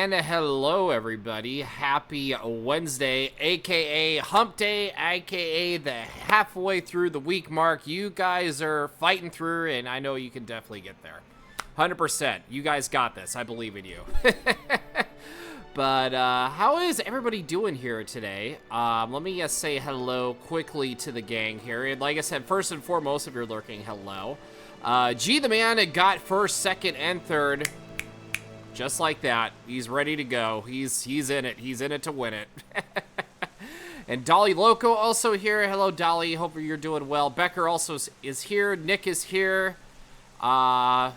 and hello everybody. Happy Wednesday, aka Hump Day, aka the halfway through the week mark. You guys are fighting through, and I know you can definitely get there. 100%. You guys got this. I believe in you. But how is everybody doing here today? Let me say hello quickly to the gang here. And like I said, first and foremost, if you're lurking, hello. G the man got first, second, and third. Just like that. He's ready to go. He's in it. He's in it to win it. And Dolly Loco also here. Hello, Dolly. Hope you're doing well. Becker also is here. Nick is here. Well,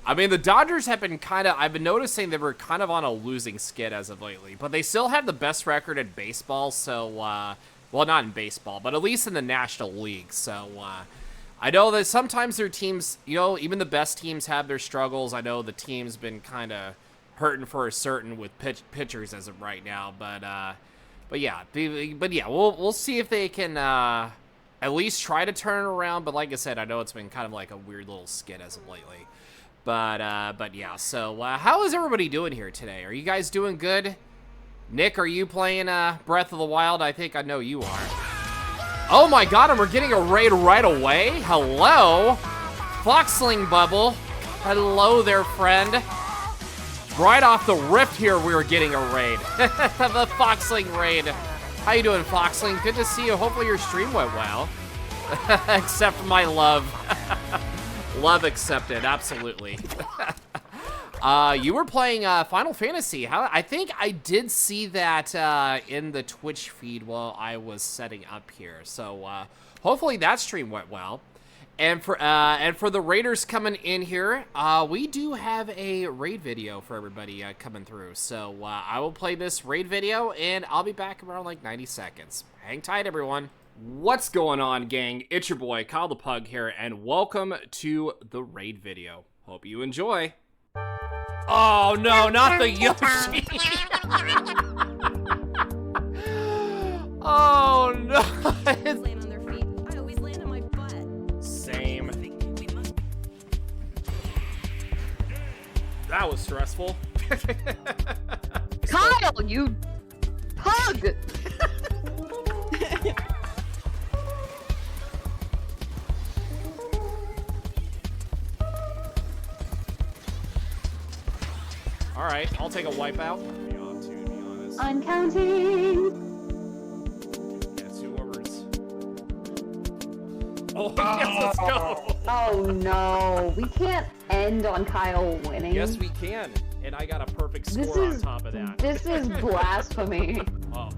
I mean, the Dodgers have been I've been noticing they were kind of on a losing skid as of lately, but they still have the best record in baseball, so, well, not in baseball, but at least in the National League, so, I know that sometimes their teams, you know, even the best teams have their struggles. I know the team's been kind of hurting for a certain with pitchers as of right now, but yeah, we'll see if they can, at least try to turn it around, but like I said, I know it's been kind of like a weird little skid as of lately. But yeah, so how is everybody doing here today? Are you guys doing good? Nick, are you playing Breath of the Wild? I think I know you are. Oh my god, and we're getting a raid right away? Hello? Foxling Bubble. Hello there, friend. Right off the rip here, we were getting a raid. The Foxling raid. How you doing, Foxling? Good to see you. Hopefully your stream went well. Accept my love. Love accepted, absolutely. You were playing Final Fantasy. I think I did see that in the Twitch feed while I was setting up here. So hopefully that stream went well. And for the raiders coming in here, we do have a raid video for everybody coming through. So I will play this raid video, and I'll be back around like 90 seconds. Hang tight, everyone. What's going on, gang? It's your boy, Kyle the Pug here, and welcome to the raid video. Hope you enjoy. Oh, no, not the Yoshi. Oh, no. Land on their feet. I always land on my butt. Same. That was stressful. Kyle, you pug! All right, I'll take a wipeout. I'm counting. Yeah, 2 overs. Oh, yes, let's go. Oh no, we can't end on Kyle winning. Yes, we can. And I got a perfect score on top of that. This is blasphemy. Oh,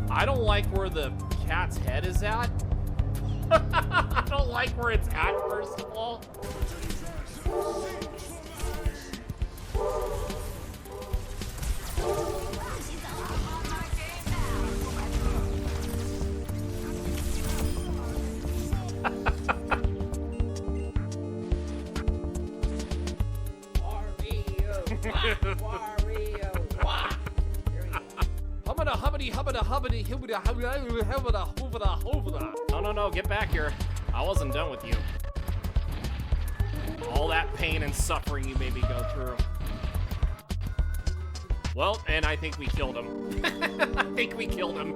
I don't like where the cat's head is at. I don't like where it's at, first of all. No, get back here. I wasn't done with you. All that pain and suffering you made me go through. Well, and I think we killed him. I think we killed him.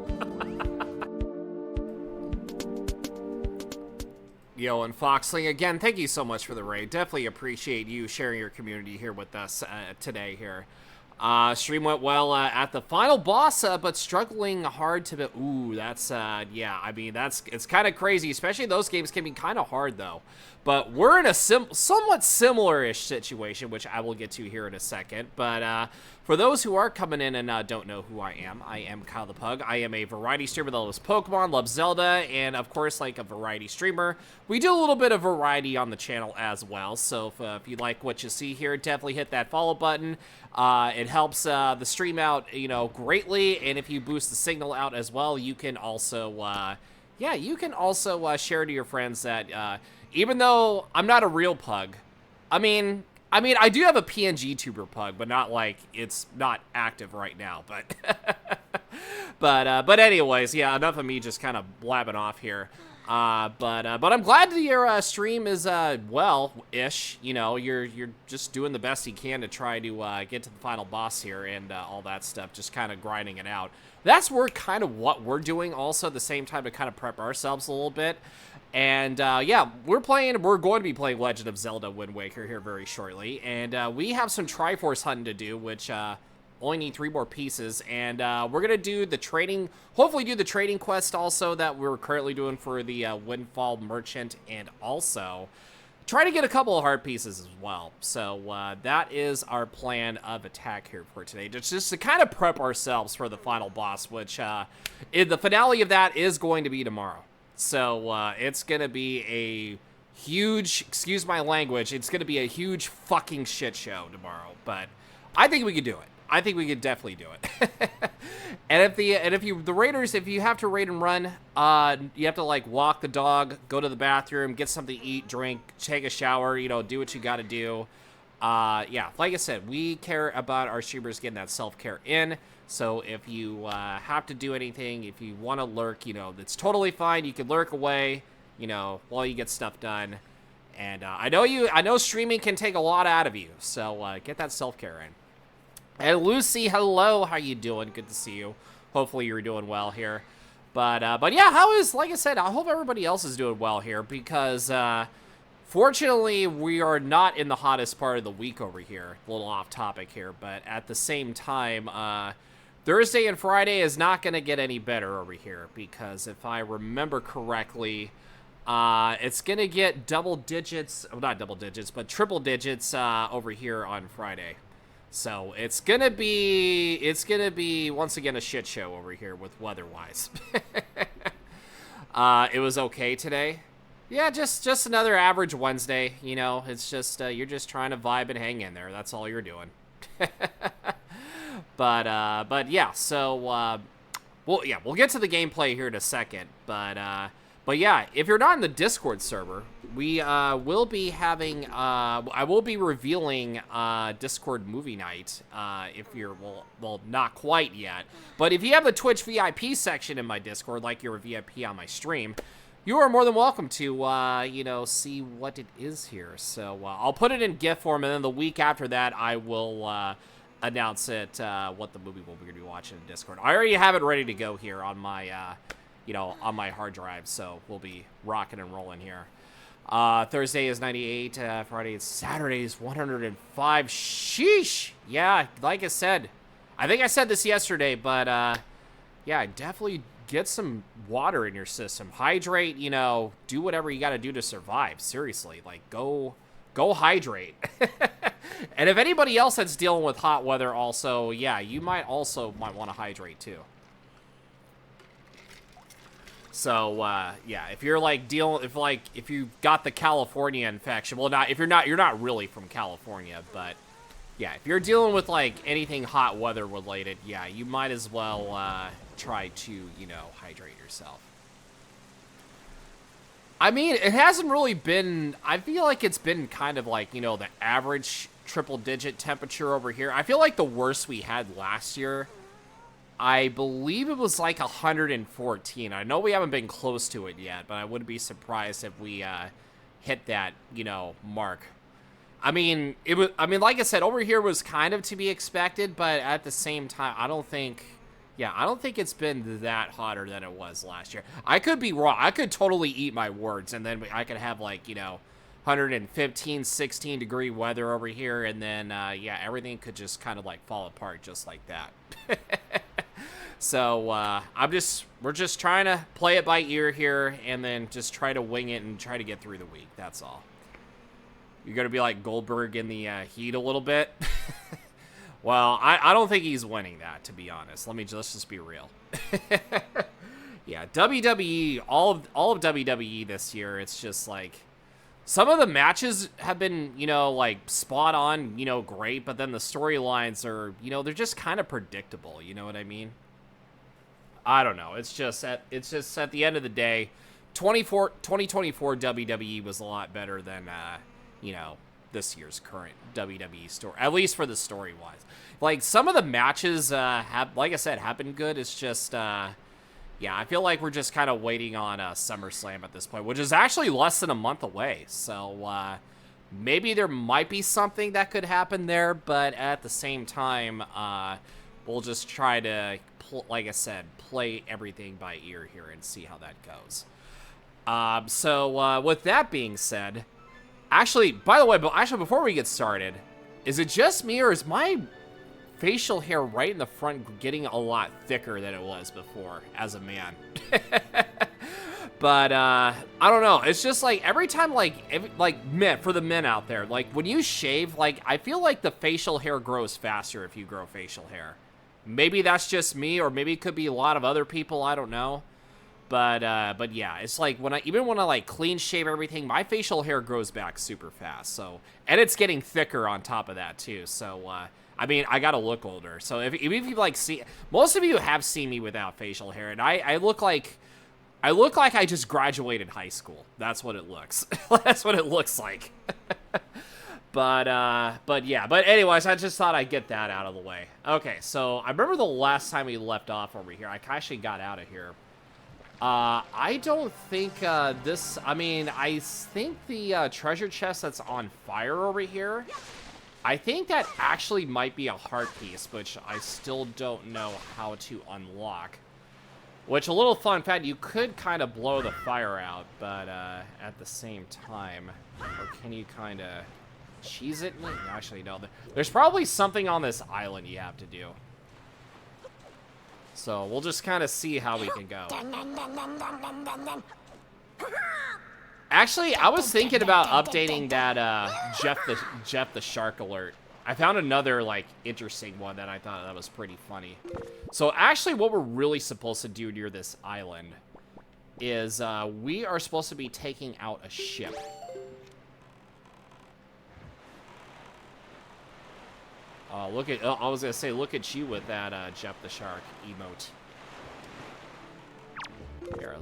Yo, and Foxling, again, thank you so much for the raid. Definitely appreciate you sharing your community here with us today here. Stream went well at the final boss, but struggling hard to... Ooh, that's, yeah, I mean, it's kind of crazy, especially those games can be kind of hard, though. But we're in a somewhat similar-ish situation, which I will get to here in a second. But for those who are coming in and don't know who I am Kyle the Pug. I am a variety streamer that loves Pokemon, loves Zelda, and of course, like a variety streamer, we do a little bit of variety on the channel as well. So if you like what you see here, definitely hit that follow button. It helps the stream out, you know, greatly, and if you boost the signal out as well, you can also, yeah, you can also share to your friends that, even though I'm not a real pug, I mean, I do have a PNG tuber pug, but not like it's not active right now. But, but anyways, yeah, enough of me just kind of blabbing off here. But I'm glad that your stream is well-ish. You know, you're just doing the best you can to try to get to the final boss here and all that stuff, just kind of grinding it out. That's kind of what we're doing also at the same time to kind of prep ourselves a little bit. And yeah, we're going to be playing Legend of Zelda Wind Waker here very shortly, and we have some Triforce hunting to do, which only need 3 more pieces, and we're gonna do the trading, hopefully do the trading quest also that we're currently doing for the Windfall Merchant, and also try to get a couple of heart pieces as well. So that is our plan of attack here for today, just to kind of prep ourselves for the final boss, which the finale of that is going to be tomorrow. So it's gonna be a huge, excuse my language, it's gonna be a huge fucking shit show tomorrow, but I think we could do it. I think we could definitely do it. And if you have to raid and run, you have to like walk the dog, go to the bathroom, get something to eat, drink, take a shower, you know, do what you got to do. Yeah, like I said, we care about our streamers getting that self-care in. So if you have to do anything, if you want to lurk, you know, it's totally fine. You can lurk away, you know, while you get stuff done. And I know streaming can take a lot out of you, so get that self-care in. And Lucy, hello, how you doing? Good to see you. Hopefully you're doing well here. But yeah, like I said, I hope everybody else is doing well here, because fortunately we are not in the hottest part of the week over here. A little off topic here, but at the same time, Thursday and Friday is not going to get any better over here, because if I remember correctly, it's going to get double digits, well, not double digits, but triple digits over here on Friday. So it's gonna be once again a shit show over here with weather-wise. It was okay today. Yeah, just another average Wednesday. You know, it's just you're just trying to vibe and hang in there. That's all you're doing. But yeah. So we'll get to the gameplay here in a second. But yeah, if you're not in the Discord server, we will be having, I will be revealing Discord movie night, if you're, well, not quite yet. But if you have the Twitch VIP section in my Discord, like you're a VIP on my stream, you are more than welcome to, you know, see what it is here. So I'll put it in GIF form, and then the week after that, I will announce it, what the movie we're going to be watching in Discord. I already have it ready to go here on my, you know, on my hard drive, so we'll be rocking and rolling here. Thursday is 98, Saturday is 105. Sheesh! Yeah, like I said, I think I said this yesterday, but, yeah, definitely get some water in your system. Hydrate, you know, do whatever you gotta do to survive. Seriously, like, go hydrate. And if anybody else that's dealing with hot weather also, yeah, you might want to hydrate, too. So, yeah, if you're, like, if you've got the California infection, well, you're not really from California, but, yeah, if you're dealing with, like, anything hot weather related, yeah, you might as well, try to, you know, hydrate yourself. I mean, it hasn't really been, I feel like it's been kind of like, you know, the average triple-digit temperature over here. I feel like the worst we had last year, I believe it was like 114. I know we haven't been close to it yet, but I wouldn't be surprised if we hit that, you know, mark. I mean, like I said, over here was kind of to be expected, but at the same time, I don't think it's been that hotter than it was last year. I could be wrong. I could totally eat my words, and then I could have, like, you know, 115, 16 degree weather over here, and then, yeah, everything could just kind of, like, fall apart just like that. So, we're just trying to play it by ear here, and then just try to wing it and try to get through the week. That's all. You're gonna be like Goldberg in the heat a little bit. Well, I don't think he's winning that, to be honest. Let's just be real. Yeah, WWE, all of WWE this year, it's just like, some of the matches have been, you know, like, spot on, you know, great, but then the storylines are, you know, they're just kind of predictable, you know what I mean? I don't know. It's just at the end of the day, 2024 WWE was a lot better than, you know, this year's current WWE story, at least for the story-wise. Like, some of the matches have, like I said, have been good. It's just, Yeah, I feel like we're just kind of waiting on SummerSlam at this point, which is actually less than a month away. So maybe there might be something that could happen there, but at the same time, we'll just try to, like I said, play everything by ear here and see how that goes. So with that being said, actually, by the way, before we get started, is it just me or is my facial hair right in the front getting a lot thicker than it was before as a man? But I don't know. It's just like every time, men, for the men out there, like when you shave, like I feel like the facial hair grows faster if you grow facial hair. Maybe that's just me, or maybe it could be a lot of other people. I don't know. But yeah, it's like even when I like clean shave everything, my facial hair grows back super fast. So, and it's getting thicker on top of that too. So, I mean, I gotta look older. So if you like see, most of you have seen me without facial hair, and I look like I just graduated high school. That's what it looks. That's what it looks like. But yeah. But anyways, I just thought I'd get that out of the way. Okay, so I remember the last time we left off over here. I actually got out of here. I don't think I think the treasure chest that's on fire over here, I think that actually might be a heart piece, which I still don't know how to unlock. Which, a little fun fact, you could kind of blow the fire out, but at the same time, or can you kind of cheese it? Actually, no. There's probably something on this island you have to do. So we'll just kind of see how we can go. Actually, I was thinking about updating that Jeff the Shark alert. I found another like interesting one that I thought that was pretty funny. So actually, what we're really supposed to do near this island is we are supposed to be taking out a ship. Look at, I was gonna say, look at you with that Jeff the Shark emote. Here,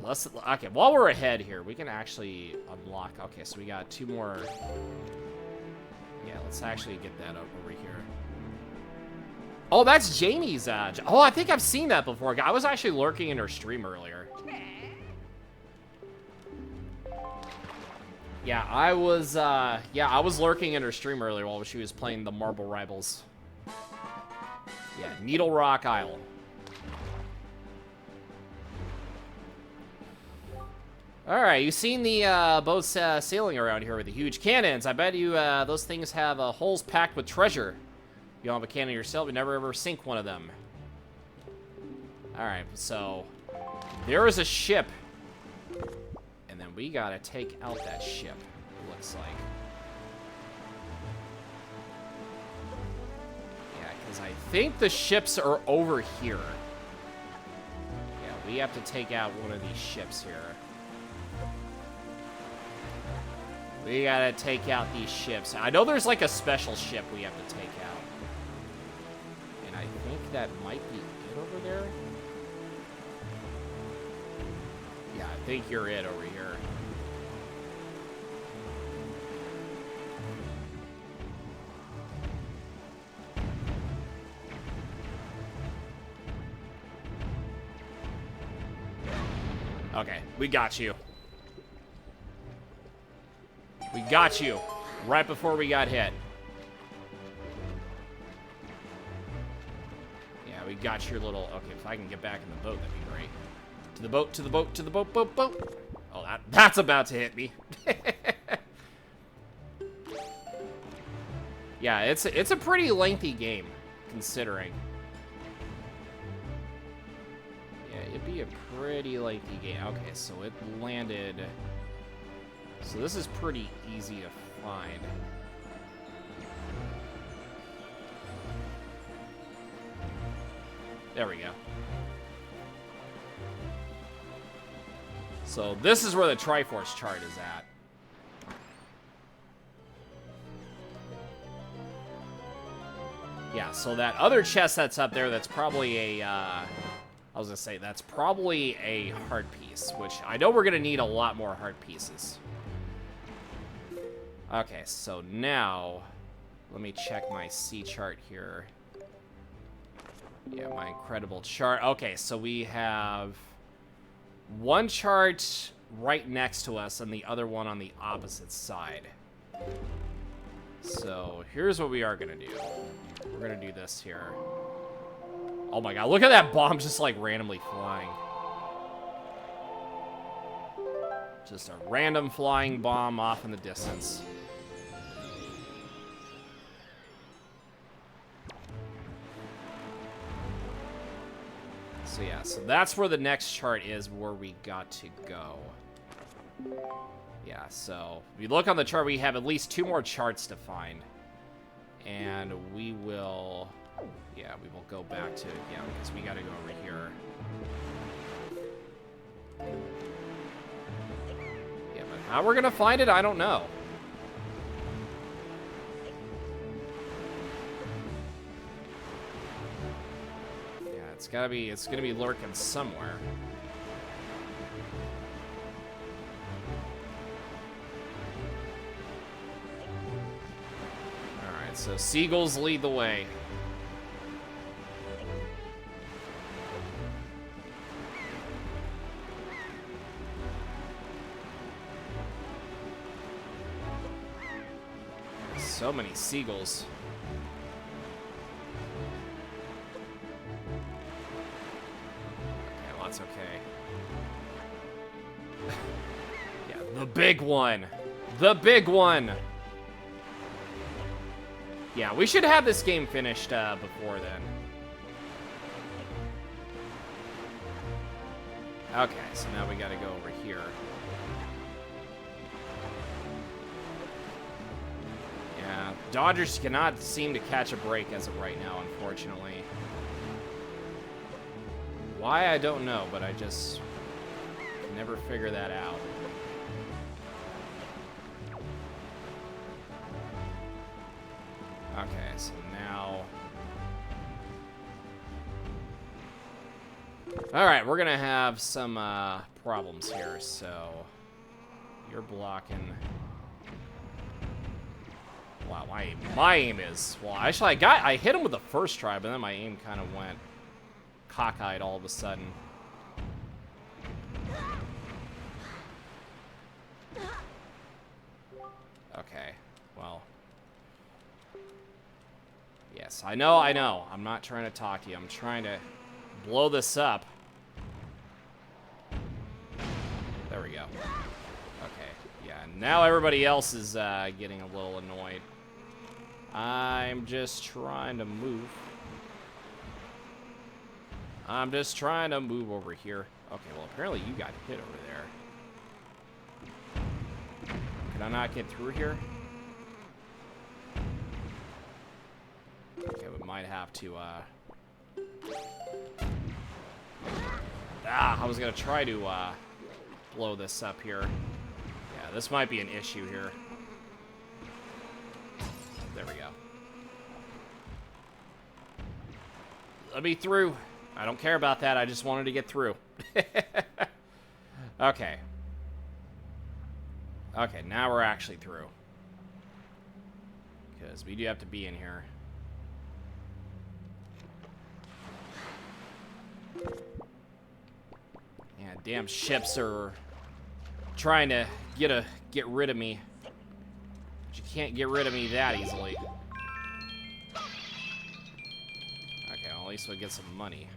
okay, while we're ahead here, we can actually unlock, okay, so we got 2 more. Yeah, let's actually get that over here. Oh, that's Jamie's, oh, I think I've seen that before. I was actually lurking in her stream earlier. Yeah, I was lurking in her stream earlier while she was playing the Marble Rivals. Yeah, Needle Rock Isle. Alright, you've seen the boats sailing around here with the huge cannons. I bet you those things have holes packed with treasure. You don't have a cannon yourself, you never ever sink one of them. Alright, so there is a ship. And then we gotta take out that ship, it looks like. I think the ships are over here. Yeah, we have to take out one of these ships here. We gotta take out these ships. I know there's like a special ship we have to take out. And I think that might be it over there. Yeah, I think you're it over here. Okay, we got you. We got you right before we got hit. Yeah, we got your little... Okay, if I can get back in the boat, that'd be great. To the boat, to the boat, to the boat, boat, boat. Oh, that's about to hit me. Yeah, it's a pretty lengthy game, considering. It'd be a pretty lengthy game. Okay, so it landed. So this is pretty easy to find. There we go. So this is where the Triforce chart is at. Yeah, so that other chest that's up there, that's probably a, I was gonna say, that's probably a heart piece, which I know we're gonna need a lot more heart pieces. Okay, so now, let me check my C chart here. Yeah, my incredible chart. Okay, so we have one chart right next to us and the other one on the opposite side. So here's what we are gonna do. We're gonna do this here. Oh my god, look at that bomb just like randomly flying. Just a random flying bomb off in the distance. So yeah, so that's where the next chart is, where we got to go. Yeah, so if you look on the chart, we have at least 2 more charts to find. And we will, yeah, we will go back to, yeah, because we got to go over here. Yeah, but how we're going to find it, I don't know. It's gonna be lurking somewhere. Alright, so seagulls lead the way. So many seagulls. That's okay. Yeah, the big one. The big one. Yeah, we should have this game finished before then. Okay, so now we gotta go over here. Yeah, Dodgers cannot seem to catch a break as of right now, unfortunately. Why, I don't know, but I just can never figure that out. Okay, so now... Alright, we're gonna have some problems here, so... You're blocking... Wow, my aim is... Well, actually, I hit him with the first try, but then my aim kind of went... cockeyed all of a sudden. Okay, well. Yes, I know. I'm not trying to talk to you. I'm trying to blow this up. There we go. Okay, yeah, now everybody else is getting a little annoyed. I'm just trying to move. I'm just trying to move over here. Okay, well, apparently you got hit over there. Can I not get through here? Okay, we might have to, I was gonna try to, blow this up here. Yeah, this might be an issue here. There we go. Let me through. I don't care about that. I just wanted to get through. Okay. Okay, now we're actually through. Because we do have to be in here. Yeah, damn ships are trying to get rid of me. But you can't get rid of me that easily. Okay, well, at least we'll get some money.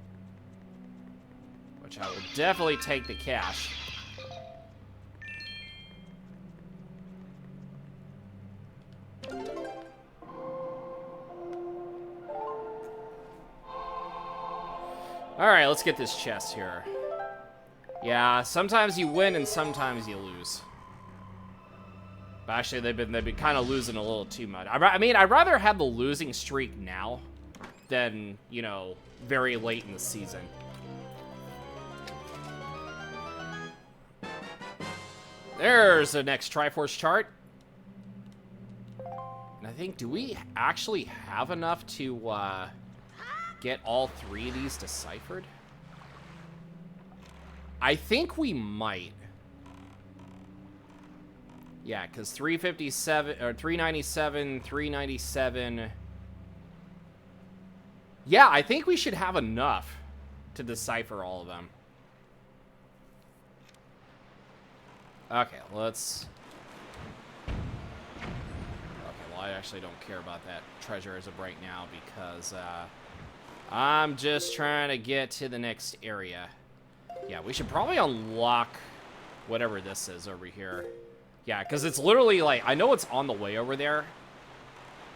Which I will definitely take the cash. Alright, let's get this chest here. Yeah, sometimes you win and sometimes you lose. But actually, they've been kind of losing a little too much. I mean, I'd rather have the losing streak now than, you know, very late in the season. There's the next Triforce chart. And I think, do we actually have enough to get all 3 of these deciphered? I think we might. Yeah, because 357 or 397, 397. Yeah, I think we should have enough to decipher all of them. Okay, let's... Okay, well, I actually don't care about that treasure as of right now because I'm just trying to get to the next area. Yeah, we should probably unlock whatever this is over here. Yeah, because it's literally like, I know it's on the way over there,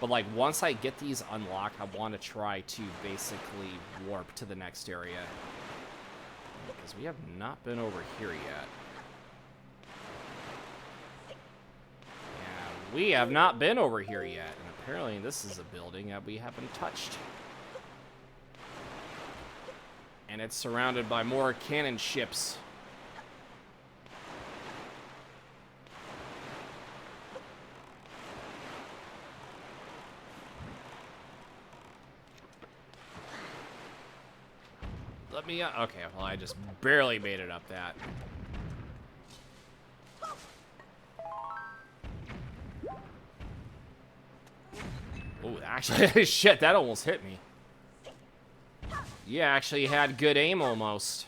but like once I get these unlocked, I want to try to basically warp to the next area. Because we have not been over here yet. Yeah, we have not been over here yet. And apparently this is a building that we haven't touched. And it's surrounded by more cannon ships. Let me, okay, well, I just barely made it up that. Oh, actually, shit, that almost hit me. You actually had good aim almost.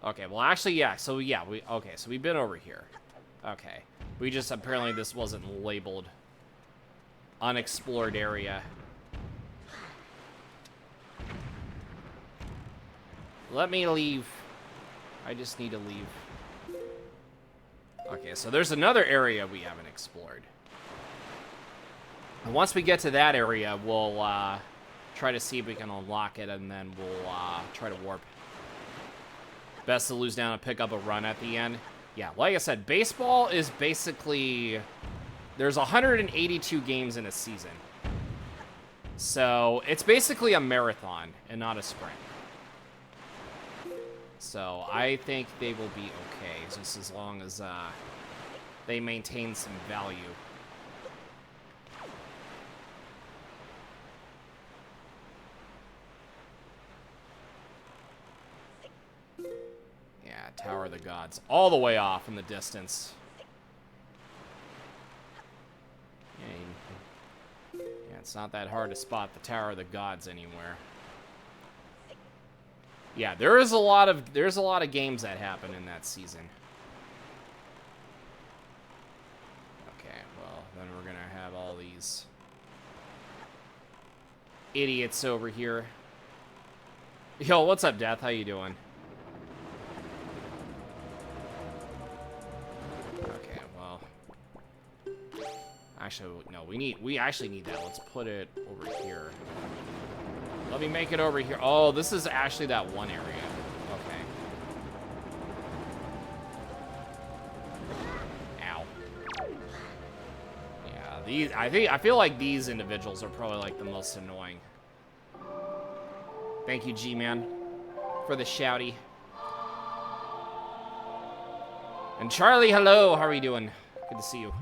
Okay, well, actually, yeah, so yeah, okay, so we've been over here. Okay. We just, apparently this wasn't labeled unexplored area. Let me leave. I just need to leave. Okay, so there's another area we haven't explored. And once we get to that area, we'll try to see if we can unlock it, and then we'll try to warp. Best to lose down and pick up a run at the end. Yeah, like I said, baseball is basically... There's 182 games in a season. So, it's basically a marathon and not a sprint. So, I think they will be okay, just as long as they maintain some value. Yeah, Tower of the Gods. All the way off in the distance. Yeah, it's not that hard to spot the Tower of the Gods anywhere. Yeah, there's a lot of games that happen in that season. Okay, well, then we're gonna have all these idiots over here. Yo, what's up, Death? How you doing? Okay, well, actually, no, we actually need that. Let's put it over here. Let me make it over here. Oh, this is actually that one area. Okay. Ow. Yeah, I feel like these individuals are probably like the most annoying. Thank you, G-Man, for the shouty. And Charlie, hello. How are you doing? Good to see you.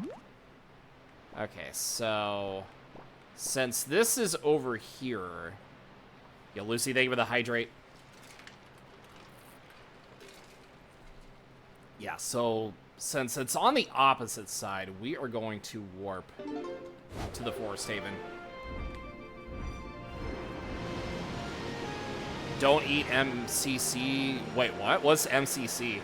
Okay, so since this is over here. Yo, Lucy, thank you for the hydrate. Yeah, so since it's on the opposite side, we are going to warp to the Forest Haven. Don't eat MCC. Wait, what? What's MCC?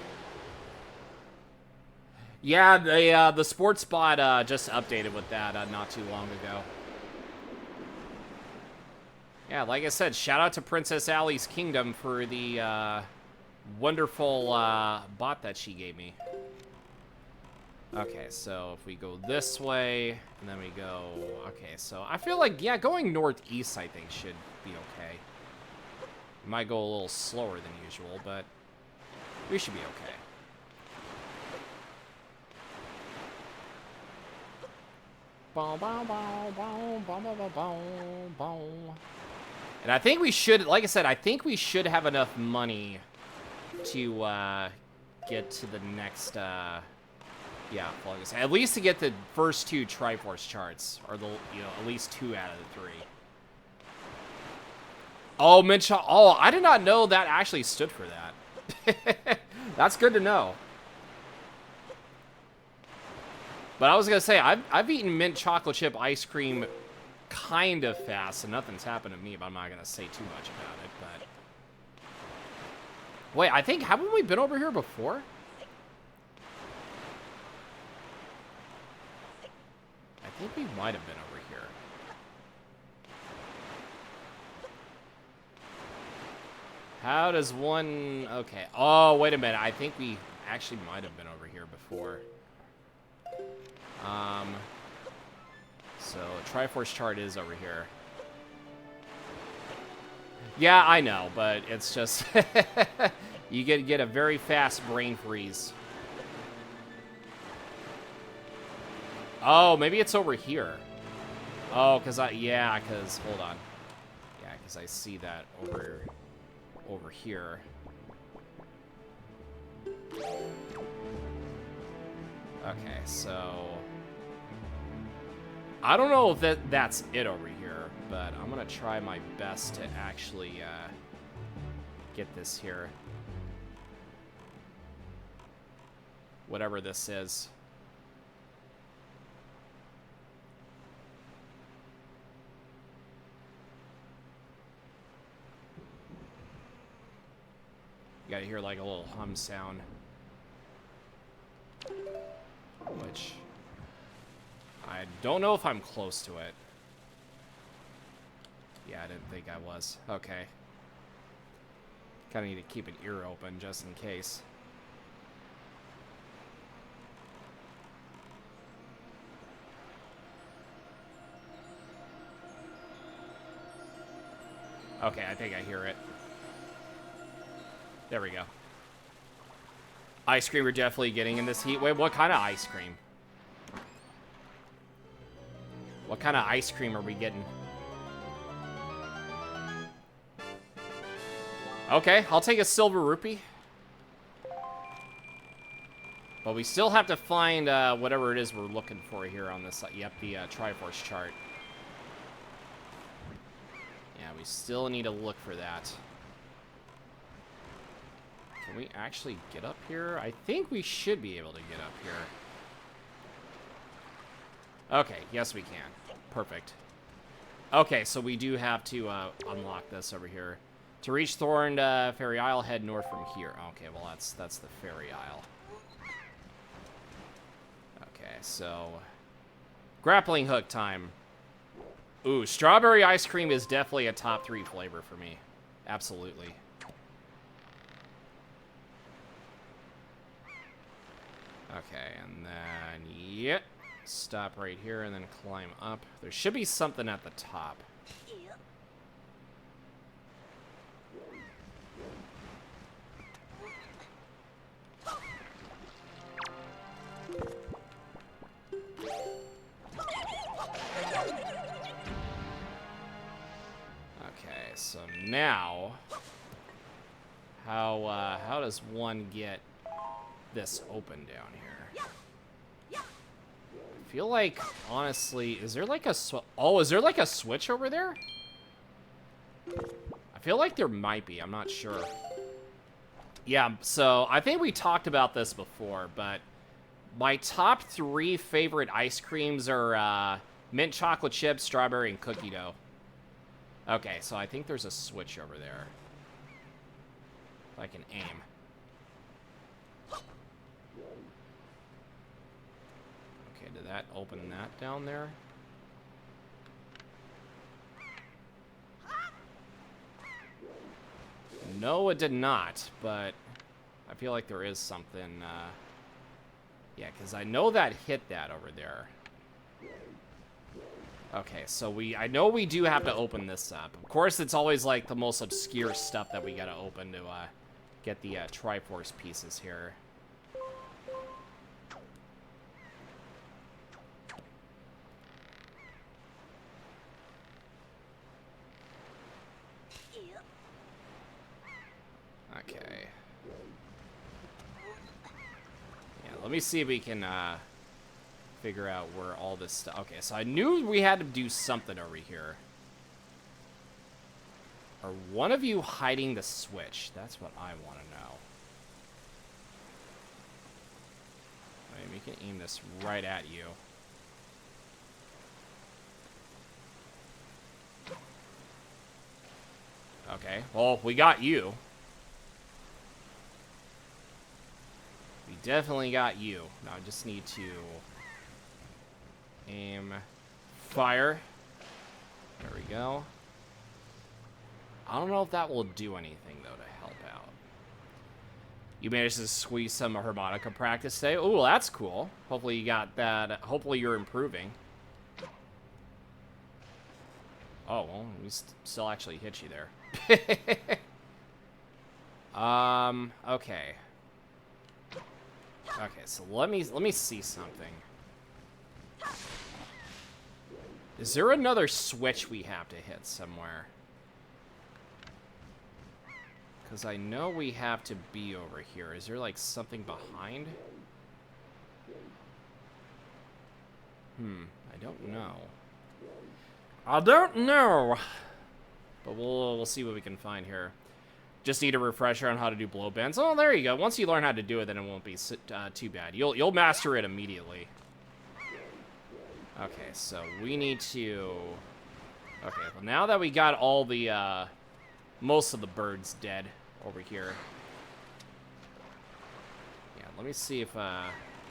Yeah, the sports bot just updated with that not too long ago. Yeah, like I said, shout out to Princess Allie's Kingdom for the wonderful bot that she gave me. Okay, so if we go this way, and then we go... Okay, so I feel like, yeah, going northeast, I think, should be okay. It might go a little slower than usual, but we should be okay. Bow, bow, bow, bow, bow, bow, bow, bow, bow. And I think we should, like I said, I think we should have enough money to get to the next, yeah, well, like I said, at least to get the first two Triforce charts, or the, you know, at least 2 out of the 3. Oh, Mincha, oh, I did not know that actually stood for that. That's good to know. But I was gonna say, I've eaten mint chocolate chip ice cream kind of fast, and nothing's happened to me, but I'm not gonna say too much about it, but... Wait, I think, haven't we been over here before? think we might have been over here. How does one... Okay. Oh, wait a minute. I think we actually might have been over here before. So, Triforce chart is over here. Yeah, I know, but it's just... you get a very fast brain freeze. Oh, maybe it's over here. Oh, because yeah, because... Hold on. Yeah, because I see that over here. Okay, so... I don't know if that's it over here, but I'm going to try my best to actually get this here. Whatever this is. You gotta hear like a little hum sound. Which... I don't know if I'm close to it. Yeah, I didn't think I was. Okay. Kinda need to keep an ear open just in case. Okay, I think I hear it. There we go. Ice cream we're definitely getting in this heat wave. What kind of ice cream? What kind of ice cream are we getting? Okay, I'll take a silver rupee. But we still have to find whatever it is we're looking for here on this. Yep, the Triforce chart. Yeah, we still need to look for that. Can we actually get up here? I think we should be able to get up here. Okay, yes we can. Perfect. Okay, so we do have to unlock this over here. To reach Thorned Fairy Isle, head north from here. Okay, well that's the Fairy Isle. Okay, so... Grappling hook time. Ooh, strawberry ice cream is definitely a top 3 flavor for me. Absolutely. Okay, and then, yep. Stop right here and then climb up. There should be something at the top. Okay, so now, how does one get this open down here? I feel like, honestly, is there like a is there like a switch over there? I feel like there might be. I'm not sure. Yeah, so I think we talked about this before, but my top 3 favorite ice creams are mint chocolate chip, strawberry, and cookie dough. Okay, so I think there's a switch over there. If I can aim. Okay, did that open that down there? No, it did not, but I feel like there is something, yeah, because I know that hit that over there. Okay, so I know we do have to open this up. Of course, it's always like the most obscure stuff that we gotta open to, get the, Triforce pieces here. Okay. Yeah, let me see if we can figure out where all this stuff... Okay, so I knew we had to do something over here. Are one of you hiding the switch? That's what I want to know. I mean, we can aim this right at you. Okay, well, we got you. We definitely got you. Now I just need to Aim. Fire. There we go. I don't know if that will do anything, though, to help out. You managed to squeeze some harmonica practice today. Ooh, that's cool. Hopefully you got that. Hopefully you're improving. Oh, well, we still actually hit you there. Okay. Okay, so let me see something. Is there another switch we have to hit somewhere? Because I know we have to be over here. Is there, like, something behind? I don't know. I don't know. But we'll see what we can find here. Just need a refresher on how to do blow bends. Oh, there you go. Once you learn how to do it, then it won't be too bad. You'll master it immediately. Okay, so we need to... Okay, well, now that we got all the, most of the birds dead over here. Yeah, let me see if,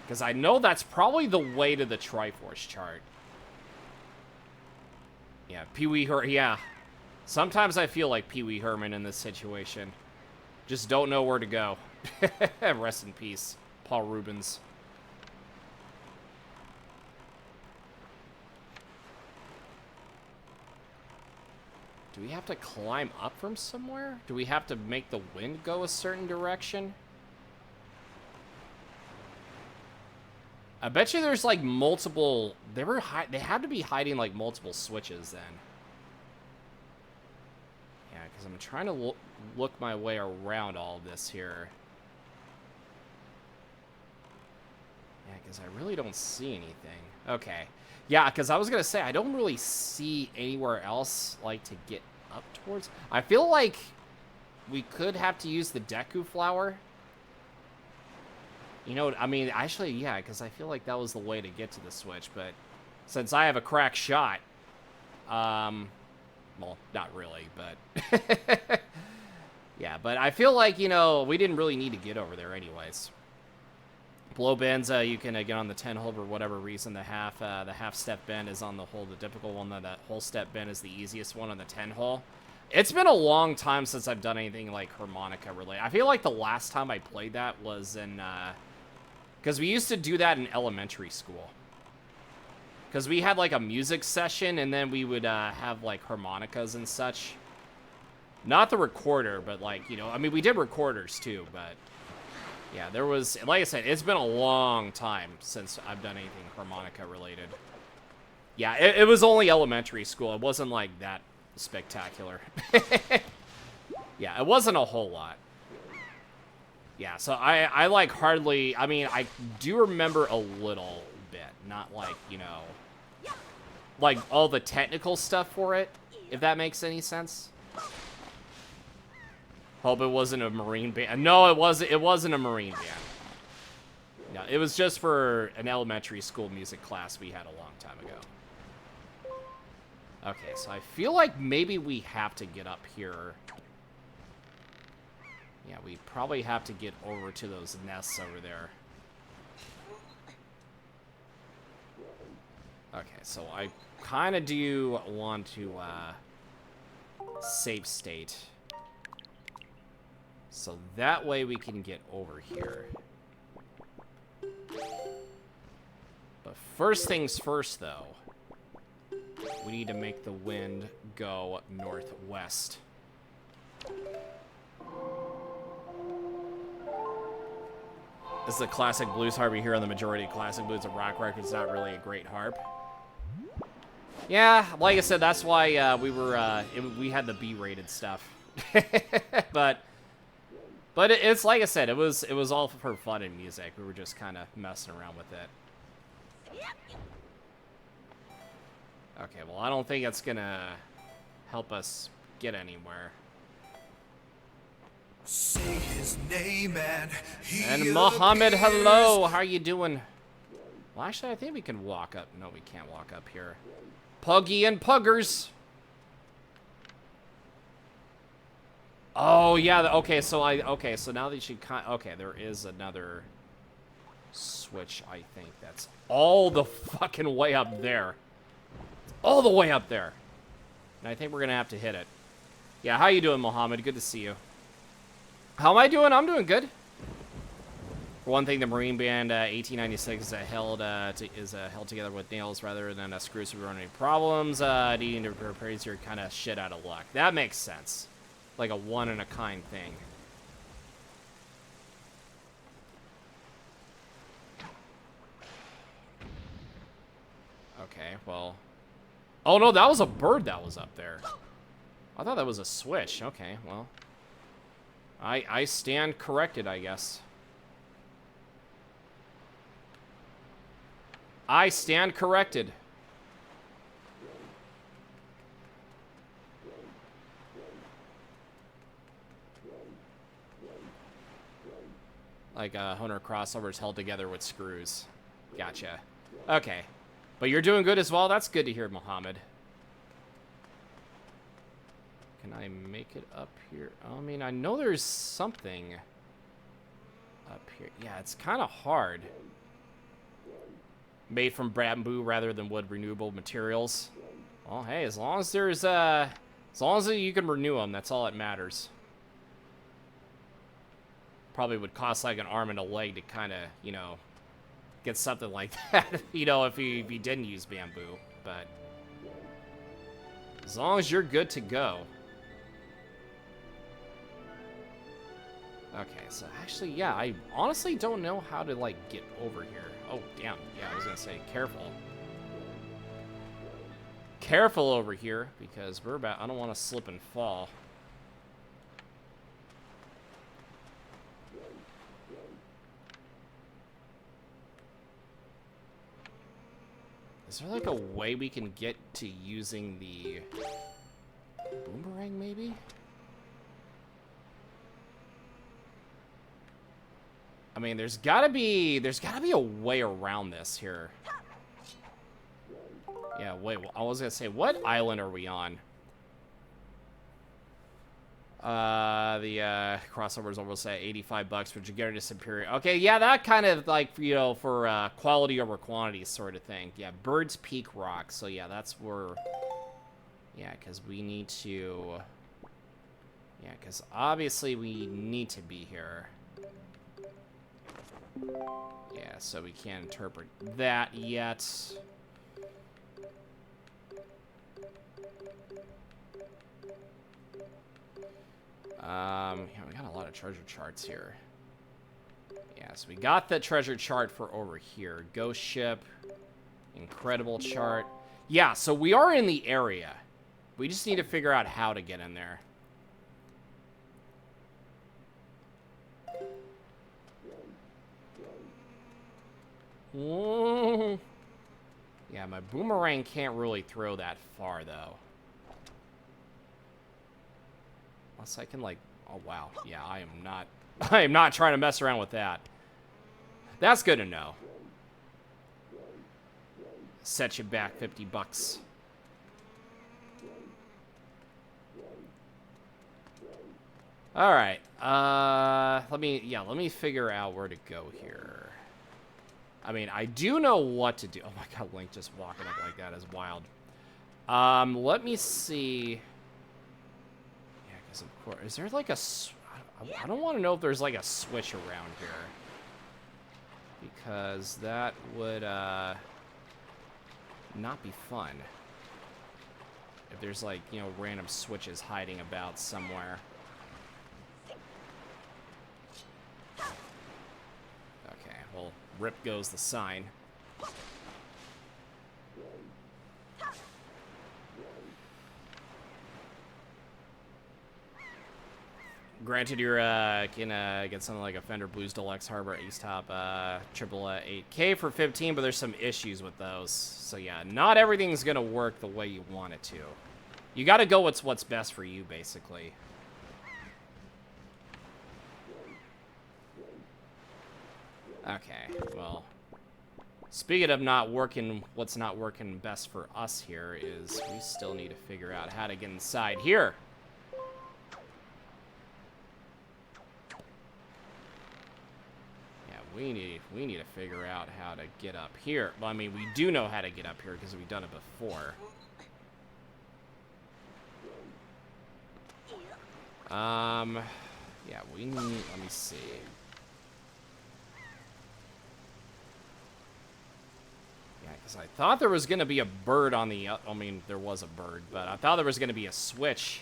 because I know that's probably the way to the Triforce chart. Yeah, Pee-wee yeah. Sometimes I feel like Pee-wee Herman in this situation. Just don't know where to go. Rest in peace, Paul Rubens. Do we have to climb up from somewhere? Do we have to make the wind go a certain direction? I bet you there's like multiple... They had to be hiding like multiple switches then. Yeah, because I'm trying to look my way around all of this here. Yeah, because I really don't see anything. Okay. Yeah, because I was going to say, I don't really see anywhere else, like, to get up towards. I feel like we could have to use the Deku Flower. You know, I mean, actually, yeah, because I feel like that was the way to get to the switch, but since I have a crack shot, well, not really, but... yeah, but I feel like, you know, we didn't really need to get over there anyways. Blow bends, you can get on the 10 hole for whatever reason. The half step bend is on the hole, the difficult one. That whole step bend is the easiest one on the 10 hole. It's been a long time since I've done anything like harmonica related. I feel like the last time I played that was in, because we used to do that in elementary school. Because we had like a music session and then we would have like harmonicas and such. Not the recorder, but like, you know, I mean, we did recorders too, but... Yeah, there was, like I said, it's been a long time since I've done anything harmonica related. Yeah, it was only elementary school. It wasn't like that spectacular. Yeah, it wasn't a whole lot. Yeah, so I like hardly, I mean, I do remember a little bit. Not like, you know, like all the technical stuff for it, if that makes any sense. Hope it wasn't a Marine band. No, it wasn't a Marine band. No, it was just for an elementary school music class we had a long time ago. Okay, so I feel like maybe we have to get up here. Yeah, we probably have to get over to those nests over there. Okay, so I kind of do want to save state. So that way we can get over here. But first things first, though. We need to make the wind go northwest. This is a classic blues harp you hear on the majority of classic blues and rock records. It's not really a great harp. Yeah, like I said, that's why we had the B-rated stuff. But it's like I said, it was all for fun and music. We were just kind of messing around with it. Okay, well, I don't think it's gonna help us get anywhere. Say his name and Mohammed, hello, how are you doing? Well, actually, I think we can walk up. No, we can't walk up here. Puggy and Puggers. Oh, yeah, okay, so now that you kind okay, there is another... switch, I think. That's all the fucking way up there. It's all the way up there. And I think we're gonna have to hit it. Yeah, how you doing, Mohammed? Good to see you. How am I doing? I'm doing good. For one thing, the Marine Band 1896 is held together with nails rather than screws to run any problems. Needing to replace your kind of shit out of luck. That makes sense. Like a one-in-a-kind thing. Okay, well... Oh, no, that was a bird that was up there. I thought that was a switch. Okay, well... I stand corrected, I guess. I stand corrected. Like Hunter crossovers held together with screws. Gotcha. Okay. But you're doing good as well? That's good to hear, Mohammed. Can I make it up here? I mean, I know there's something up here. Yeah, it's kind of hard. Made from bamboo rather than wood, renewable materials. Well, hey, as long as there's as long as you can renew them, that's all that matters. Probably would cost like an arm and a leg to kind of, you know, get something like that, you know, if you didn't use bamboo. But as long as you're good to go. Okay, so actually, yeah, I honestly don't know how to, like, get over here. Oh, damn. Yeah, I was gonna say, careful. Careful over here, because we're about... I don't want to slip and fall. Is there, like, a way we can get to using the boomerang, maybe? I mean, there's gotta be a way around this here. Yeah, wait, well, I was gonna say, what island are we on? The crossovers almost at $85, which you get into Superior. Okay, yeah, that kind of like, you know, for quality over quantity sort of thing. Yeah, Bird's Peak Rock. So yeah, that's where. Yeah, because we need to. Yeah, because obviously we need to be here. Yeah, so we can't interpret that yet. Yeah, we got a lot of treasure charts here. Yeah, so we got the treasure chart for over here. Ghost ship, incredible chart. Yeah, so we are in the area. We just need to figure out how to get in there. Ooh. Yeah, my boomerang can't really throw that far, though. Unless I can, like... Oh, wow. Yeah, I am not trying to mess around with that. That's good to know. Set you back $50. Alright. Let me figure out where to go here. I mean, I do know what to do. Oh my god, Link just walking up like that is wild. Let me see. Yeah, because of course, is there like a... I don't want to know if there's like a switch around here. Because that would, not be fun. If there's like, you know, random switches hiding about somewhere. Okay, well, rip goes the sign. Granted, you're can get something like a Fender Blues Deluxe Harbor Ace Top triple 8K for 15, but there's some issues with those. So yeah, not everything's gonna work the way you want it to. You got to go with what's best for you, basically. Okay, well, speaking of not working, what's not working best for us here is we still need to figure out how to get inside here. we need to figure out how to get up here. Well, I mean, we do know how to get up here because we've done it before. Yeah, we need, let me see. Yeah, because I thought there was going to be a bird on the, I mean, there was a bird, but I thought there was going to be a switch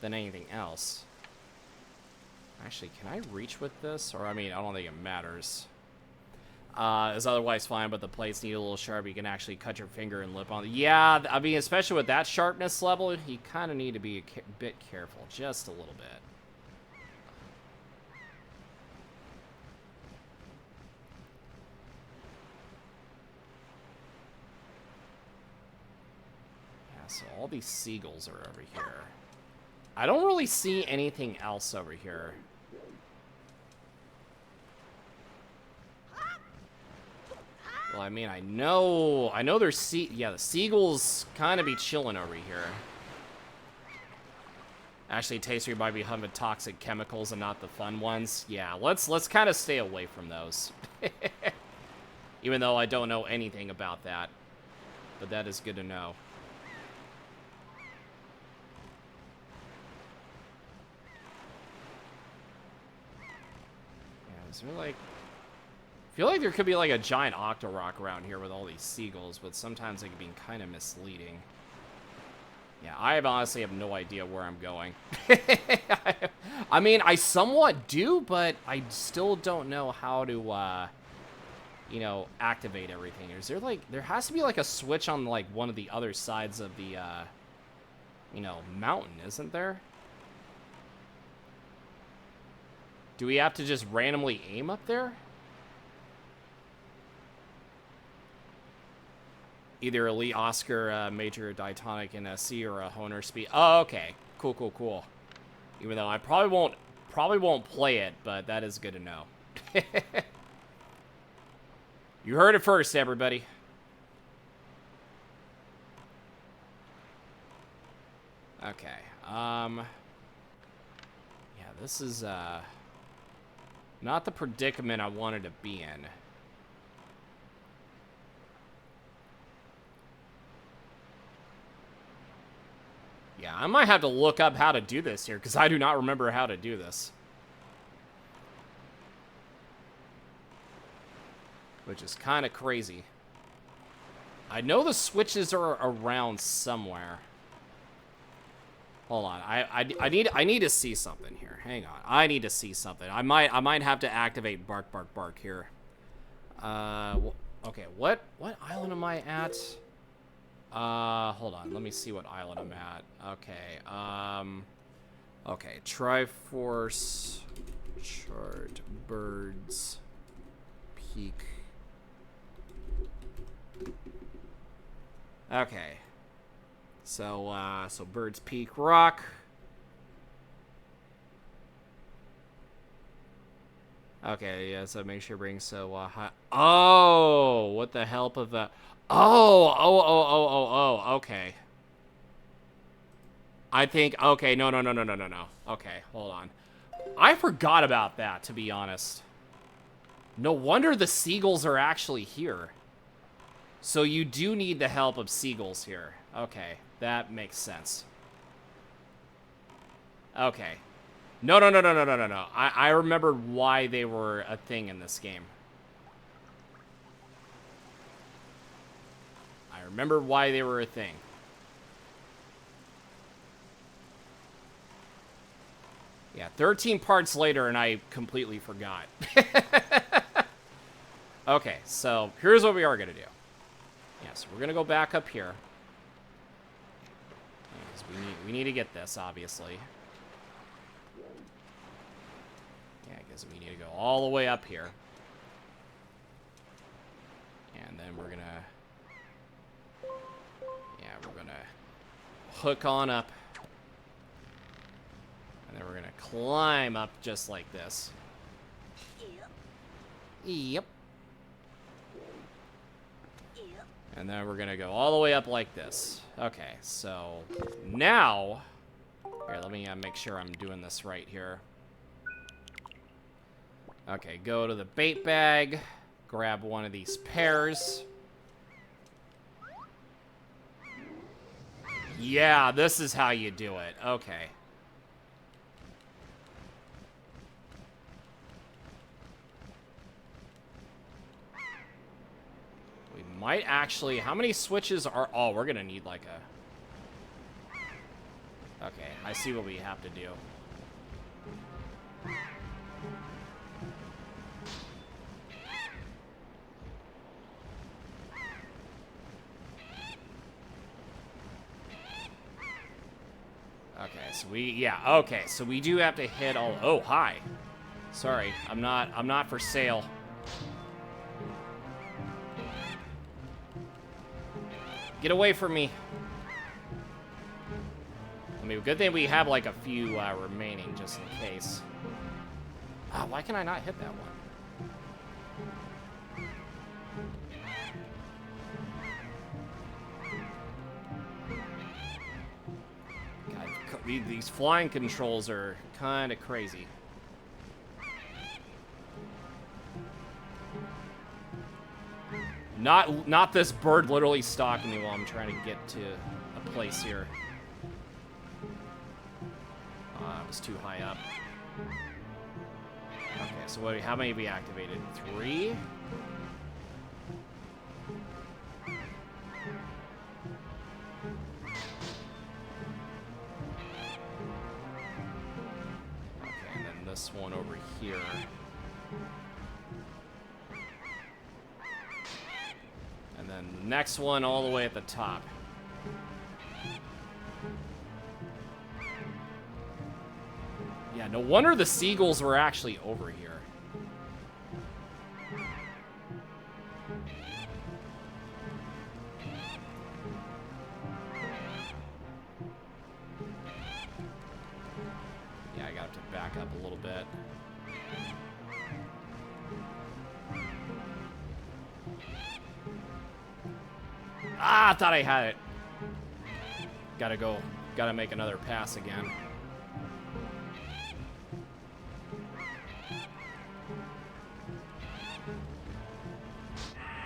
than anything else. Actually, can I reach with this? Or, I mean, I don't think it matters. It's otherwise fine, but the plates need a little sharp. You can actually cut your finger and lip on it. Yeah, I mean, especially with that sharpness level, you kind of need to be a bit careful. Just a little bit. Yeah, so all these seagulls are over here. I don't really see anything else over here. Well, I mean, I know there's yeah, the seagulls kind of be chilling over here. Actually, Taster might be humming toxic chemicals and not the fun ones. Yeah, let's kind of stay away from those. Even though I don't know anything about that. But that is good to know. Yeah, is there like... I feel like there could be like a giant Octorok around here with all these seagulls, but sometimes they can be kind of misleading. Yeah, I honestly have no idea where I'm going. I mean, I somewhat do, but I still don't know how to, you know, activate everything. Is there like, there has to be like a switch on like one of the other sides of the, you know, mountain, isn't there? Do we have to just randomly aim up there? Either Elite Oscar, Major Diatonic in a C or a Honer Speed. Oh, okay. Cool, cool, cool. Even though I probably won't play it, but that is good to know. You heard it first, everybody. Okay. Yeah, this is not the predicament I wanted to be in. Yeah, I might have to look up how to do this here, because I do not remember how to do this. Which is kind of crazy. I know the switches are around somewhere. Hold on, I need to see something here. Hang on, I need to see something. I might have to activate bark bark bark here. Okay, what island am I at? Hold on. Let me see what island I'm at. Okay, okay. Triforce, chart, birds, peak. Okay. So, so Birds Peak Rock. Okay, yeah, so make sure bring so, high. Oh, what the help of the... Oh, okay. I think, okay, no. Okay, hold on. I forgot about that, to be honest. No wonder the seagulls are actually here. So you do need the help of seagulls here. Okay, that makes sense. Okay. No. I remembered why they were a thing in this game. I remember why they were a thing. Yeah, 13 parts later and I completely forgot. Okay, so here's what we are going to do. Yeah, so we're going to go back up here. Because we need to get this, obviously. Yeah, because we need to go all the way up here. And then we're going to... Yeah, we're going to hook on up. And then we're going to climb up just like this. Yep. And then we're going to go all the way up like this. Okay, so now... Here, let me make sure I'm doing this right here. Okay, go to the bait bag. Grab one of these pears. Yeah, this is how you do it. Okay. We might actually... How many switches are... Oh, we're gonna need like a... Okay, I see what we have to do. Okay, so okay, so we do have to hit all... Oh, hi. Sorry, I'm not for sale. Get away from me. I mean, good thing we have like a few remaining just in case. Ah, why can I not hit that one? These flying controls are kind of crazy. Not this bird literally stalking me while I'm trying to get to a place here. Oh, that was too high up. Okay, so how many have we activated? 3? This one over here. And then the next one all the way at the top. Yeah, no wonder the seagulls were actually over here. Yeah, I got to back up a little bit. Ah, I thought I had it. Gotta make another pass again.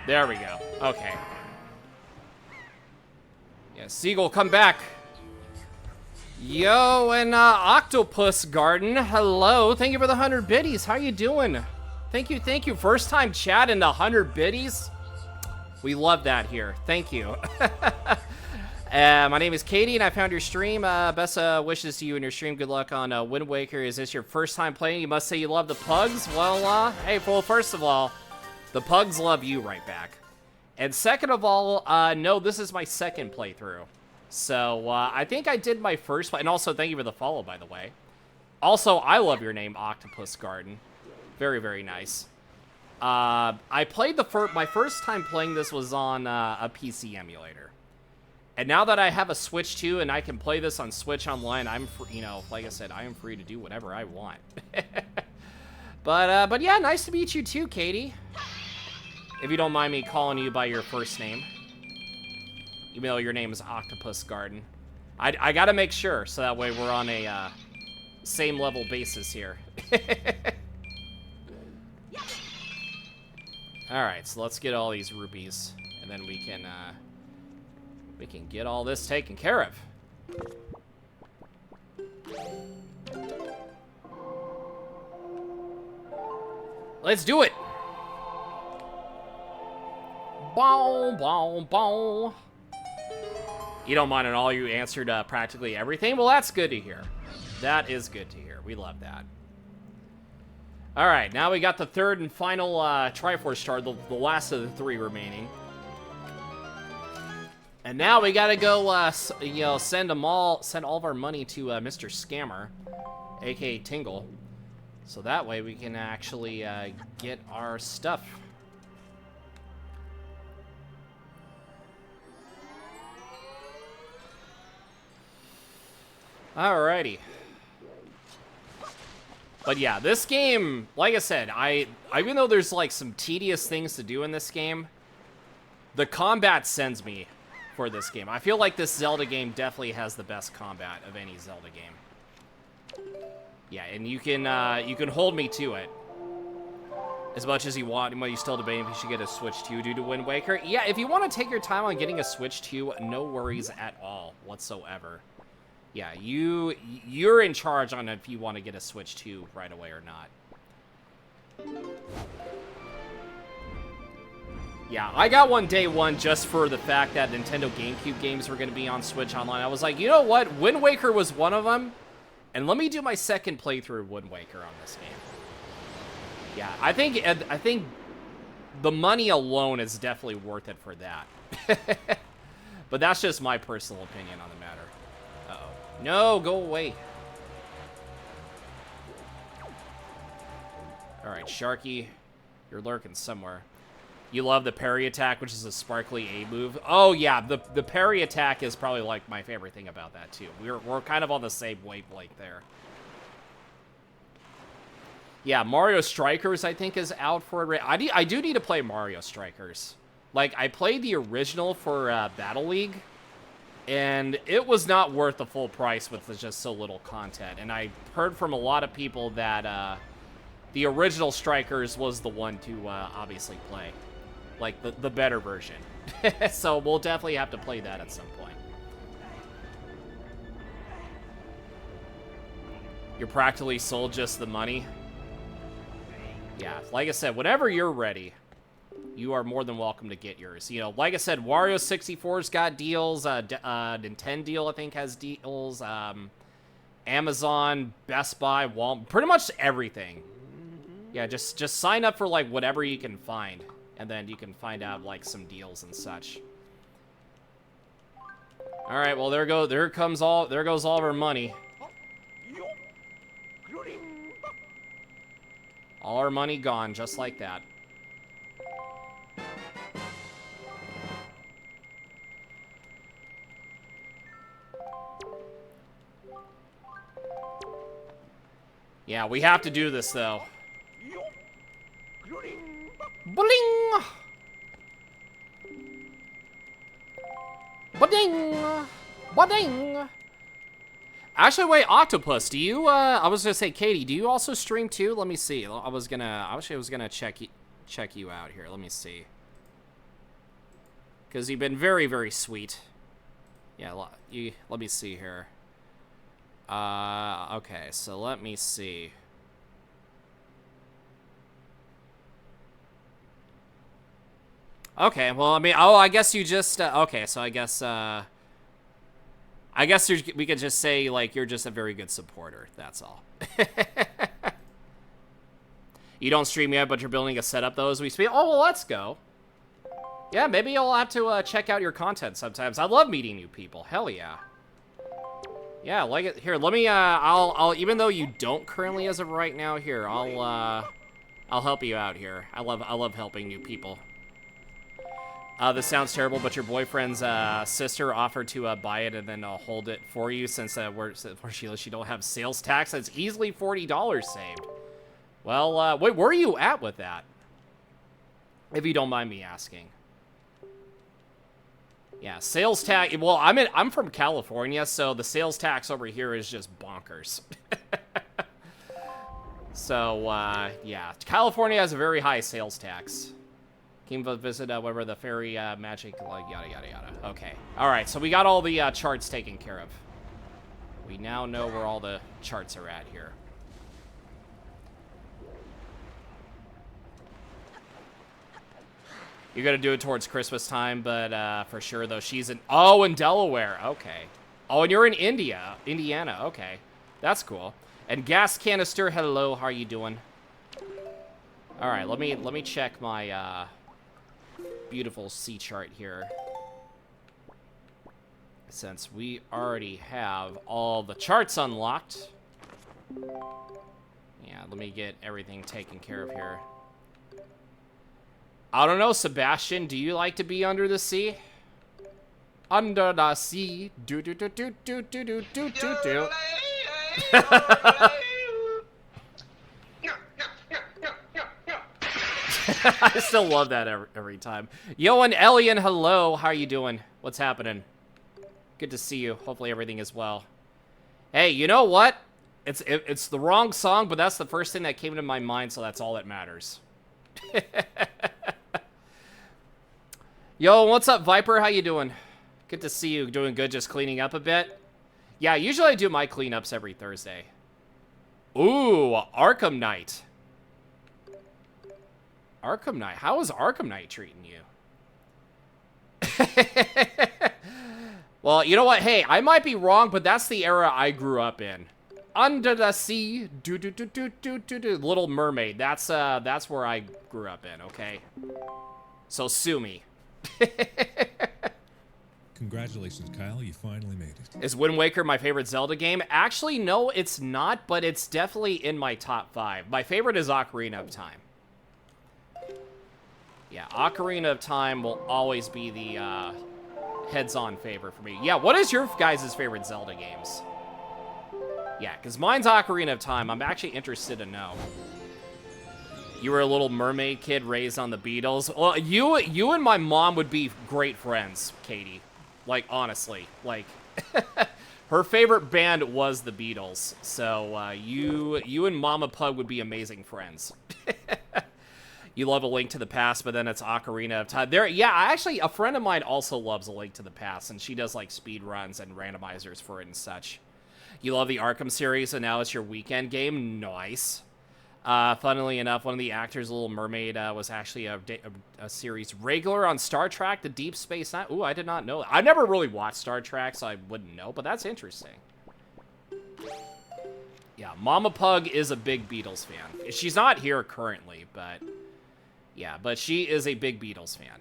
There we go. Okay. Yeah, Seagull, come back. Yo, and Octopus Garden, hello. Thank you for the 100 biddies. How you doing? Thank you. First time chat in the 100 biddies. We love that here. Thank you. My name is Katie, and I found your stream. Best wishes to you and your stream. Good luck on Wind Waker. Is this your first time playing? You must say you love the pugs. Well, hey, well, first of all, the pugs love you right back. And second of all, no, this is my second playthrough. So, I think I did my first play. And also, thank you for the follow, by the way. Also, I love your name, Octopus Garden. Very, very nice. I played my first time playing this was on a PC emulator. And now that I have a Switch too, and I can play this on Switch online, I'm free, you know, like I said, I am free to do whatever I want. But yeah, nice to meet you too, Katie. If you don't mind me calling you by your first name. Even though your name is Octopus Garden. I gotta make sure, so that way we're on a same level basis here. Alright, so let's get all these rupees, and then we can get all this taken care of. Let's do it! Bow, bow, bow. You don't mind at all, you answered practically everything? Well, that's good to hear. That is good to hear. We love that. Alright, now we got the third and final Triforce Star, the last of the 3 remaining. And now we gotta go, you know, send all of our money to Mr. Scammer, aka Tingle. So that way we can actually get our stuff. Alrighty. But yeah, this game, like I said, even though there's like some tedious things to do in this game, the combat sends me for this game. I feel like this Zelda game definitely has the best combat of any Zelda game. Yeah, and you can hold me to it. As much as you want, but you still debating if you should get a Switch 2 due to Wind Waker. Yeah, if you want to take your time on getting a Switch 2, no worries at all whatsoever. Yeah, you're in charge on if you want to get a Switch 2 right away or not. Yeah, I got one day one just for the fact that Nintendo GameCube games were going to be on Switch Online. I was like, you know what? Wind Waker was one of them, and let me do my second playthrough of Wind Waker on this game. Yeah, I think the money alone is definitely worth it for that. But that's just my personal opinion on the matter. Uh-oh. No, go away. All right, Sharky, you're lurking somewhere. You love the parry attack, which is a sparkly A move. Oh yeah, the parry attack is probably like my favorite thing about that too. We're kind of on the same wavelength there. Yeah, Mario Strikers, I think, is out for it. I do need to play Mario Strikers. Like, I played the original for Battle League, and it was not worth the full price with just so little content. And I heard from a lot of people that the original Strikers was the one to obviously play. Like, the better version. So we'll definitely have to play that at some point. You're practically sold just the money. Yeah, like I said, whenever you're ready, you are more than welcome to get yours. You know, like I said, Wario 64's got deals. Nintendo deal, I think, has deals. Amazon, Best Buy, Walmart, pretty much everything. Yeah, just sign up for, like, whatever you can find. And then you can find out, like, some deals and such. All right, well, there goes all of our money. All our money gone, just like that. Yeah, we have to do this, though. Bling! Ba-ding! Ba-ding! Actually, wait, Octopus, do you, I was gonna say, Katie, do you also stream too? Let me see. I was gonna check you out here. Let me see. Because you've been very, very sweet. Yeah, let me see here. Okay, so let me see. Okay, well, I mean, oh, I guess you just, okay, so I guess we could just say, like, you're just a very good supporter, that's all. You don't stream yet, but you're building a setup, though, as we speak. Oh, well, let's go. Yeah, maybe you'll have to check out your content sometimes. I love meeting new people. Hell yeah. Yeah, like it. Here, let me, I'll, even though you don't currently as of right now, here, I'll help you out here. I love helping new people. This sounds terrible, but your boyfriend's sister offered to buy it and then hold it for you since where she don't have sales tax. It's easily $40 saved. Well, wait, where are you at with that? If you don't mind me asking. Yeah, sales tax. Well, I'm from California, so the sales tax over here is just bonkers. So, yeah, California has a very high sales tax. Came to visit whatever the fairy magic, like, yada, yada, yada. Okay. All right, so we got all the charts taken care of. We now know where all the charts are at here. You're going to do it towards Christmas time, but for sure, though, she's in... Oh, in Delaware. Okay. Oh, and you're in Indiana. Okay. That's cool. And Gas Canister, hello. How are you doing? All right, let me check my... beautiful C chart here, since we already have all the charts unlocked. Yeah, let me get everything taken care of here. I don't know, Sebastian, do you like to be under the sea? Under the sea, do do do do do do do do do do. I still love that every time. Yo, and Elian, hello. How are you doing? What's happening? Good to see you. Hopefully everything is well. Hey, you know what? It's the wrong song, but that's the first thing that came to my mind, so that's all that matters. Yo, what's up, Viper? How you doing? Good to see you. Doing good, just cleaning up a bit. Yeah, usually I do my cleanups every Thursday. Ooh, Arkham Knight. Arkham Knight. How is Arkham Knight treating you? Well, you know what? Hey, I might be wrong, but that's the era I grew up in. Under the sea, Little Mermaid. That's where I grew up in. Okay, so sue me. Congratulations, Kyle. You finally made it. Is Wind Waker my favorite Zelda game? Actually, no, it's not, but it's definitely in my top 5. My favorite is Ocarina of Time. Yeah, Ocarina of Time will always be the heads-on favorite for me. Yeah, what is your guys' favorite Zelda games? Yeah, because mine's Ocarina of Time. I'm actually interested to know. You were a Little Mermaid kid raised on the Beatles. Well, you and my mom would be great friends, Katie. Like, honestly. Like, her favorite band was the Beatles. So, you and Mama Pug would be amazing friends. You love A Link to the Past, but then it's Ocarina of Time. Yeah, actually, a friend of mine also loves A Link to the Past, and she does, like, speed runs and randomizers for it and such. You love the Arkham series, and now it's your weekend game? Nice. Funnily enough, one of the actors, Little Mermaid, was actually a series regular on Star Trek, the Deep Space Nine. Ooh, I did not know. I never really watched Star Trek, so I wouldn't know, but that's interesting. Yeah, Mama Pug is a big Beatles fan. She's not here currently, but yeah, but she is a big Beatles fan.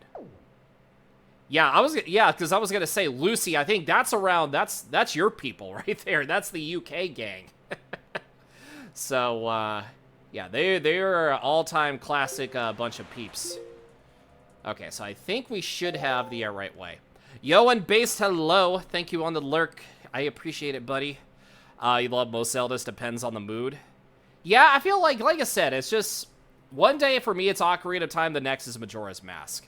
Yeah, because I was gonna say Lucy. I think that's around. That's your people right there. That's the UK gang. So yeah, they're an all-time classic bunch of peeps. Okay, so I think we should have the right way. Yo and Based, hello. Thank you on the lurk. I appreciate it, buddy. You love most Zeldas. Depends on the mood. Yeah, I feel like I said, it's just one day for me it's Ocarina of Time. The next is Majora's Mask.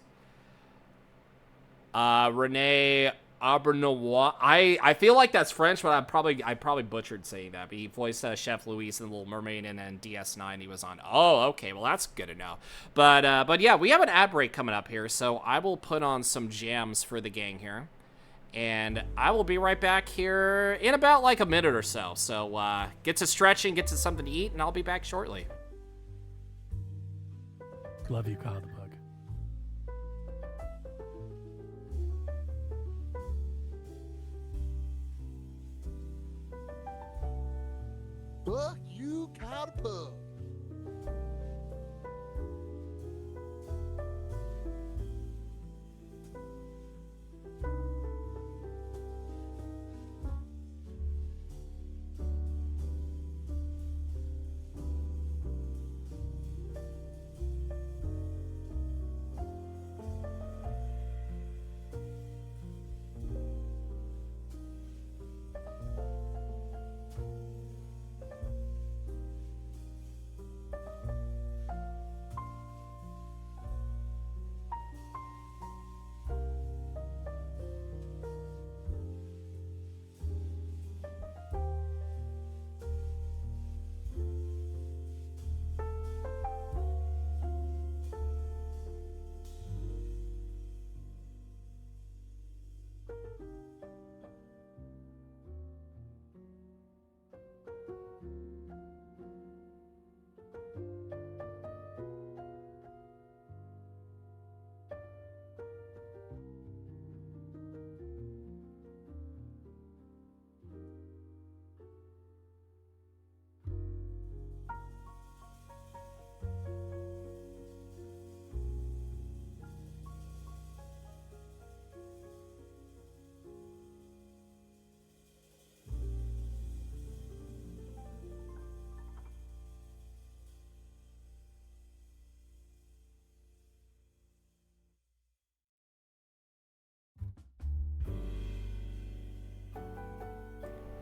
Rene Aubernois. I feel like that's French, but I probably butchered saying that. But he voiced Chef Louise in The Little Mermaid, and then DS9 he was on. Oh, okay, well that's good to know. But yeah, we have an ad break coming up here, so I will put on some jams for the gang here, and I will be right back here in about like a minute or so. So get to stretching, get to something to eat, and I'll be back shortly. Love you, Kyle the Pug. Fuck you, KyleThePug.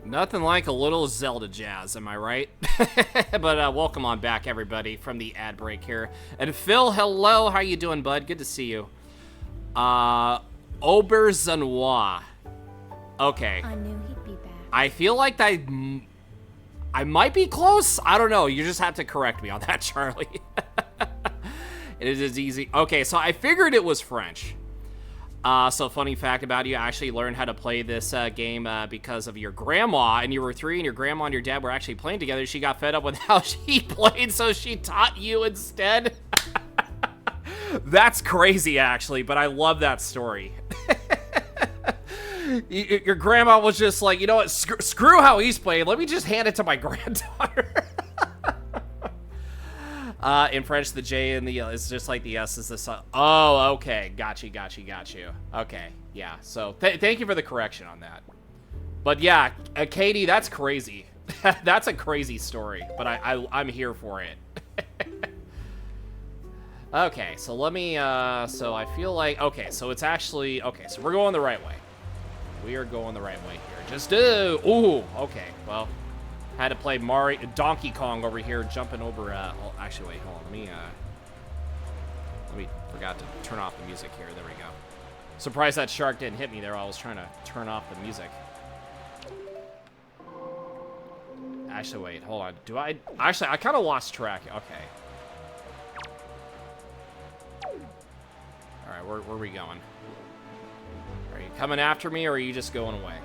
Nothing like a little Zelda jazz, am I right? But welcome on back, everybody, from the ad break here. And Phil, hello, how you doing, bud? Good to see you. Aubergenois. Okay. I knew he'd be back. I feel like I might be close. I don't know. You just have to correct me on that, Charlie. It is easy. Okay, so I figured it was French. So funny fact about you, I actually learned how to play this game because of your grandma, and you were 3, and your grandma and your dad were actually playing together. She got fed up with how she played, so she taught you instead. That's crazy, actually, but I love that story. Your grandma was just like, you know what, screw how he's playing. Let me just hand it to my granddaughter. In French, the J and the is just like the S is the. Oh, okay. Got you. Okay, yeah. So thank you for the correction on that. But yeah, Katie, that's crazy. That's a crazy story, but I'm here for it. Okay, so let me, so I feel like, okay, so it's actually, okay, so we're going the right way. We are going the right way here. Just, ooh, okay, well, had to play Donkey Kong over here, jumping over, oh, actually, wait, hold on, let me, forgot to turn off the music here, there we go. Surprised that shark didn't hit me there, I was trying to turn off the music. Actually, wait, hold on, actually, I kind of lost track, okay. All right, where are we going? Are you coming after me, or are you just going away?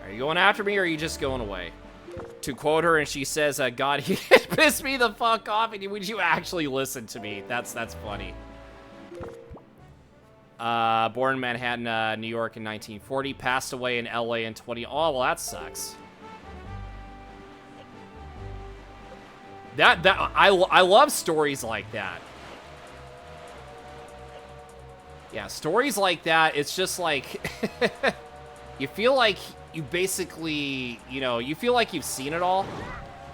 Are you going after me, or are you just going away? To quote her, and she says, God, he pissed me the fuck off, and would you actually listen to me? That's funny. Born in Manhattan, New York in 1940, passed away in LA in 20... Oh, well, that sucks. I love stories like that. Yeah, stories like that, it's just like, you feel like you basically, you know, you feel like you've seen it all.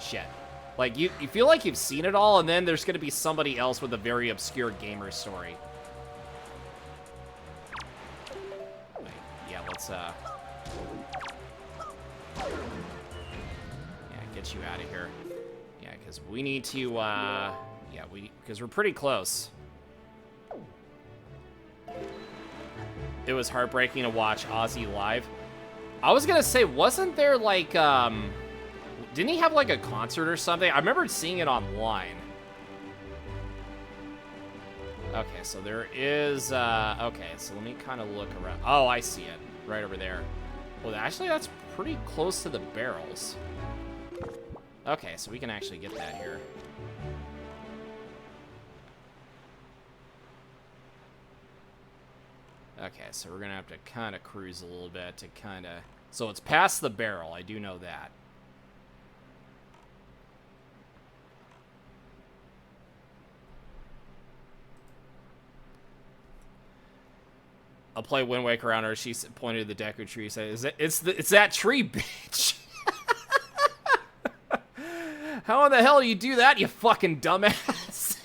Shit. Like, you feel like you've seen it all, and then there's going to be somebody else with a very obscure gamer story. Wait, yeah, let's, yeah, get you out of here. Yeah, because we need to, yeah, because we're pretty close. It was heartbreaking to watch Ozzy live. I was gonna say, wasn't there like, didn't he have like a concert or something? I remember seeing it online. Okay, so there is, okay, so let me kind of look around. Oh, I see it, right over there. Well, actually, that's pretty close to the barrels. Okay, so we can actually get that here. Okay, so we're gonna have to kind of cruise a little bit to kind of... So it's past the barrel, I do know that. I'll play Wind Waker around her. She pointed to the Deku tree. Said, "It's that tree, bitch." How in the hell do you do that, you fucking dumbass?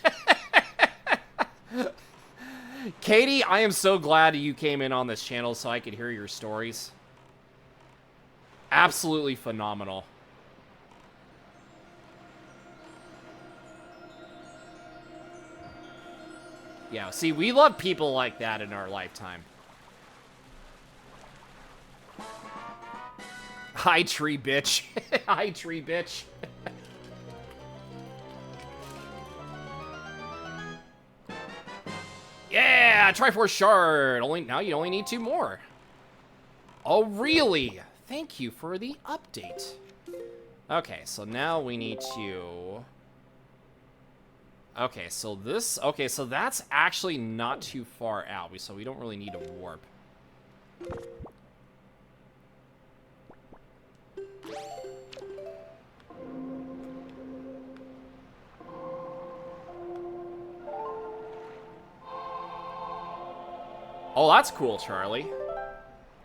Katie, I am so glad you came in on this channel so I could hear your stories. Absolutely phenomenal. Yeah, see, we love people like that in our lifetime. Hi, tree bitch. Hi, tree bitch. Yeah, Triforce Shard. Now you only need 2 more. Oh, really? Thank you for the update. Okay, so now we need to... Okay, so this... Okay, so that's actually not too far out, so we don't really need to warp. Oh, that's cool, Charlie.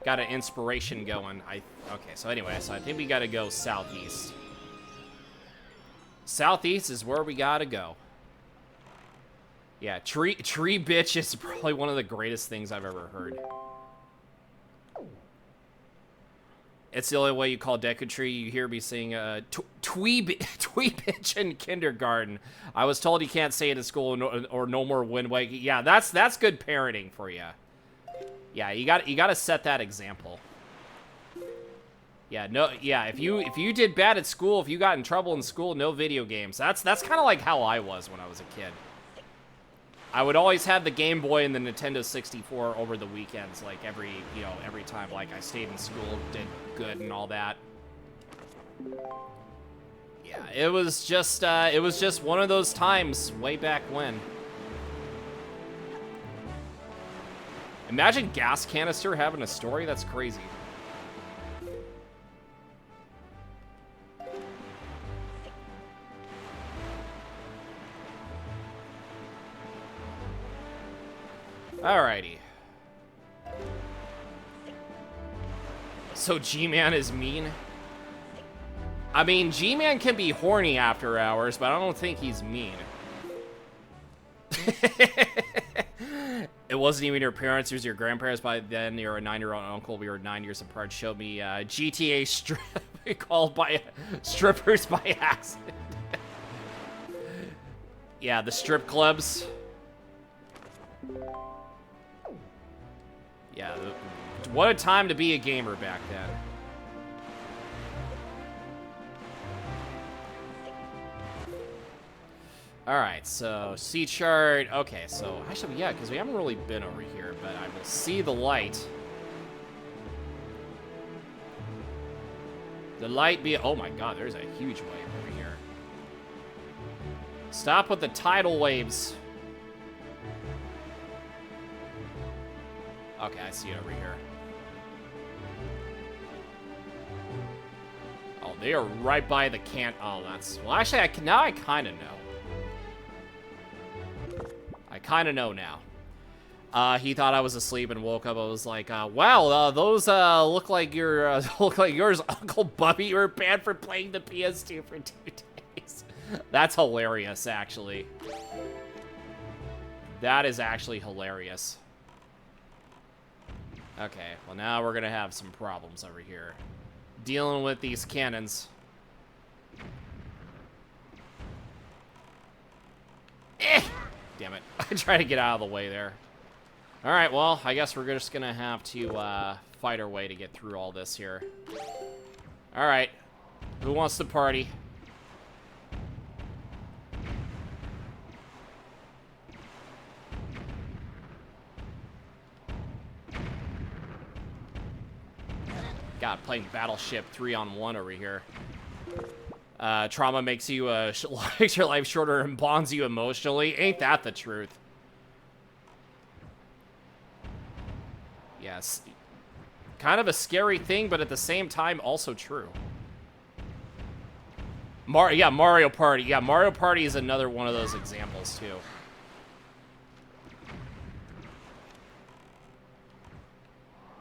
Got an inspiration going. Okay, so anyway, so I think we gotta go southeast. Southeast is where we gotta go. Yeah, tree bitch is probably one of the greatest things I've ever heard. It's the only way you call Deku Tree. You hear me saying twee bitch in kindergarten. I was told you can't say it at school or no more Wind Waker. Yeah, that's good parenting for you. Yeah, you got to set that example. Yeah, no, yeah, if you did bad at school, if you got in trouble in school, no video games. That's kind of like how I was when I was a kid. I would always have the Game Boy and the Nintendo 64 over the weekends, like every time, like I stayed in school, did good and all that. Yeah, it was just one of those times way back when. Imagine gas canister having a story. That's crazy. Alrighty. So G-Man is mean? I mean, G-Man can be horny after hours, but I don't think he's mean. It wasn't even your parents, it was your grandparents. By then, you're a 9-year-old uncle. We were 9 years apart. Showed me GTA strip called by strippers by accident. Yeah, the strip clubs. Yeah, what a time to be a gamer back then. Alright, so C chart. Okay, so actually, yeah, because we haven't really been over here, but I will see the light. The light be. Oh my god, there's a huge wave over here. Stop with the tidal waves. Okay, I see it over here. Oh, they are right by the can. Oh, that's. Well, actually, now I kind of know. I kind of know now. He thought I was asleep and woke up. I was like, wow, those look like your look like yours, Uncle Bubby. You were banned for playing the PS2 for 2 days. That's hilarious, actually. That is actually hilarious. Okay, well now we're gonna have some problems over here. Dealing with these cannons. Eh! Damn it. I tried to get out of the way there. Alright, well, I guess we're just gonna have to fight our way to get through all this here. Alright. Who wants to party? God, playing Battleship 3-on-1 over here. Trauma makes you makes your life shorter and bonds you emotionally. Ain't that the truth? Yes. Kind of a scary thing, but at the same time, also true. Yeah, Mario Party. Yeah, Mario Party is another one of those examples, too.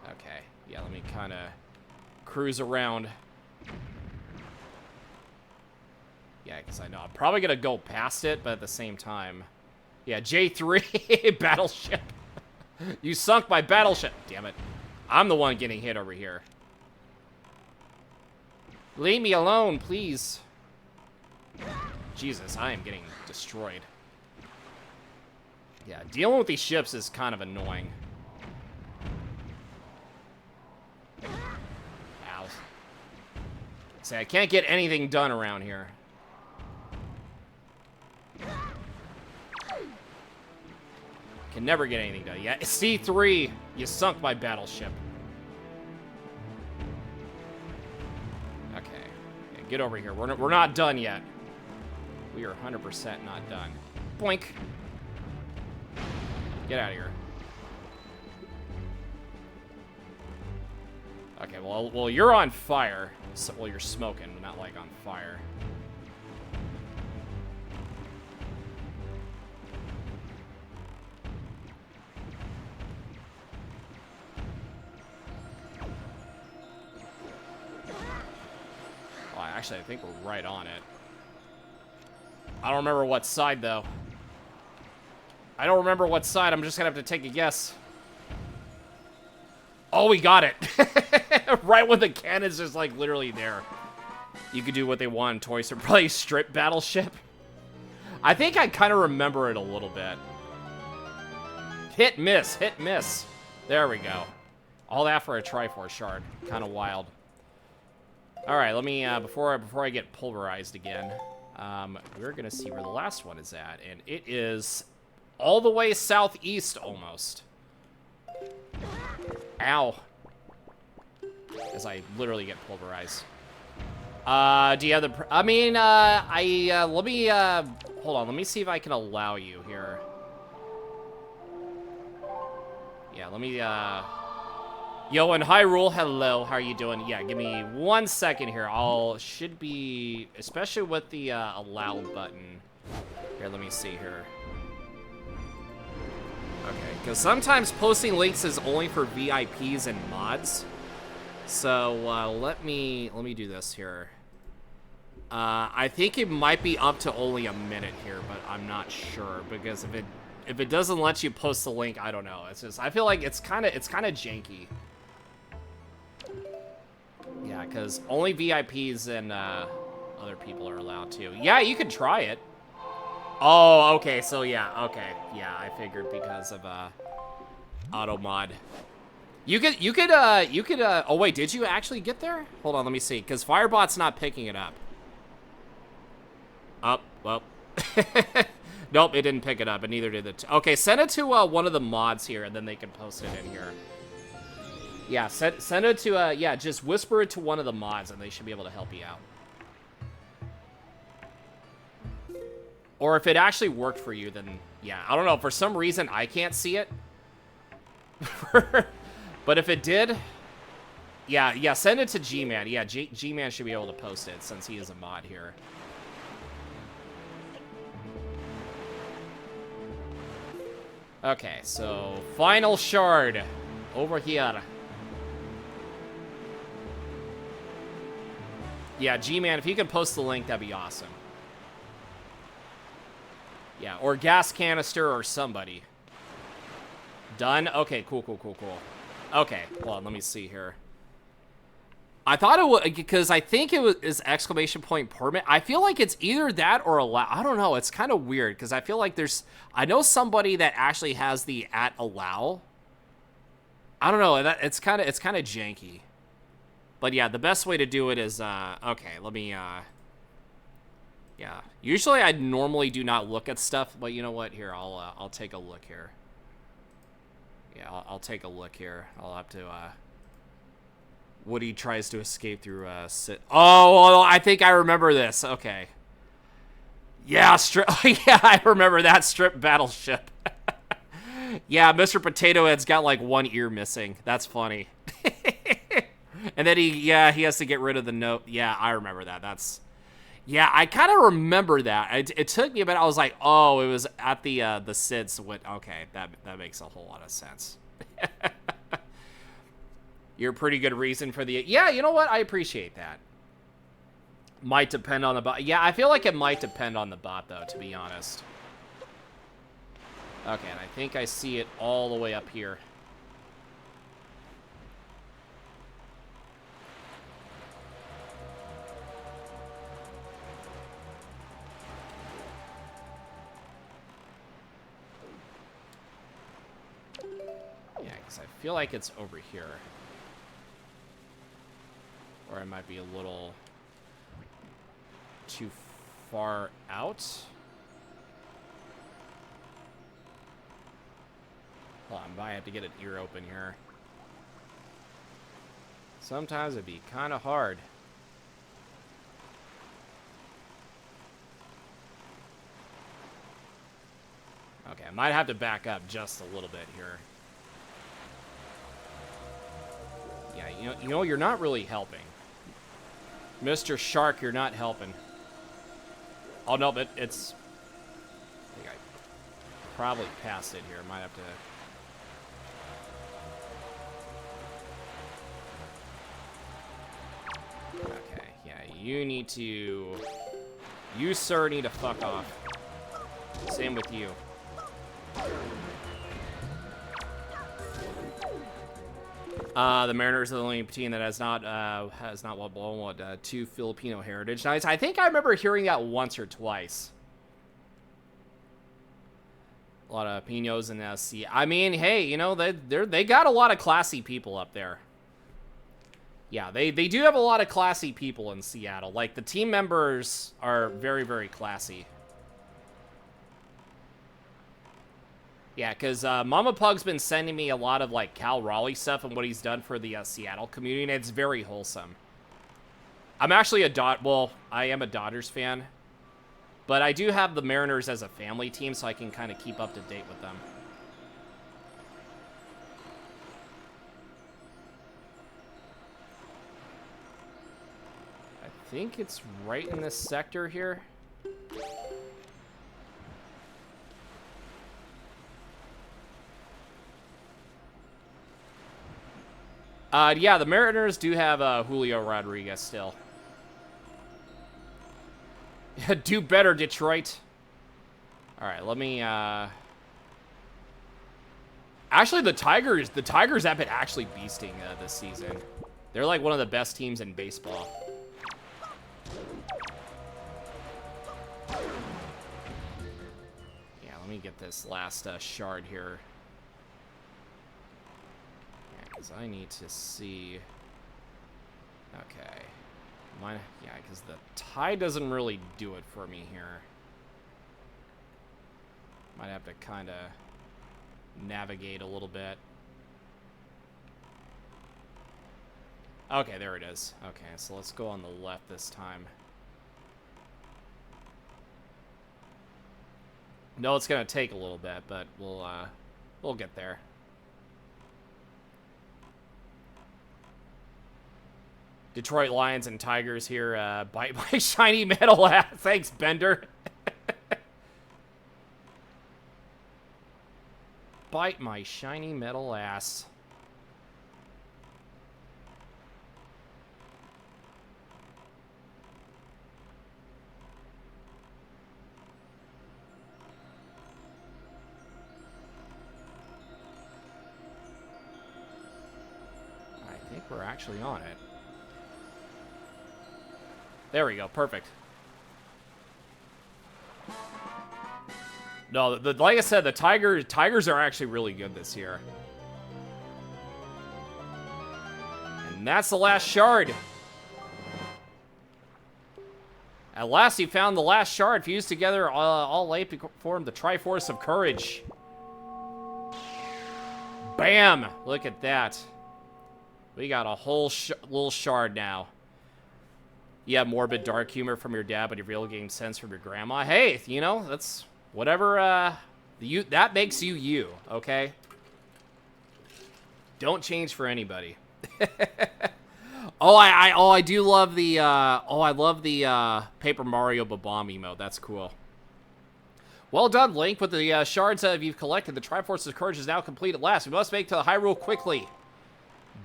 Okay. Yeah, let me kind of cruise around. Yeah, because I know I'm probably going to go past it, but at the same time... Yeah, J3, Battleship. You sunk my battleship. Damn it. I'm the one getting hit over here. Leave me alone, please. Jesus, I am getting destroyed. Yeah, dealing with these ships is kind of annoying. Ow. Say, I can't get anything done around here. Can never get anything done. Yeah, C3, you sunk my battleship. Okay, yeah, get over here. We're not done yet. We are 100% not done. Boink. Get out of here. Okay, well, you're on fire. So, well, you're smoking, not like on fire. Actually, I think we're right on it. I don't remember what side, though. I don't remember what side. I'm just gonna have to take a guess. Oh, we got it. Right when the cannon's just, like, literally there. You could do what they want in Toy Story. Probably strip Battleship. I think I kind of remember it a little bit. Hit, miss, hit, miss. There we go. All that for a Triforce shard. Kind of wild. All right, let me, before I get pulverized again, we're gonna see where the last one is at, and it is all the way southeast almost. Ow. As I literally get pulverized. Do you have the... I mean, let me, hold on. Let me see if I can allow you here. Yeah, let me, Yo, in Hyrule, hello. How are you doing? Yeah, give me 1 second here. Should be, especially with the, allow button. Here, let me see here. Okay, because sometimes posting links is only for VIPs and mods. So, let me do this here. I think it might be up to only a minute here, but I'm not sure, because if it doesn't let you post the link, I don't know. It's just, I feel like it's kind of janky. Yeah, because only VIPs and other people are allowed to. Yeah, you could try it. Oh, okay. So yeah, okay. Yeah, I figured because of auto mod. You could oh wait, did you actually get there? Hold on, let me see, because Firebot's not picking it up. Oh, well. Nope, it didn't pick it up, and neither did it. Okay, send it to one of the mods here, and then they can post it in here. Yeah, send it to, yeah, just whisper it to one of the mods, and they should be able to help you out. Or if it actually worked for you, then, yeah, I don't know. For some reason, I can't see it. But if it did, yeah, send it to G-Man. Yeah, G-Man should be able to post it, since he is a mod here. Okay, so final shard over here. Yeah, G-Man, if you can post the link, that'd be awesome. Yeah, or gas canister or somebody. Done? Okay, cool. Okay, hold on, let me see here. I thought it was, because I think it was exclamation point permit. I feel like it's either that or allow. I don't know, it's kind of weird, because I feel like I know somebody that actually has the @allow. I don't know, it's kind of janky. But yeah, the best way to do it is, okay, let me, yeah. Usually I normally do not look at stuff, but you know what? Here, I'll take a look here. Yeah, I'll take a look here. I'll have to, Woody tries to escape through, Oh, I think I remember this. Okay. Yeah, yeah, I remember that strip battleship. Yeah, Mr. Potato Head's got, like, one ear missing. That's funny. And then he has to get rid of the note. Yeah, I remember that. Yeah, I kind of remember that. It took me a bit. I was like, oh, it was at the SIDS. Okay, that makes a whole lot of sense. You're a pretty good reason for the... Yeah, you know what? I appreciate that. Might depend on the bot. Yeah, I feel like it might depend on the bot, though, to be honest. Okay, and I think I see it all the way up here. Yeah, because I feel like it's over here. Or I might be a little too far out. Hold on, I might have to get an ear open here. Sometimes it'd be kind of hard. Okay, I might have to back up just a little bit here. Yeah, you know, you're not really helping. Mr. Shark, you're not helping. Oh, no, but it's... I think I probably passed it here. Might have to... Okay, yeah, you need to... You, sir, need to fuck off. Same with you. The Mariners are the only team that has not blown two Filipino heritage nights. I think I remember hearing that once or twice. A lot of Pinos in SC. I mean, hey, you know, they got a lot of classy people up there. Yeah, they do have a lot of classy people in Seattle. Like, the team members are very, very classy. Yeah, because Mama Pug's been sending me a lot of, like, Cal Raleigh stuff and what he's done for the Seattle community, and it's very wholesome. I'm actually I am a Dodgers fan, but I do have the Mariners as a family team, so I can kind of keep up to date with them. I think it's right in this sector here. Yeah, the Mariners do have Julio Rodriguez still. Do better, Detroit. All right, let me... Actually, the Tigers have been actually beasting this season. They're like one of the best teams in baseball. Yeah, let me get this last shard here. Because I need to see... Okay. Yeah, because the tie doesn't really do it for me here. Might have to kind of navigate a little bit. Okay, there it is. Okay, so let's go on the left this time. No, it's going to take a little bit, but we'll get there. Detroit Lions and Tigers here. Bite my shiny metal ass. Thanks, Bender. Bite my shiny metal ass. I think we're actually on it. There we go. Perfect. No, like I said, the Tigers are actually really good this year. And that's the last shard. At last, he found the last shard. Fused together, all eight formed the Triforce of Courage. Bam! Look at that. We got a whole little shard now. You have morbid dark humor from your dad, but your real game sense from your grandma. Hey, you know, that's whatever, that makes you you, okay? Don't change for anybody. I do love the, I love the, Paper Mario Babam emote. That's cool. Well done, Link. With the shards that you've collected, the Triforce of Courage is now complete at last. We must make to the Hyrule quickly.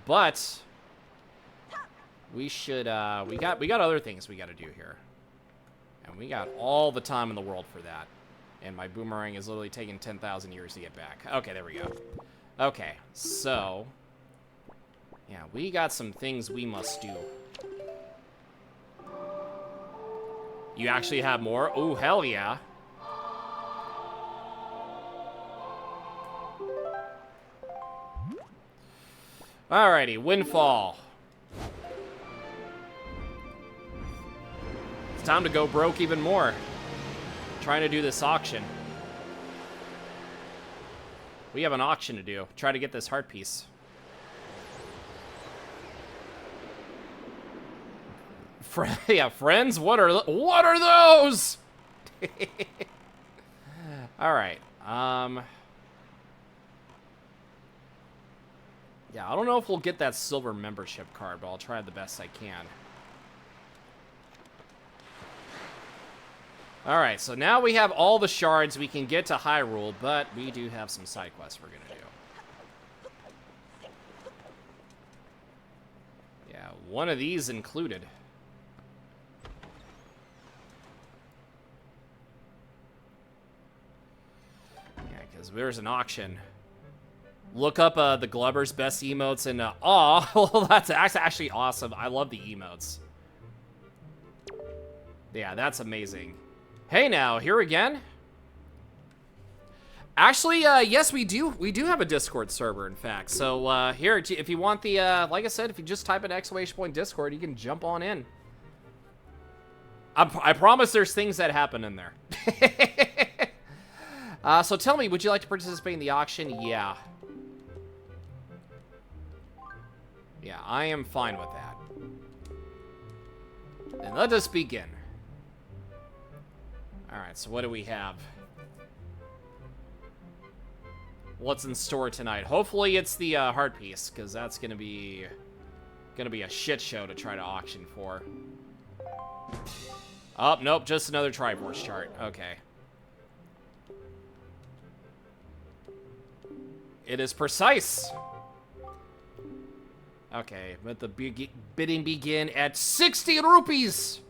But... we should, we got other things we got to do here. And we got all the time in the world for that. And my boomerang is literally taking 10,000 years to get back. Okay, there we go. Okay, so... yeah, we got some things we must do. You actually have more? Oh, hell yeah. Alrighty, Windfall. Time to go broke even more. Trying to do this auction. We have an auction to do. Try to get this heart piece. Yeah, friends. What are those? All right. Yeah, I don't know if we'll get that silver membership card, but I'll try the best I can. Alright, so now we have all the shards. We can get to Hyrule, but we do have some side quests we're going to do. Yeah, one of these included. Yeah, because there's an auction. Look up the Glubber's best emotes and, well, that's actually awesome. I love the emotes. Yeah, that's amazing. Hey now, here again? Actually, yes, we do. We do have a Discord server, in fact. So, here, if you want the, like I said, if you just type in ! Discord, you can jump on in. I promise there's things that happen in there. So tell me, would you like to participate in the auction? Yeah. Yeah, I am fine with that. Then let us begin. Alright, so what do we have? What's in store tonight? Hopefully it's the heart piece, because that's gonna be a shit show to try to auction for. Oh, nope, just another Triforce chart. Okay. It is precise. Okay, let the bidding begin at 60 rupees.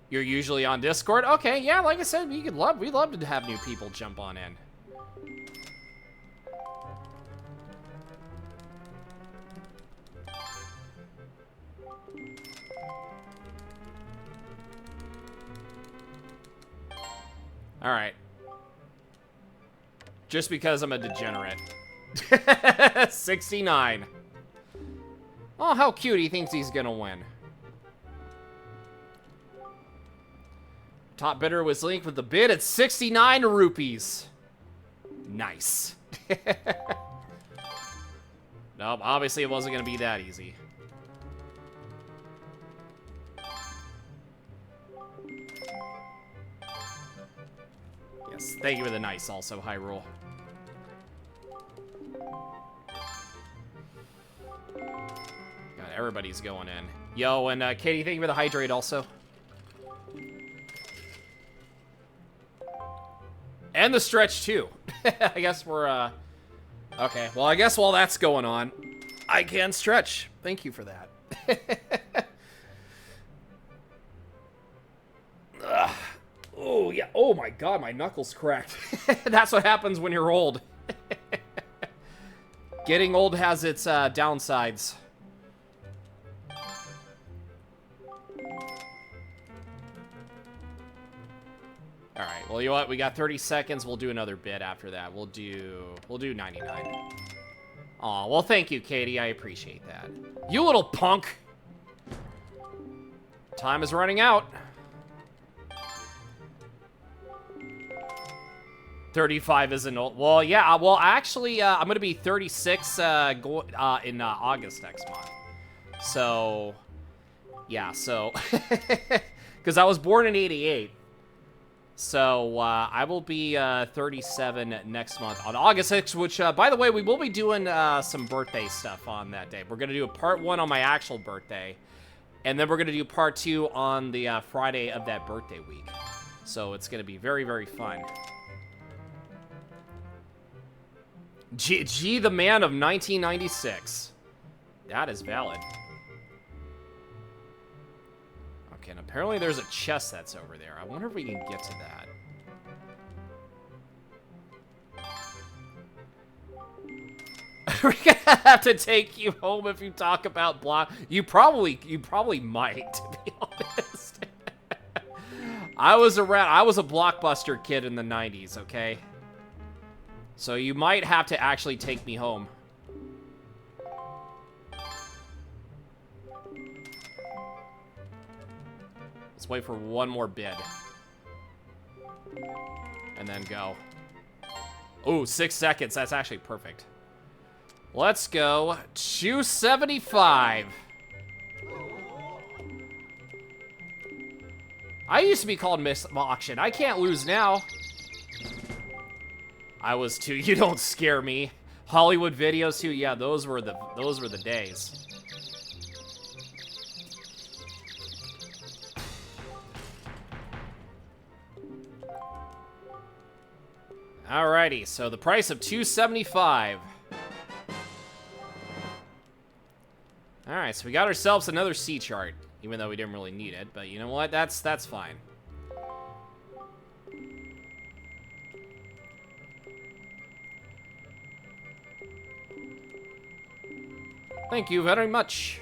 You're usually on Discord? Okay, yeah, like I said, we love to have new people jump on in. All right. Just because I'm a degenerate. 69. Oh, how cute. He thinks he's gonna win. Top bidder was linked with the bid at 69 rupees. Nice. Nope, obviously it wasn't gonna be that easy. Yes, thank you for the nice also, Hyrule. God, everybody's going in. Yo, and Katie, thank you for the hydrate also. And the stretch, too. I guess we're, okay, well, I guess while that's going on, I can stretch. Thank you for that. Oh, yeah. Oh, my God, my knuckles cracked. That's what happens when you're old. Getting old has its downsides. All right. Well, you know what? We got 30 seconds. We'll do another bid after that. We'll do 99. Aw, well, thank you, Katie. I appreciate that. You little punk. Time is running out. 35 isn't old. Well, yeah. Well, actually, I'm gonna be 36 in August next month. So, yeah. So, because I was born in '88. So, I will be 37 next month on August 6th, which, by the way, we will be doing some birthday stuff on that day. We're going to do a part 1 on my actual birthday, and then we're going to do part 2 on the Friday of that birthday week. So, it's going to be very, very fun. G the man of 1996. That is valid. Okay, and apparently there's a chest that's over there. I wonder if we can get to that. We're gonna have to take you home if you talk about block. You probably might, to be honest. I was a Blockbuster kid in the 90s, okay? So you might have to actually take me home. Let's wait for one more bid. And then go. Ooh, 6 seconds. That's actually perfect. Let's go. 275. I used to be called Miss Auction. I can't lose now. I was too. You don't scare me. Hollywood videos too. Yeah, those were the days. Alrighty, so the price of $275. Alright, so we got ourselves another C chart, even though we didn't really need it, but you know what? That's fine. Thank you very much.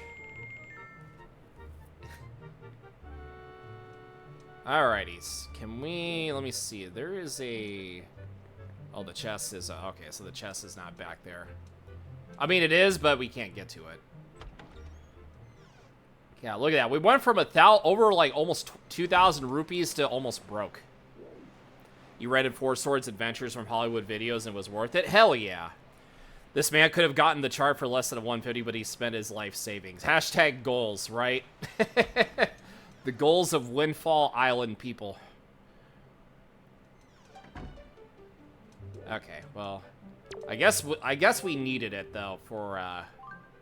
Alrighties. Can we... Let me see. There is a... Oh, the chest is... okay, so the chest is not back there. I mean, it is, but we can't get to it. Yeah, look at that. We went from over like almost 2,000 rupees to almost broke. You rented Four Swords Adventures from Hollywood Videos and was worth it? Hell yeah. This man could have gotten the chart for less than 150, but he spent his life savings. Hashtag goals, right? The goals of Windfall Island people. Okay, well, I guess we needed it though for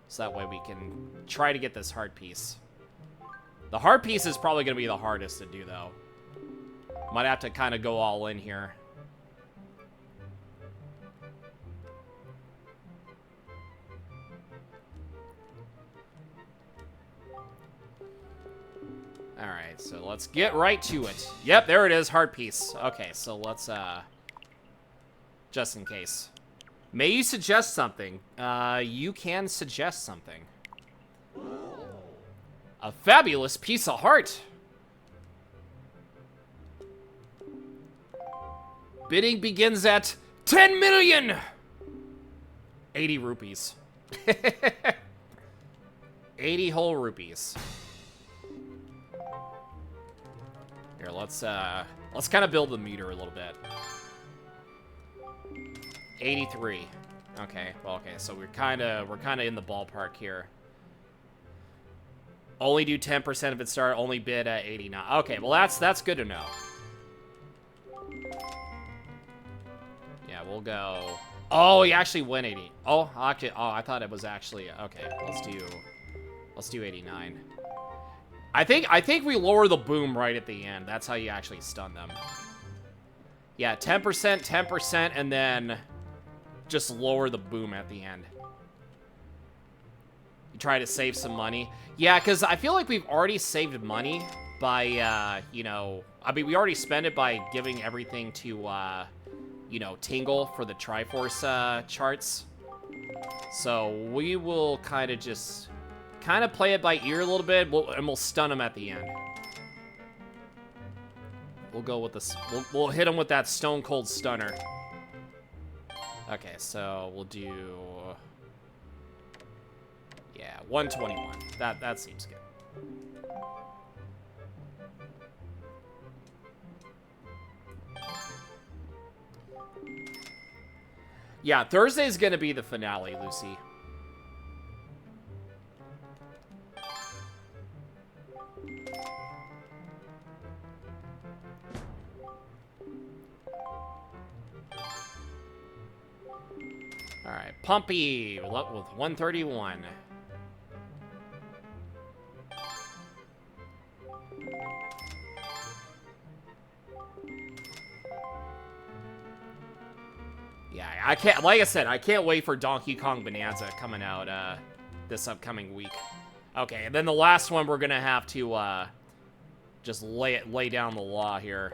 so that way we can try to get this heart piece. The heart piece is probably gonna be the hardest to do though. Might have to kind of go all in here. Alright, so let's get right to it. Yep, there it is, heart piece. Okay, so let's, just in case. May you suggest something? You can suggest something. A fabulous piece of heart. Bidding begins at 10 million! 80 rupees. 80 whole rupees. Here, let's kind of build the meter a little bit. 83. Okay, well, okay, so we're kind of in the ballpark here. Only do 10% of its start, only bid at 89. Okay, well, that's good to know. Yeah, we'll go. Oh, he actually went 80. Oh, actually, oh, I thought it was actually okay. Let's do 89. I think we lower the boom right at the end. That's how you actually stun them. Yeah, 10%, 10%, and then just lower the boom at the end. You try to save some money. Yeah, because I feel like we've already saved money by, you know, I mean, we already spent it by giving everything to, you know, Tingle for the Triforce charts. So we will kind of just play it by ear a little bit, and we'll stun him at the end. We'll go with this. We'll hit him with that Stone Cold Stunner. Okay, so we'll do. Yeah, 121. That seems good. Yeah, Thursday's gonna be the finale, Lucy. Alright, Pumpy with 131. Yeah, I can't, like I said, I can't wait for Donkey Kong Bonanza coming out this upcoming week. Okay, and then the last one we're gonna have to just lay down the law here.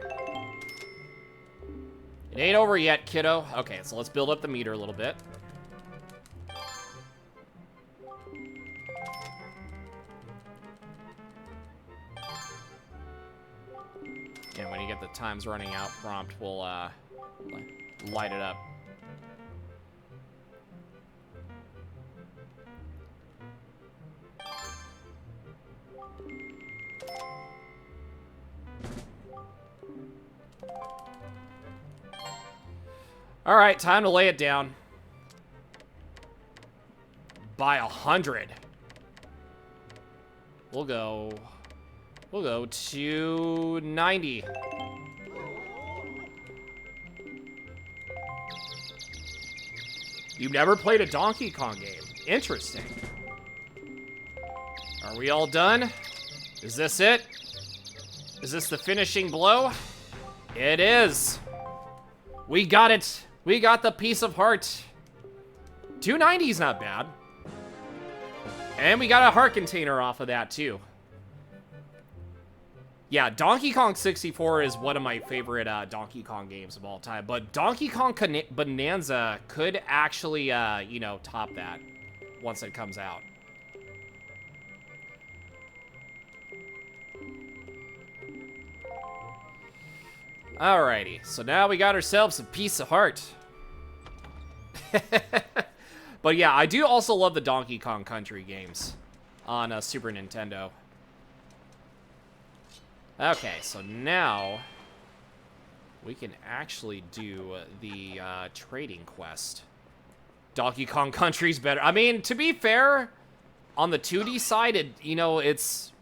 It ain't over yet, kiddo. Okay, so let's build up the meter a little bit. And when you get the times running out prompt, we'll light it up. All right, time to lay it down. By 100. We'll go to 90. You've never played a Donkey Kong game. Interesting. Are we all done? Is this it? Is this the finishing blow? It is. We got it. We got the piece of heart. 290 is not bad. And we got a heart container off of that, too. Yeah, Donkey Kong 64 is one of my favorite Donkey Kong games of all time. But Donkey Kong Bonanza could actually, you know, top that once it comes out. Alrighty, so now we got ourselves a piece of heart. But yeah, I do also love the Donkey Kong Country games on Super Nintendo. Okay, so now we can actually do the trading quest. Donkey Kong Country's better. I mean, to be fair, on the 2D side, it's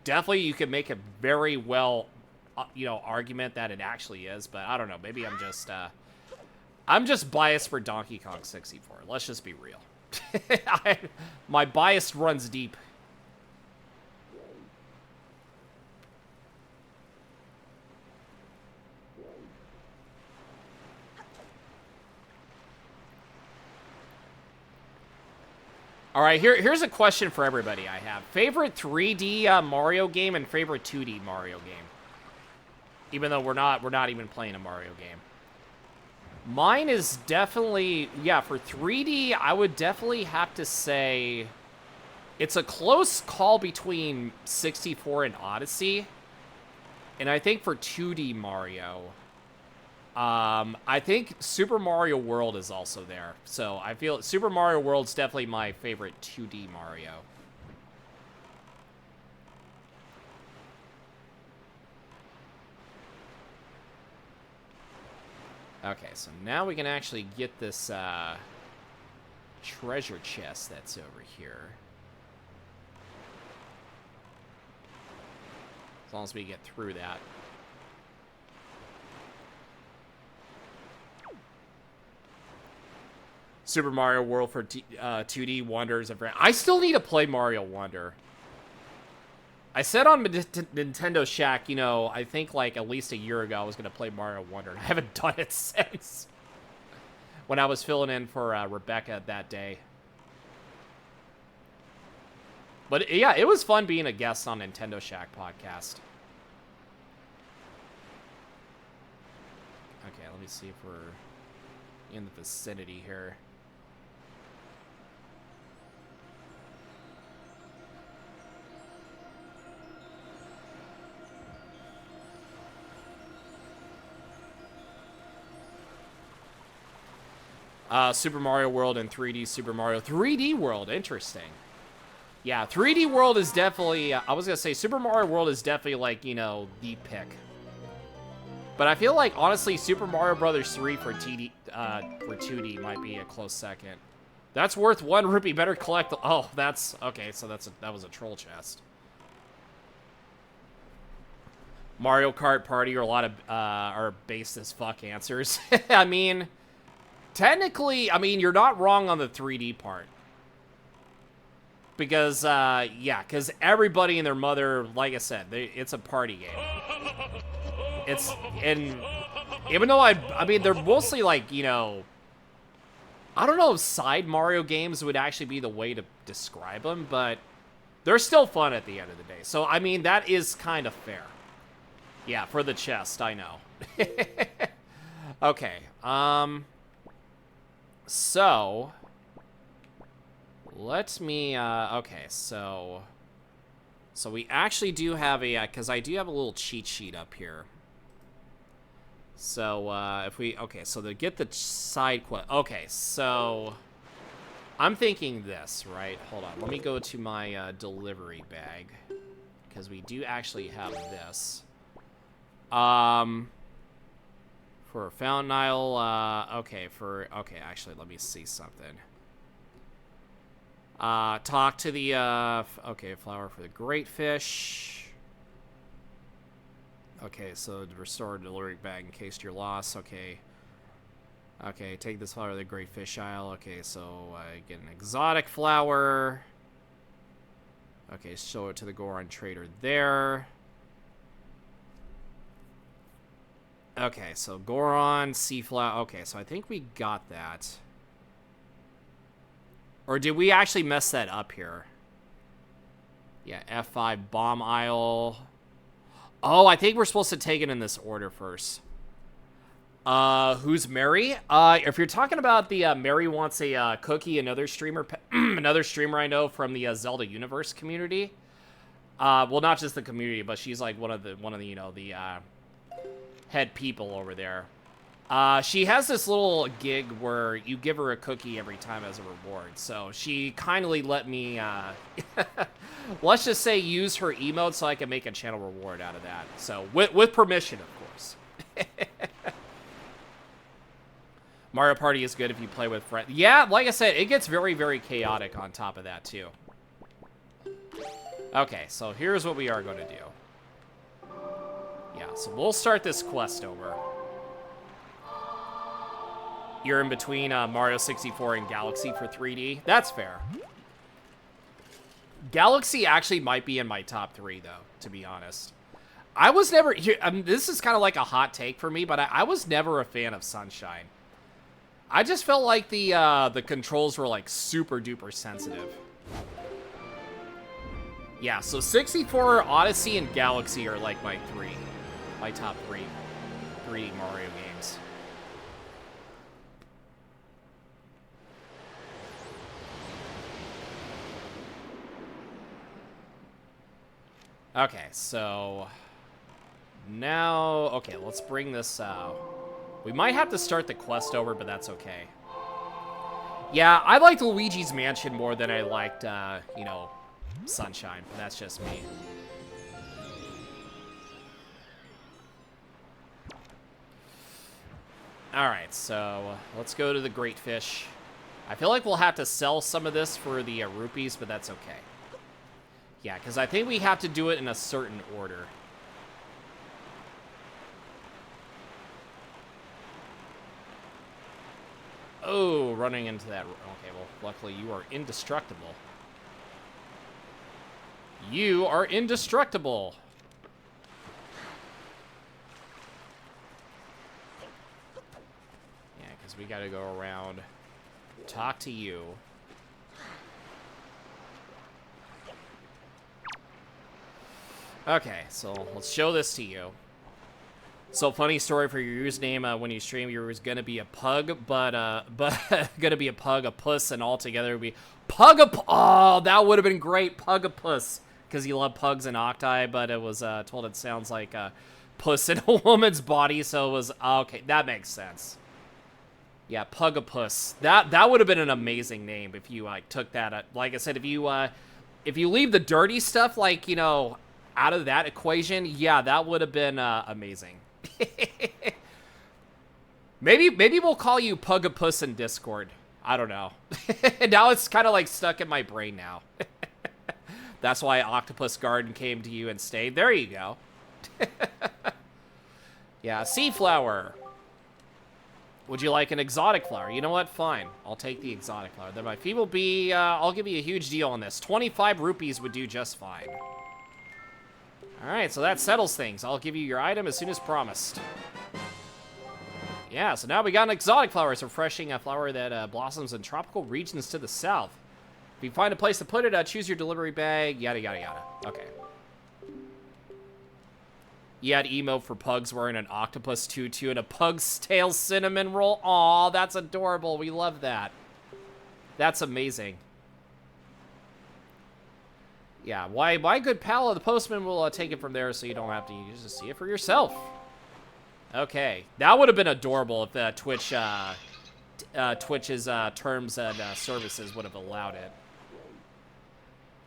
definitely, you could make a very well, argument that it actually is. But I don't know. Maybe I'm just biased for Donkey Kong 64. Let's just be real. My bias runs deep. All right, here's a question for everybody I have. Favorite 3D Mario game and favorite 2D Mario game? Even though we're not even playing a Mario game. Mine is definitely, yeah, for 3D, I would definitely have to say it's a close call between 64 and Odyssey. And I think for 2D Mario, I think Super Mario World is also there. So I feel Super Mario World's definitely my favorite 2D Mario. Okay, so now we can actually get this treasure chest that's over here. As long as we get through that. Super Mario World for 2D Wonders of... I still need to play Mario Wonder. I said on Nintendo Shack, I think like at least a year ago I was going to play Mario Wonder. And I haven't done it since. When I was filling in for Rebecca that day. But yeah, it was fun being a guest on Nintendo Shack podcast. Okay, let me see if we're in the vicinity here. Super Mario World and 3D Super Mario. 3D World, interesting. Yeah, 3D World is definitely, I was going to say, Super Mario World is definitely, like, the pick. But I feel like, honestly, Super Mario Brothers 3 for 2D might be a close second. That's worth 1 rupee. Better collect the... Oh, that's... Okay, so that was a troll chest. Mario Kart Party are a lot of... are base as fuck answers. I mean... Technically, you're not wrong on the 3D part. Because, yeah, because everybody and their mother, like I said, it's a party game. And even though they're mostly like, I don't know if side Mario games would actually be the way to describe them, but they're still fun at the end of the day. So, that is kind of fair. Yeah, for the chest, I know. Okay, so, let me, okay, so we actually do have a, because I do have a little cheat sheet up here. So, if we, okay, so to get the side quest, okay, so, I'm thinking this, right? Hold on, let me go to my, delivery bag, because we do actually have this. For Fountain Isle, okay, actually, let me see something. Talk to the, okay, flower for the great fish. Okay, so to restore delivery bag in case you're lost, okay. Okay, take this flower to the great fish aisle. Okay, so I get an exotic flower. Okay, show it to the Goron trader there. Okay, so Goron, sea flower. Okay, so I think we got that. Or did we actually mess that up here? Yeah, F5, bomb aisle. Oh, I think we're supposed to take it in this order first. Who's Mary? If you're talking about the Mary wants a cookie, another streamer I know from the Zelda universe community. Well, not just the community, but she's like one of the the head people over there. She has this little gig where you give her a cookie every time as a reward. So she kindly let me, let's just say, use her emote so I can make a channel reward out of that. So with permission, of course. Mario Party is good if you play with friends. Yeah, like I said, it gets very, very chaotic on top of that, too. Okay, so here's what we are going to do. Yeah, so we'll start this quest over. You're in between Mario 64 and Galaxy for 3D. That's fair. Galaxy actually might be in my top 3, though, to be honest. I was never... this is kind of like a hot take for me, but I was never a fan of Sunshine. I just felt like the controls were, like, super-duper sensitive. Yeah, so 64, Odyssey, and Galaxy are, like, my top 3 Mario games. Okay, so now, okay, let's bring this out. We might have to start the quest over, but that's okay. Yeah, I liked Luigi's Mansion more than I liked, you know, Sunshine, but that's just me. Alright, so let's go to the Great Fish. I feel like we'll have to sell some of this for the rupees, but that's okay. Yeah, because I think we have to do it in a certain order. Oh, running into that. Okay, well, luckily you are indestructible. You are indestructible. Yeah, because we got to go around, talk to you. Okay, so let's show this to you. So funny story for your username when you stream, you was gonna be a pug, but gonna be a pug, a puss, and all together would be oh, that would have been great, Pugapus, because you love pugs and octi, but it was told it sounds like a puss in a woman's body, so it was okay. That makes sense. Yeah, Pugapus. That would have been an amazing name if you like took that. Like I said, if you leave the dirty stuff, like, you know, out of that equation, yeah, that would have been amazing. maybe we'll call you Pugapus in Discord. I don't know. Now it's kind of like stuck in my brain now. That's why Octopus Garden came to you and stayed. There you go. Yeah, sea flower. Would you like an exotic flower? You know what? Fine. I'll take the exotic flower. Then my fee will be, I'll give you a huge deal on this. 25 rupees would do just fine. Alright, so that settles things. I'll give you your item as soon as promised. Yeah, so now we got an exotic flower. It's a refreshing flower that blossoms in tropical regions to the south. If you find a place to put it, choose your delivery bag, yada, yada, yada. Okay. You had emote for pugs wearing an octopus tutu and a pug's tail cinnamon roll. Aw, that's adorable. We love that. That's amazing. Yeah, my good pal, the postman will take it from there so you don't have to just see it for yourself. Okay, that would have been adorable if Twitch's terms and services would have allowed it.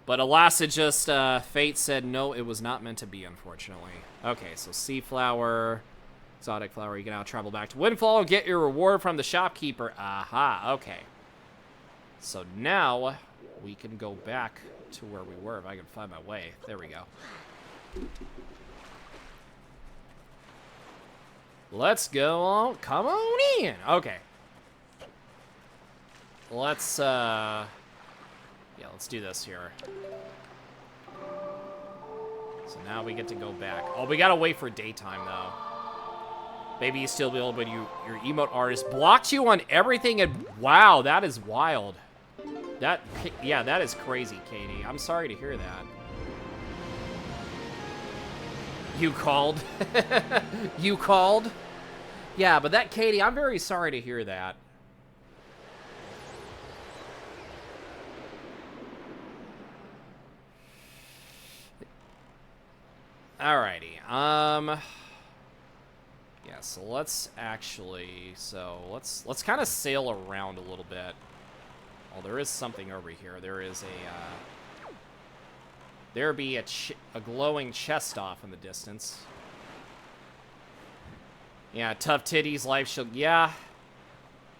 But alas, it just, fate said no, it was not meant to be, unfortunately. Okay, so sea flower, exotic flower, you can now travel back to Windfall and get your reward from the shopkeeper. Aha, okay. So now we can go back to where we were, if I can find my way. There we go. Let's go on. Come on in. Okay. Let's, yeah, let's do this here. So now we get to go back. Oh, we gotta wait for daytime, though. Maybe you still be able to, but your emote artist blocked you on everything, and wow, that is wild. Yeah, that is crazy, Katie. I'm sorry to hear that. You called? You called? Yeah, but that, Katie, I'm very sorry to hear that. Alrighty, yeah, Yeah, so let's actually, let's kind of sail around a little bit. Oh, there is something over here. There is there be a glowing chest off in the distance. Yeah, tough titties, life shield. Yeah,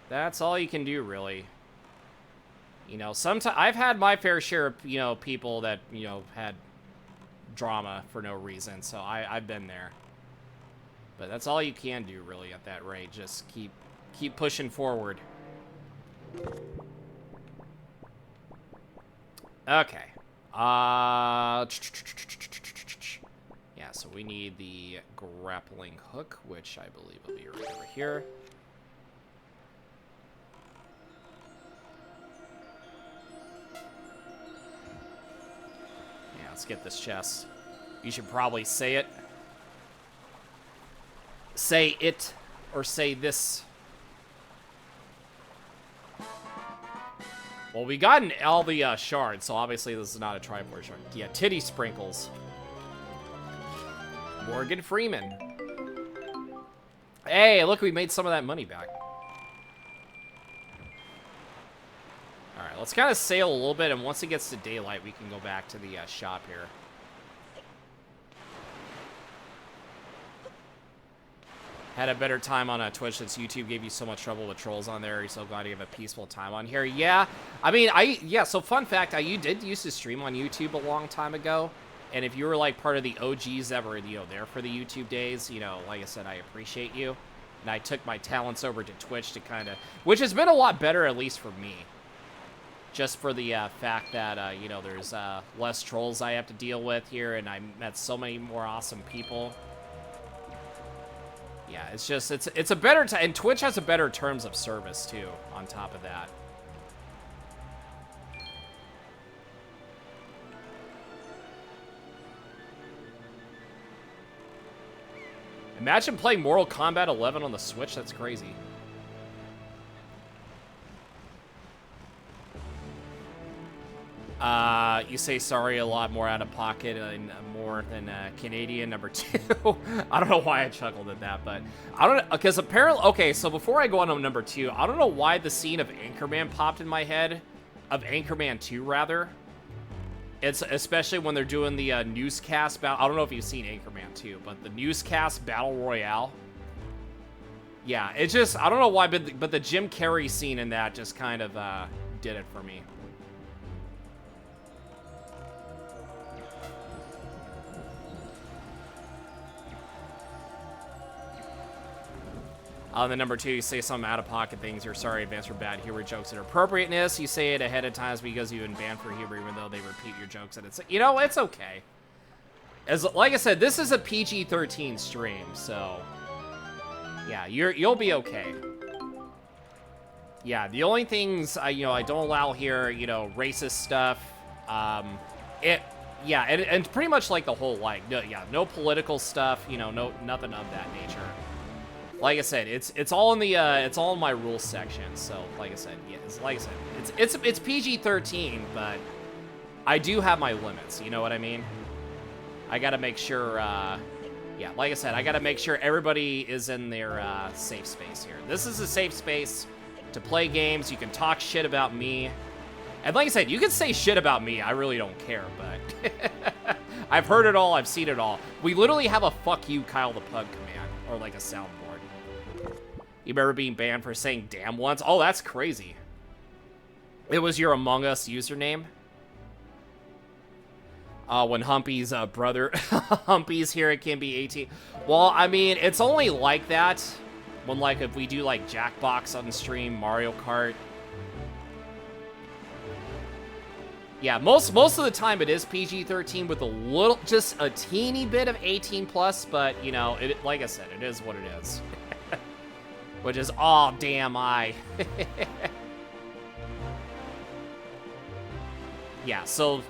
that's all you can do, really. You know, sometimes I've had my fair share of, you know, people that, you know, had drama for no reason, so I've been there. But that's all you can do, really, at that rate. Just keep pushing forward. Okay. Yeah, so we need the grappling hook, which I believe will be right over here. Yeah, let's get this chest. You should probably say it. Say it, or say this. Well, we got all the shards, so obviously this is not a Triforce shard. Yeah, titty sprinkles. Morgan Freeman. Hey, look, we made some of that money back. Alright, let's kind of sail a little bit, and once it gets to daylight, we can go back to the shop here. Had a better time on Twitch since YouTube gave you so much trouble with trolls on there. You're so glad you have a peaceful time on here. Yeah, I mean, yeah, so fun fact, I did used to stream on YouTube a long time ago. And if you were, like, part of the OGs that were, you know, there for the YouTube days, you know, like I said, I appreciate you. And I took my talents over to Twitch to kind of, which has been a lot better, at least for me. Just for the fact that, you know, there's less trolls I have to deal with here, and I met so many more awesome people. Yeah, it's just, it's a better time, and Twitch has a better terms of service, too, on top of that. Imagine playing Mortal Kombat 11 on the Switch, that's crazy. You say sorry a lot more out of pocket and more than Canadian number 2. I don't know why I chuckled at that, but I don't know, because apparently, okay, so before I go on to number 2, I don't know why the scene of Anchorman popped in my head, of Anchorman 2, rather. It's especially when they're doing the newscast battle. I don't know if you've seen Anchorman 2, but the newscast battle royale. Yeah, it just, I don't know why, but the Jim Carrey scene in that just kind of did it for me. On the number 2, you say some out-of-pocket things. You're sorry, advance for bad humor jokes and appropriateness. You say it ahead of times because you've been banned for humor, even though they repeat your jokes. And it's, you know, it's okay. As like I said, this is a PG-13 stream, so yeah, you'll be okay. Yeah, the only things you know, I don't allow here, you know, racist stuff. Yeah, and pretty much like the whole, like, no political stuff. You know, nothing of that nature. Like I said, it's all in the it's all in my rules section. So like I said, yeah, it's PG-13, but I do have my limits. You know what I mean? I gotta make sure. Yeah, like I said, I gotta make sure everybody is in their safe space here. This is a safe space to play games. You can talk shit about me, and like I said, you can say shit about me. I really don't care, but I've heard it all. I've seen it all. We literally have a "fuck you, Kyle the Pug" command, or like a soundboard. You remember being banned for saying damn once? Oh, that's crazy. It was your Among Us username? When Humpy's brother, Humpy's here, it can be 18. Well, I mean, it's only like that when, like, if we do, like, Jackbox on stream, Mario Kart. Yeah, most of the time it is PG-13 with a little, just a teeny bit of 18+, but, you know, like I said, it is what it is. Which is, oh, damn, yeah, so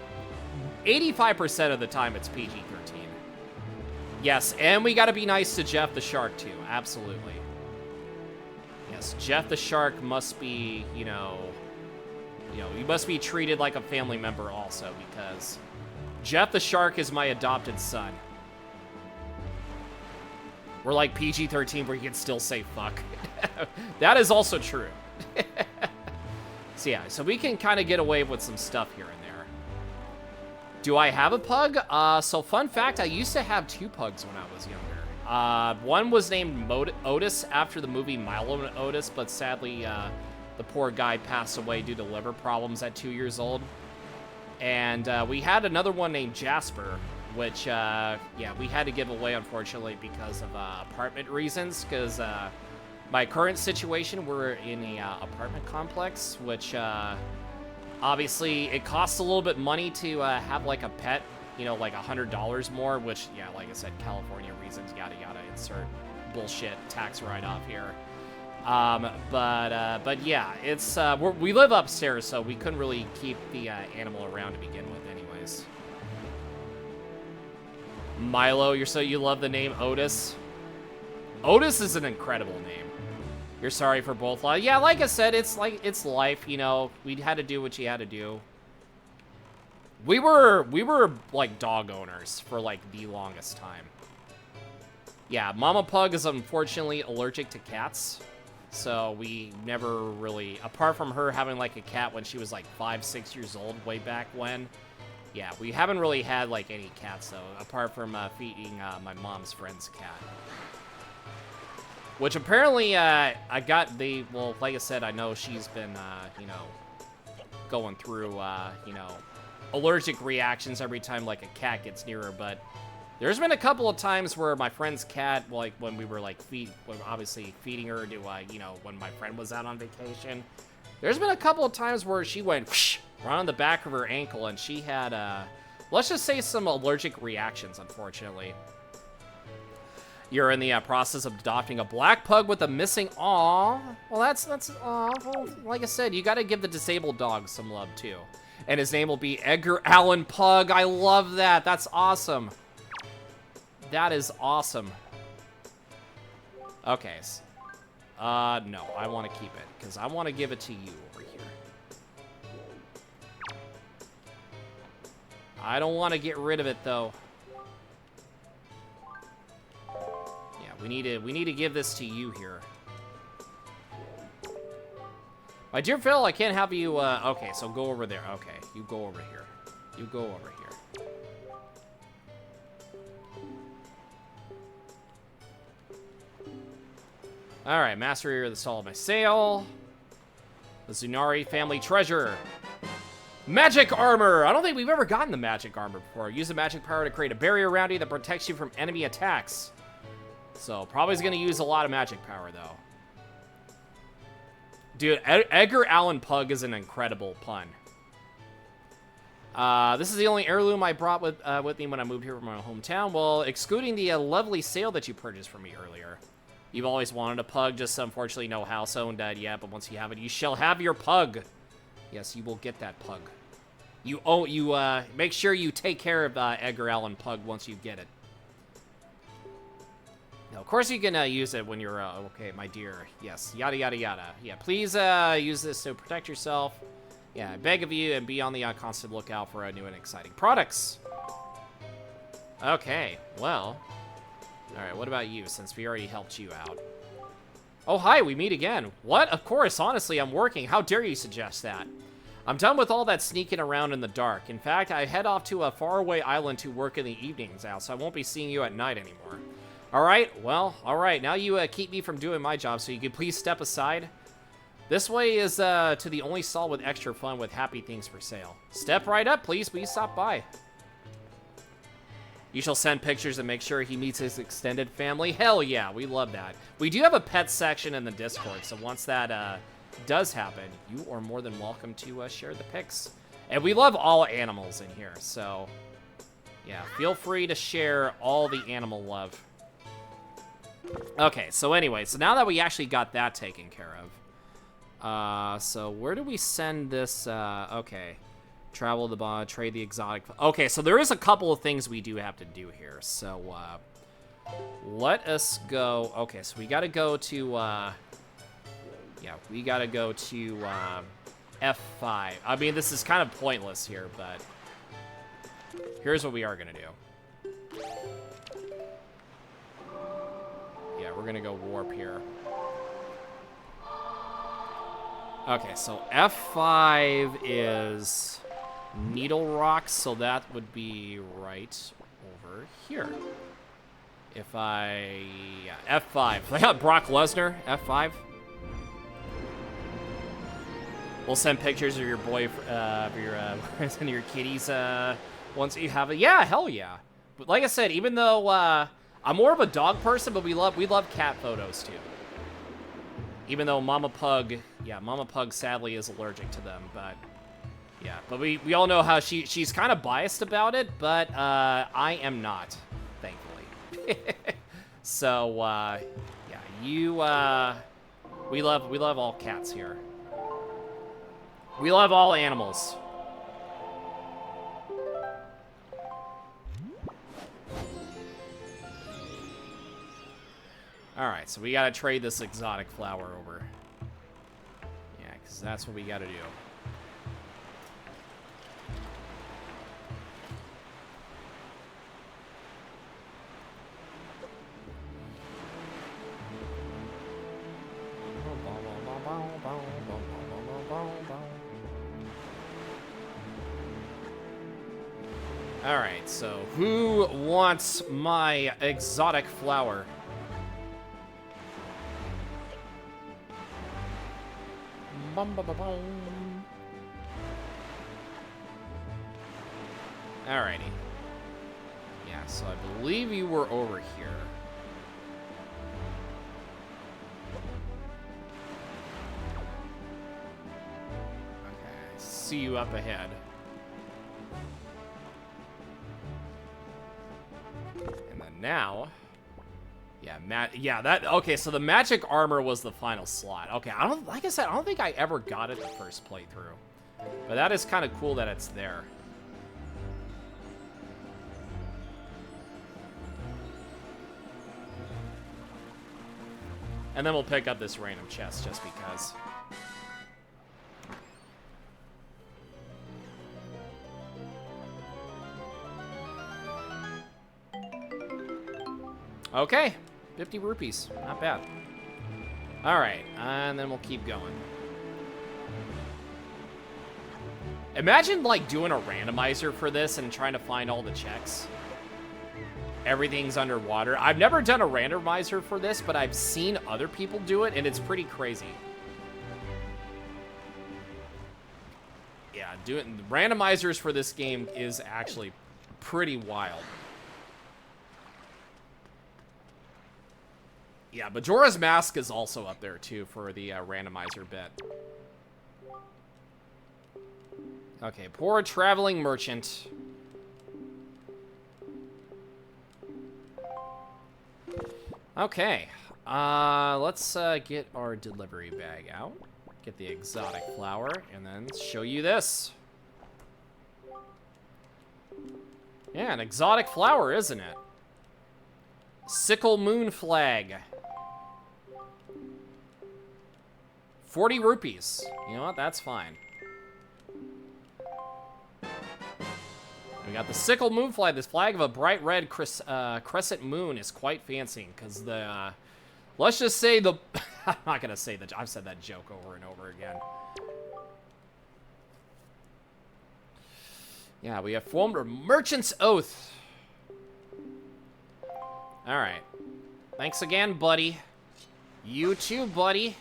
85% of the time it's PG-13. Yes, and we gotta be nice to Jeff the Shark, too. Absolutely. Yes, Jeff the Shark must be, you know, he must be treated like a family member also, because Jeff the Shark is my adopted son. We're like PG-13 where you can still say fuck. That is also true. So yeah, so we can kind of get away with some stuff here and there. Do I have a pug? So fun fact, I used to have 2 pugs when I was younger. One was named Otis after the movie Milo and Otis, but sadly, the poor guy passed away due to liver problems at 2 years old. And we had another one named Jasper, which, yeah, we had to give away, unfortunately, because of apartment reasons, because my current situation, we're in a apartment complex, which obviously it costs a little bit money to have like a pet, you know, like $100 more, which, yeah, like I said, California reasons, yada yada, insert bullshit tax write-off here. But yeah, it's we live upstairs, so we couldn't really keep the animal around to begin with, anyways. Milo, you love the name Otis. Otis is an incredible name. You're sorry for both lives. Yeah, like I said, it's life, you know. We had to do what you had to do. We were like dog owners for like the longest time. Yeah, Mama Pug is unfortunately allergic to cats. So we never really, apart from her having like a cat when she was like 5, 6 years old way back when. Yeah, we haven't really had like any cats though, apart from feeding my mom's friend's cat. Which apparently, I got well, like I said, I know she's been, you know, going through, you know, allergic reactions every time, like, a cat gets near her, but there's been a couple of times where my friend's cat, like, when we were, like, obviously feeding her to, you know, when my friend was out on vacation, there's been a couple of times where she went whoosh, right on the back of her ankle, and she had, let's just say some allergic reactions, unfortunately. You're in the process of adopting a black pug with a missing aw. Well, that's aw. Well, like I said, you got to give the disabled dog some love too. And his name will be Edgar Allan Pug. I love that. That's awesome. That is awesome. Okay. No, I want to keep it because I want to give it to you over here. I don't want to get rid of it though. We need to give this to you here. My dear Phil, I can't have you, okay, so go over there. Okay, you go over here. You go over here. Alright, Master of the Soul of my Sail. The Zunari family treasure. Magic armor! I don't think we've ever gotten the magic armor before. Use the magic power to create a barrier around you that protects you from enemy attacks. So, probably is going to use a lot of magic power, though. Dude, Edgar Allan Pug is an incredible pun. This is the only heirloom I brought with me when I moved here from my hometown. Well, excluding the lovely sail that you purchased from me earlier. You've always wanted a pug, just unfortunately no house owned yet, but once you have it, you shall have your pug. Yes, you will get that pug. Make sure you take care of Edgar Allan Pug once you get it. Now, of course you can use it when you're, okay, my dear. Yes, yada, yada, yada. Yeah, please use this to protect yourself. Yeah, I beg of you, and be on the constant lookout for new and exciting products. Okay, well. Alright, what about you, since we already helped you out? Oh, hi, we meet again. What? Of course, honestly, I'm working. How dare you suggest that? I'm done with all that sneaking around in the dark. In fact, I head off to a faraway island to work in the evenings now, so I won't be seeing you at night anymore. Alright, well, alright. Now you keep me from doing my job, so you can please step aside. This way is to the only stall with extra fun with happy things for sale. Step right up, please. Please stop by. You shall send pictures and make sure he meets his extended family. Hell yeah, we love that. We do have a pet section in the Discord, so once that does happen, you are more than welcome to share the pics. And we love all animals in here, so yeah, feel free to share all the animal love. Okay, so anyway, so now that we actually got that taken care of, so where do we send this, okay, travel the bond, trade the exotic, okay, so there is a couple of things we do have to do here, so, let us go, okay, so we gotta go to, yeah, we gotta go to, F5. I mean, this is kind of pointless here, but here's what we are gonna do. we're gonna go warp here. Okay, so F5 is Needle Rock, so that would be right over here. If I... yeah, F5. I got Brock Lesnar, F5. We'll send pictures of your of your kitties once you have it. Yeah, hell yeah. But like I said, even though I'm more of a dog person, but we love cat photos too. Even though Mama Pug sadly is allergic to them, but yeah. But we all know how she's kind of biased about it, but I am not, thankfully. So yeah, we love all cats here. We love all animals. Alright, so we gotta trade this exotic flower over. Yeah, because that's what we gotta do. Alright, so who wants my exotic flower? Bum, bum, bum, bum. Alrighty. Yeah, so I believe you were over here. Okay, see you up ahead. And then now... yeah, okay, so the magic armor was the final slot. Okay, like I said, I don't think I ever got it the first playthrough. But that is kind of cool that it's there. And then we'll pick up this random chest just because. Okay. 50 rupees. Not bad. Alright, and then we'll keep going. Imagine, like, doing a randomizer for this and trying to find all the checks. Everything's underwater. I've never done a randomizer for this, but I've seen other people do it, and it's pretty crazy. Yeah, doing randomizers for this game is actually pretty wild. Yeah, Majora's Mask is also up there, too, for the randomizer bit. Okay, poor traveling merchant. Okay, let's get our delivery bag out. Get the exotic flower, and then show you this. Yeah, an exotic flower, isn't it? Sickle Moon Flag. 40 rupees. You know what? That's fine. We got the Sickle Moon Flag. This flag of a bright red crescent moon is quite fancy because the, let's just say the, I'm not going to say that, I've said that joke over and over again. Yeah, we have formed a merchant's oath. All right. Thanks again, buddy. You too, buddy.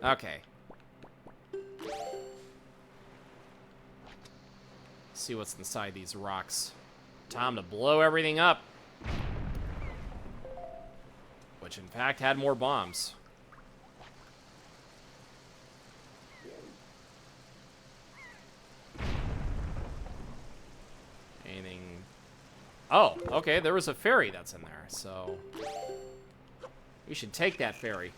Okay. See what's inside these rocks. Time to blow everything up. Which, in fact, had more bombs. Anything... Oh, okay, there was a ferry that's in there, so... We should take that ferry.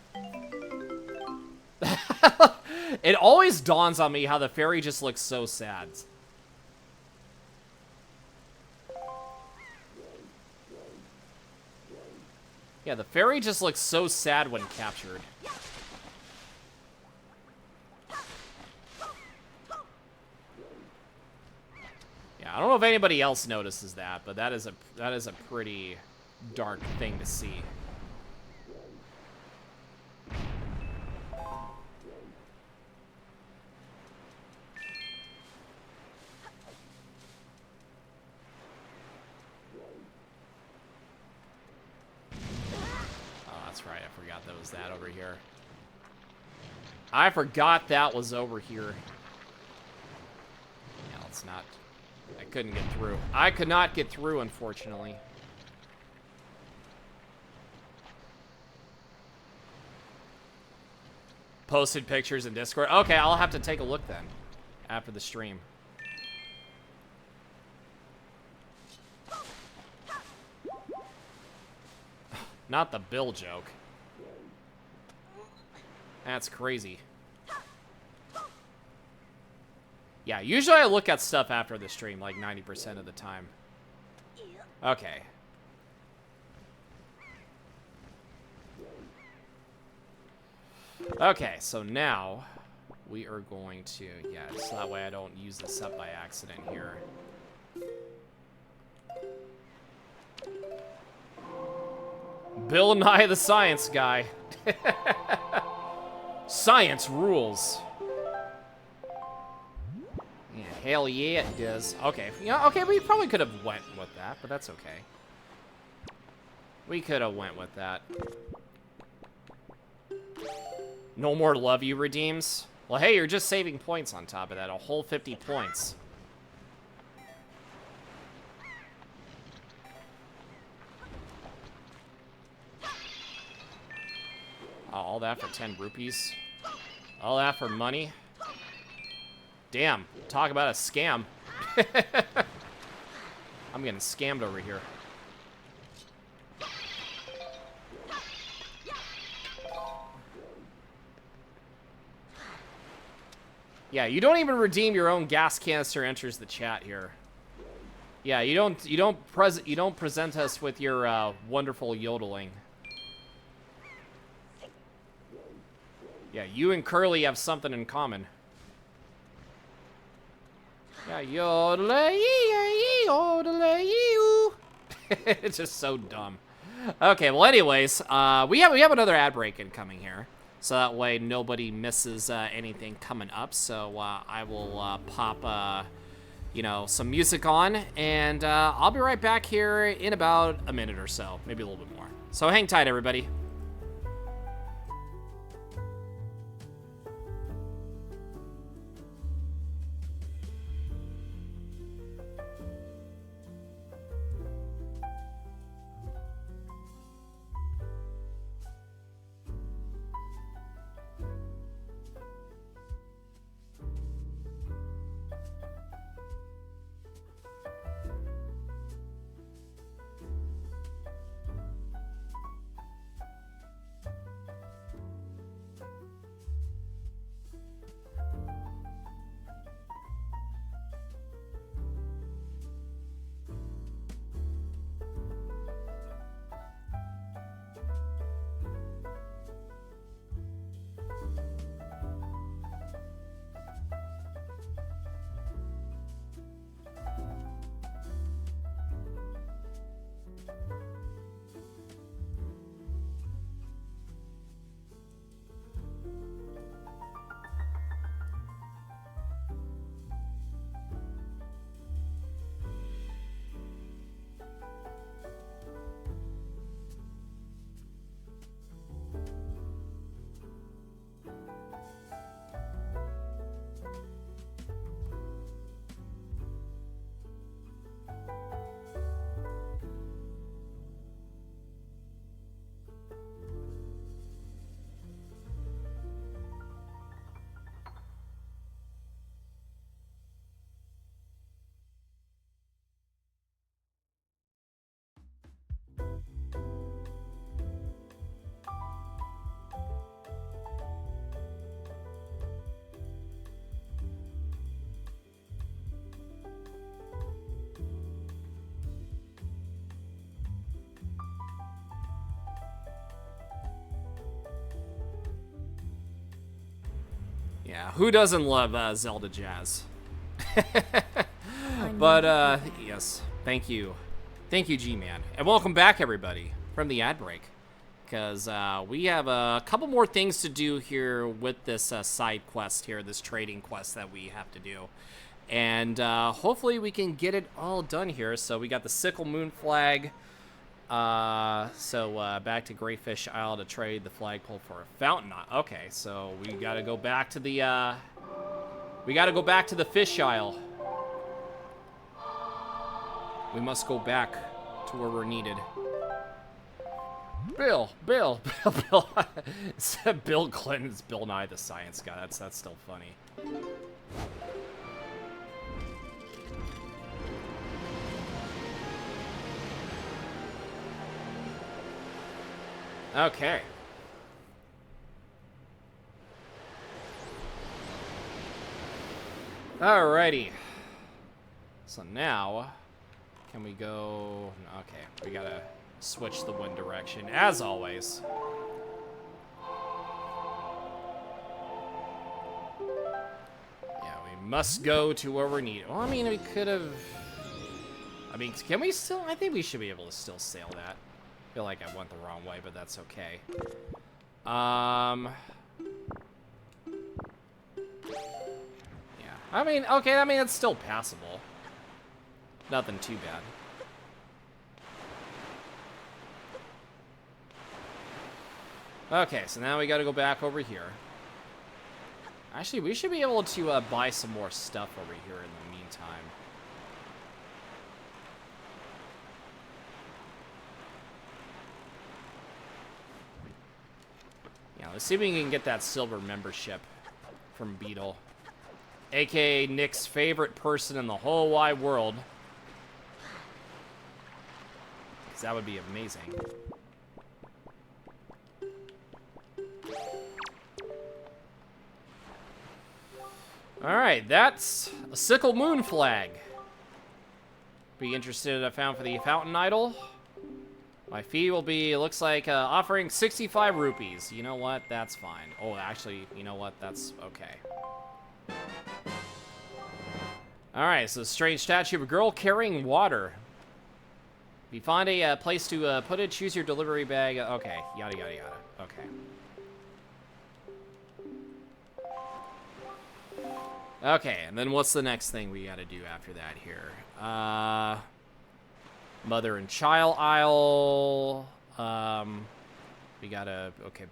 It always dawns on me how the ferry just looks so sad. Yeah, the ferry just looks so sad when captured. Yeah, I don't know if anybody else notices that, but that is a pretty dark thing to see. Oh, that's right. I forgot that was that over here. I forgot that was over here. Yeah, let's not... I couldn't get through. I could not get through, unfortunately. Posted pictures in Discord. Okay, I'll have to take a look then after the stream. Not the Bill joke. That's crazy. Yeah, usually I look at stuff after the stream, like 90% of the time. Okay. Okay, so now we are going to, yeah, so that way I don't use this up by accident here. Bill Nye the Science Guy. Science rules. Yeah, hell yeah, it does. Okay, yeah, okay, we probably could have went with that, but that's okay. We could have went with that. No more love you redeems. Well, hey, you're just saving points on top of that. A whole 50 points. Oh, all that for 10 rupees. All that for money. Damn, talk about a scam. I'm getting scammed over here. Yeah, you don't even redeem your own gas canister enters the chat here. Yeah, you don't present us with your wonderful yodeling. Yeah, you and Curly have something in common. Yeah, yodelay, It's just so dumb. Okay, well, anyways, we have another ad break incoming here, so that way nobody misses anything coming up. So I will pop, you know, some music on, and I'll be right back here in about a minute or so, maybe a little bit more. So hang tight, everybody. Yeah, who doesn't love Zelda jazz? But, yes, thank you. Thank you, G-Man. And welcome back, everybody, from the ad break. Because we have a couple more things to do here with this side quest here, this trading quest that we have to do. And hopefully we can get it all done here. So we got the Sickle Moon flag. So back to Greyfish Isle to trade the flagpole for a fountain. Okay, so we got to go back to the Fish Isle. We must go back to where we're needed. Bill. Bill Clinton's Bill Nye the Science Guy. That's still funny. Okay. Alrighty. So now, can we go? Okay, we gotta switch the wind direction, as always. Yeah, we must go to where we're needed. Well, I mean, we could have... I mean, can we still... I think we should be able to still sail that. I feel like I went the wrong way, but that's okay. Yeah. I mean, okay, I mean, it's still passable. Nothing too bad. Okay, so now we gotta go back over here. Actually, we should be able to buy some more stuff over here in the meantime. Yeah, let's see if we can get that silver membership from Beetle. AKA Nick's favorite person in the whole wide world. Because that would be amazing. Alright, that's a Sickle Moon flag. Be interested if I found for the Fountain Idol. My fee will be, it looks like, offering 65 rupees. You know what? That's fine. Oh, actually, you know what? That's okay. Alright, so strange statue of a girl carrying water. If you find a place to put it, choose your delivery bag. Okay, yada, yada, yada. Okay. Okay, and then what's the next thing we gotta do after that here? Mother and Child Isle. We gotta, okay,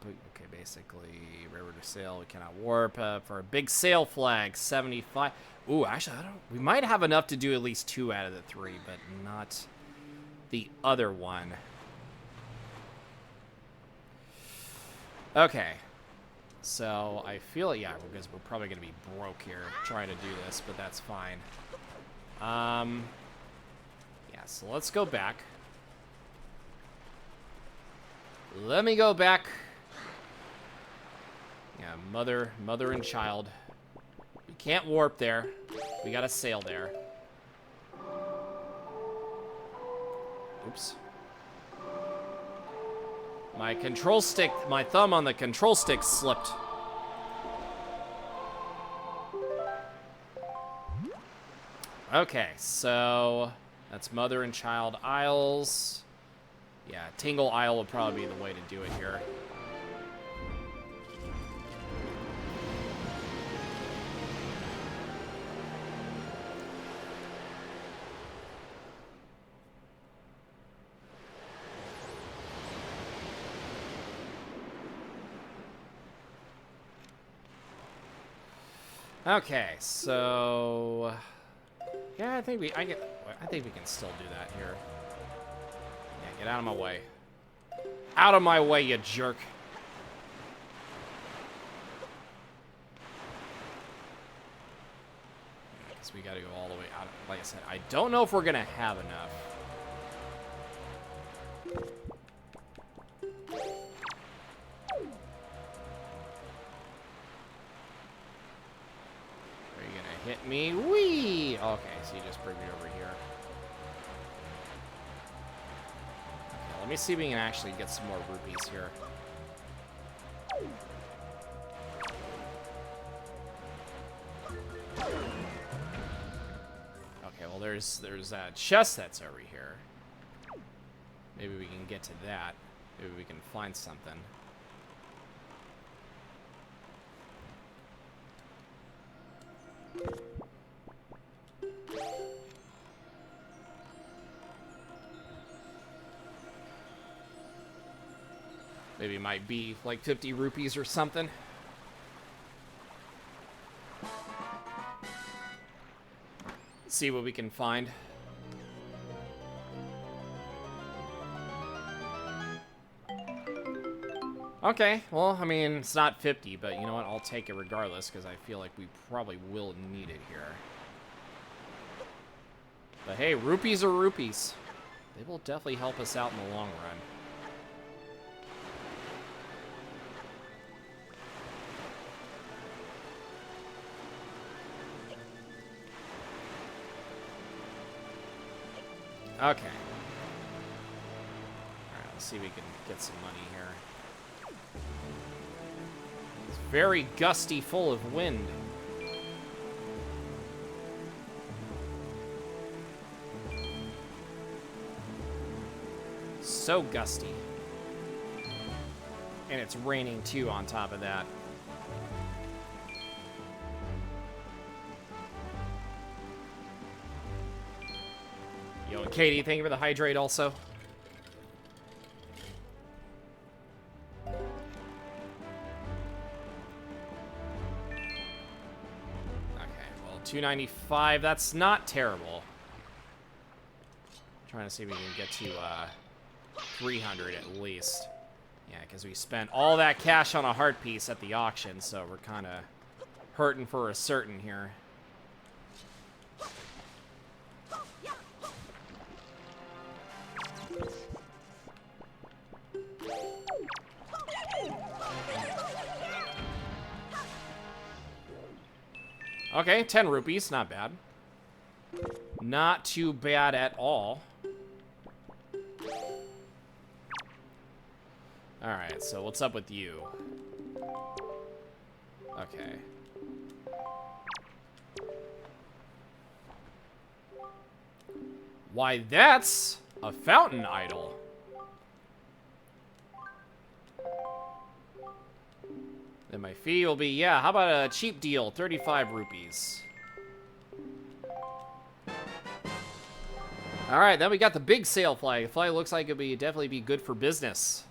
basically, river to sail, we cannot warp. For a big sail flag, 75. Ooh, actually, we might have enough to do at least 2 out of the 3, but not the other one. Okay. So, I feel, yeah, because we're probably going to be broke here trying to do this, but that's fine. Yeah, so let's go back. Let me go back. Yeah, mother and child. We can't warp there. We got to sail there. Oops. My control stick, my thumb on the control stick slipped. Okay, so that's Mother and Child Isles. Yeah, Tingle Isle will probably be the way to do it here. Okay, so yeah, I think we can still do that here. Yeah, get out of my way. Out of my way, you jerk. I guess we gotta go all the way out. Like I said, I don't know if we're gonna have enough. Hit me. Whee! Okay, so you just bring me over here. Okay, let me see if we can actually get some more rupees here. Okay, well, there's a chest that's over here. Maybe we can get to that. Maybe we can find something. Maybe it might be like 50 rupees or something. See what we can find. Okay, well, I mean, it's not 50, but you know what? I'll take it regardless, because I feel like we probably will need it here. But hey, rupees are rupees. They will definitely help us out in the long run. Okay. Alright, let's see if we can get some money here. It's very gusty, full of wind. So gusty. And it's raining too on top of that. Yo, and Katie, thank you for the hydrate also. Okay, well, 295, that's not terrible. Trying to see if we can get to 300 at least. Yeah, because we spent all that cash on a heart piece at the auction, so we're kind of hurting for a certain here. Okay, 10 rupees, not bad. Not too bad at all. Alright, so what's up with you? Okay. Why, that's a fountain idol. Then my fee will be, yeah, how about a cheap deal? 35 rupees. Alright, then we got the big sale flag. The flag looks like it'll definitely be good for business.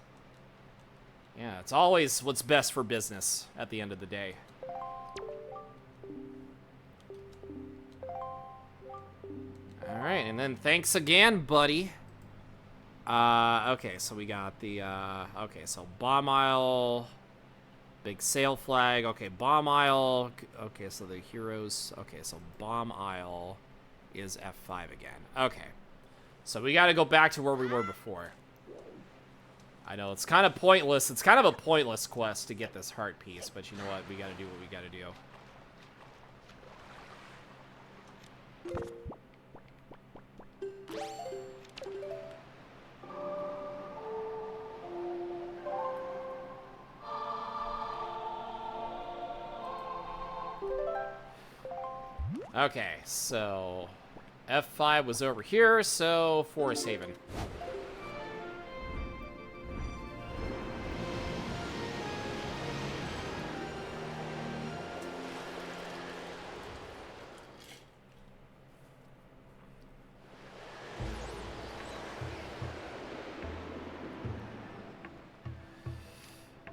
Yeah, it's always what's best for business at the end of the day. Alright, and then thanks again, buddy. Okay, so we got the, okay, so bomb aisle, big sale flag, okay, bomb aisle, okay, so the heroes, okay, so bomb aisle is F5 again. Okay, so we gotta go back to where we were before. I know, it's kind of pointless, it's kind of a pointless quest to get this heart piece, but you know what, we gotta do what we gotta do. Okay, so F5 was over here, so Forest Haven.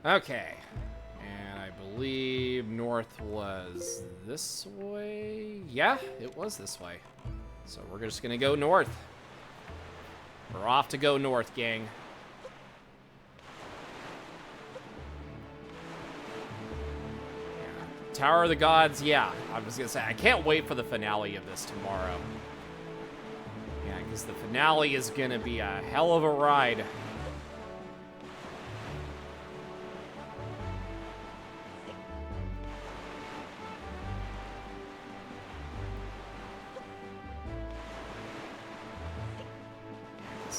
Okay, and I believe north was this way. Yeah, it was this way. So we're just gonna go north. We're off to go north, gang. Yeah. Tower of the Gods, yeah. I was gonna say, I can't wait for the finale of this tomorrow. Yeah, because the finale is gonna be a hell of a ride.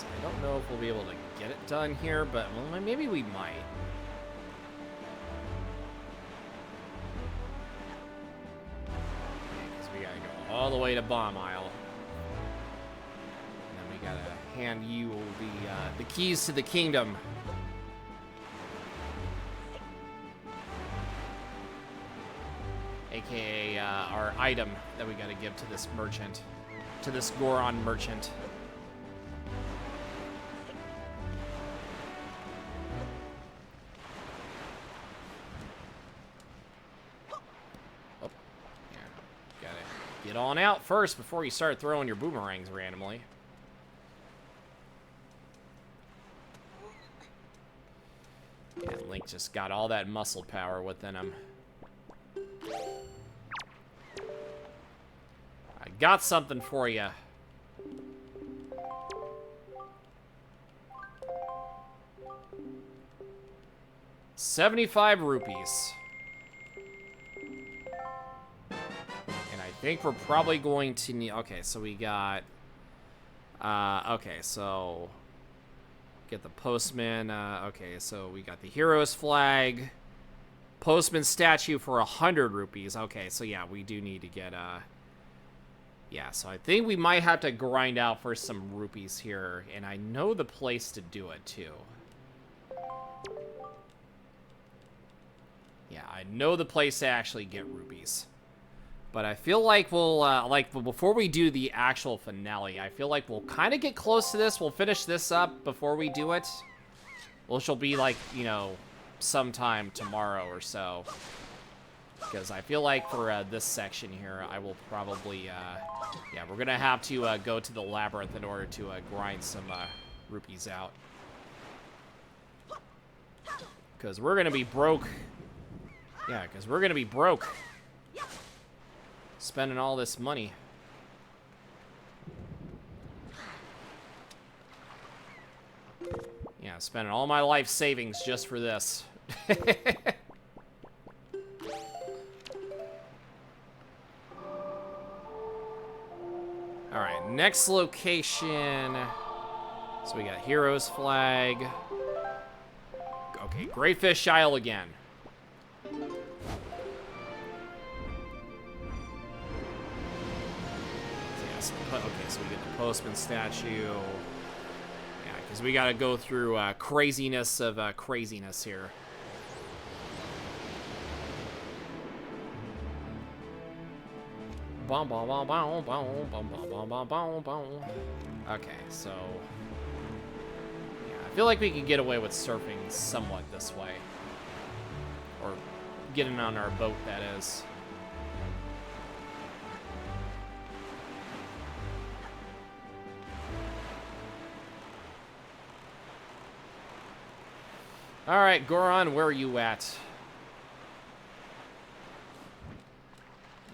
I don't know if we'll be able to get it done here, but well, maybe we might. Because we gotta go all the way to Bomb Isle. gotta hand you the keys to the kingdom. AKA our item that we gotta give to this merchant. To this Goron merchant. Oh, yeah. Gotta get on out first before you start throwing your boomerangs randomly. Yeah, Link just got all that muscle power within him. I got something for you. $75 rupees. And I think we're probably going to need... Okay, so we got... okay, so... Get the postman. Okay, so we got the hero's flag. Postman statue for 100 rupees. Okay, so yeah, we do need to get... Yeah, so I think we might have to grind out for some rupees here. And I know the place to do it, too. Yeah, I know the place to actually get rupees. But I feel like we'll, before we do the actual finale, I feel like we'll kind of get close to this. We'll finish this up before we do it. Which will be like, you know, sometime tomorrow or so. Because I feel like for this section here, I will probably, yeah, we're going to have to go to the labyrinth in order to grind some rupees out. Because we're going to be broke. Yeah, because we're going to be broke. Spending all this money. Yeah, spending all my life savings just for this. Alright, next location. So we got Hero's Flag. Okay, Great Fish Isle again. Okay, so we get the postman statue. Yeah, because we gotta go through craziness of craziness here. Okay, so yeah, I feel like we can get away with surfing somewhat this way, or getting on our boat, that is. All right, Goron, where are you at?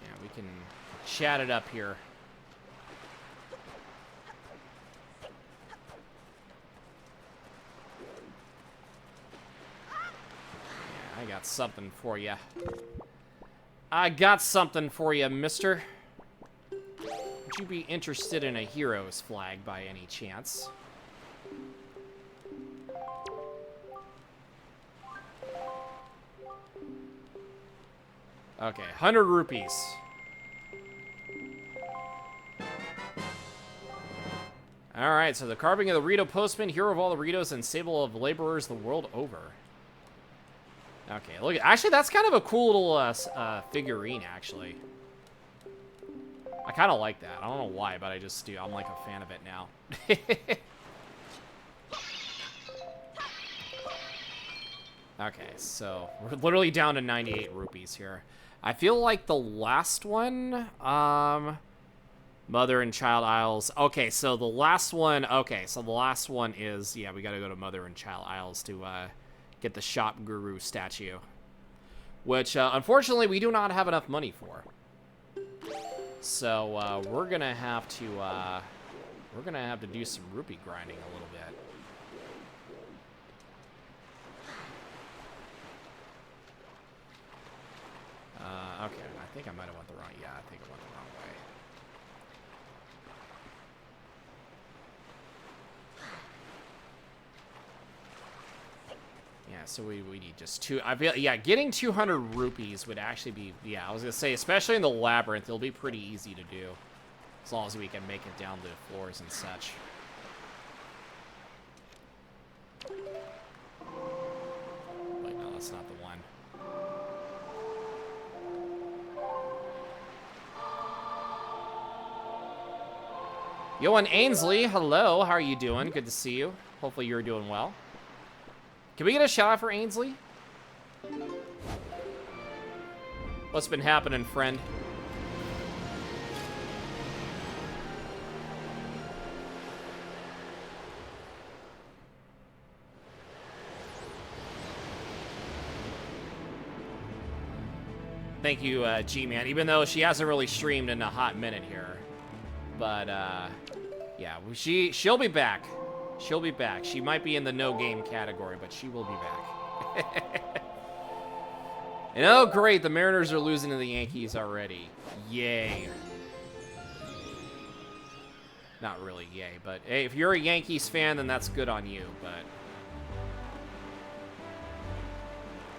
Yeah, we can chat it up here. Yeah, I got something for you. I got something for you, mister. Would you be interested in a hero's flag by any chance? Okay, 100 rupees. Alright, so the carving of the Rito postman, hero of all the Ritos, and stable of laborers the world over. Okay, look, actually, that's kind of a cool little figurine, actually. I kind of like that. I don't know why, but I just do. I'm like a fan of it now. Okay, so we're literally down to 98 rupees here. I feel like the last one, Mother and Child Isles. Okay, so the last one, is, yeah, we gotta go to Mother and Child Isles to get the Shop Guru statue. Which, unfortunately, we do not have enough money for. So, we're gonna have to do some rupee grinding a little bit. Okay, I think I might have went the wrong... Yeah, I think I went the wrong way. Yeah, so we need just two... I feel, yeah, getting 200 rupees would actually be... Yeah, I was going to say, especially in the labyrinth, it'll be pretty easy to do. As long as we can make it down to the floors and such. that's not the one. Yoan Ainsley, hello. How are you doing? Good to see you. Hopefully you're doing well. Can we get a shout out for Ainsley? What's been happening, friend? Thank you, G-Man, even though she hasn't really streamed in a hot minute here. But, yeah, she'll be back. She'll be back. She might be in the no-game category, but she will be back. And oh, great, the Mariners are losing to the Yankees already. Yay. Not really yay, but hey, if you're a Yankees fan, then that's good on you, but...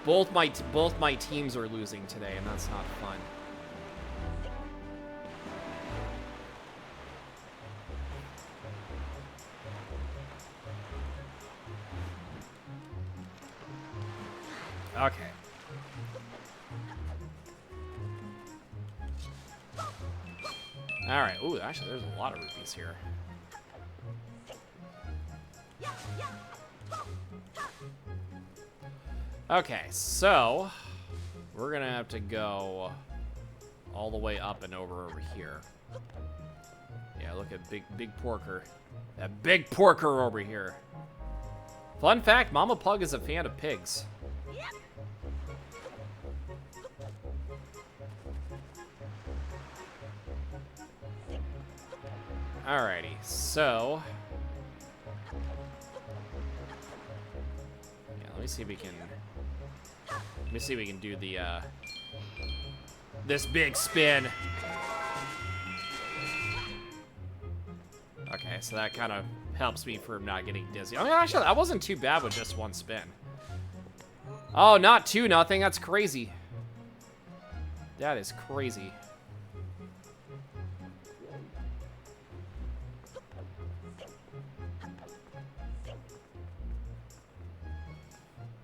Both my teams are losing today, and that's not fun. Okay. All right. Ooh, actually, there's a lot of rupees here. Okay, so we're gonna have to go all the way up and over here. Yeah, look at big porker. That big porker over here. Fun fact, Mama Pug is a fan of pigs. Alrighty, so yeah, let me see if we can do the this big spin. Okay, so that kind of helps me from not getting dizzy. I mean, actually, that wasn't too bad with just one spin. Oh, not 2-0. That's crazy. That is crazy.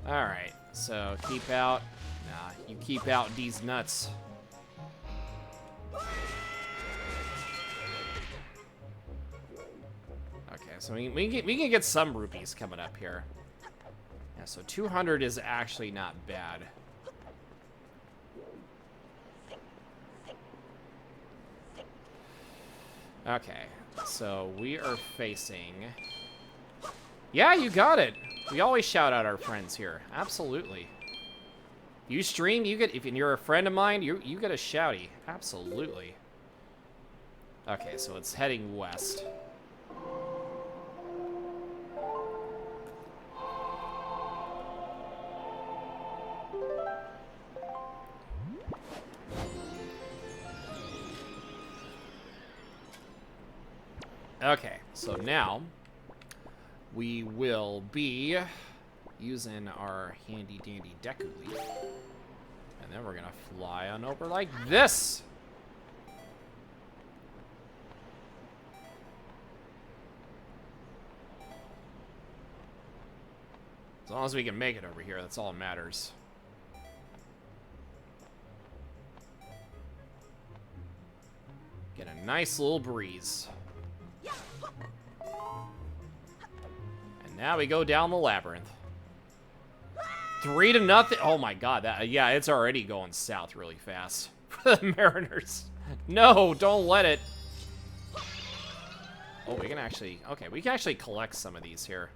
All right, so keep out. Nah, you keep out these nuts. Okay, so we can get some rupees coming up here. Yeah, so 200 is actually not bad. Okay, so we are facing... Yeah, you got it. We always shout out our friends here. Absolutely. You stream, you get... If you're a friend of mine, you get a shouty. Absolutely. Okay, so it's heading west. Okay, so now we will be using our handy dandy Deku Leaf. And then we're gonna fly on over like this. As long as we can make it over here, that's all that matters. Get a nice little breeze. And now we go down the labyrinth. 3-0. Oh my god, that yeah, it's already going south really fast for the Mariners. No, don't let it. Oh, we can actually, okay, we can actually collect some of these here.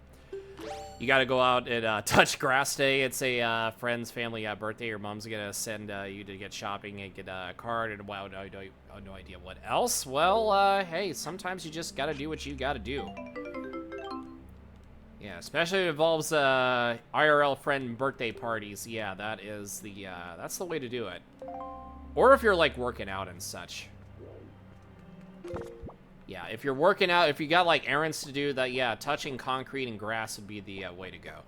You got to go out and touch grass day. It's a friend's family birthday. Your mom's gonna send you to get shopping and get a card and wow, no idea what else. Well, hey, sometimes you just gotta do what you gotta do. Yeah, especially if it involves IRL friend birthday parties. Yeah, that is the that's the way to do it. Or if you're like working out and such. Yeah, if you're working out, if you got like errands to do, that yeah, touching concrete and grass would be the way to go.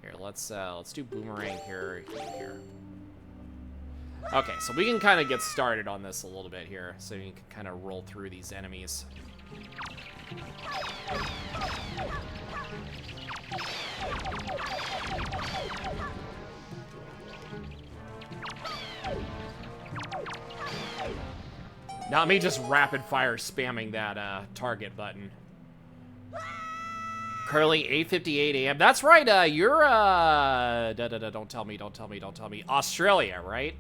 Here, let's do boomerang here. Okay, so we can kind of get started on this a little bit here, so you can kind of roll through these enemies. Not me just rapid fire spamming that target button. Currently 8:58 a.m. That's right. You're don't tell me. Australia, right?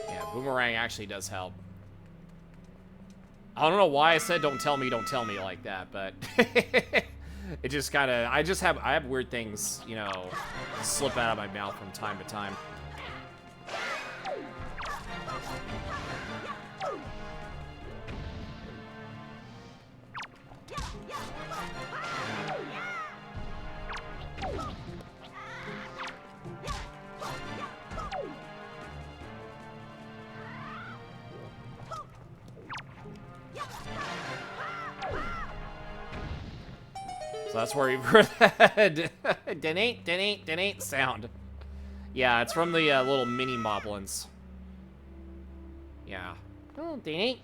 Yeah, boomerang actually does help. I don't know why I said don't tell me like that, but it just kind of, I have weird things, you know, slip out of my mouth from time to time. So that's where you've heard that denate sound. Yeah, it's from the little mini moblins. Yeah. Oh, denate.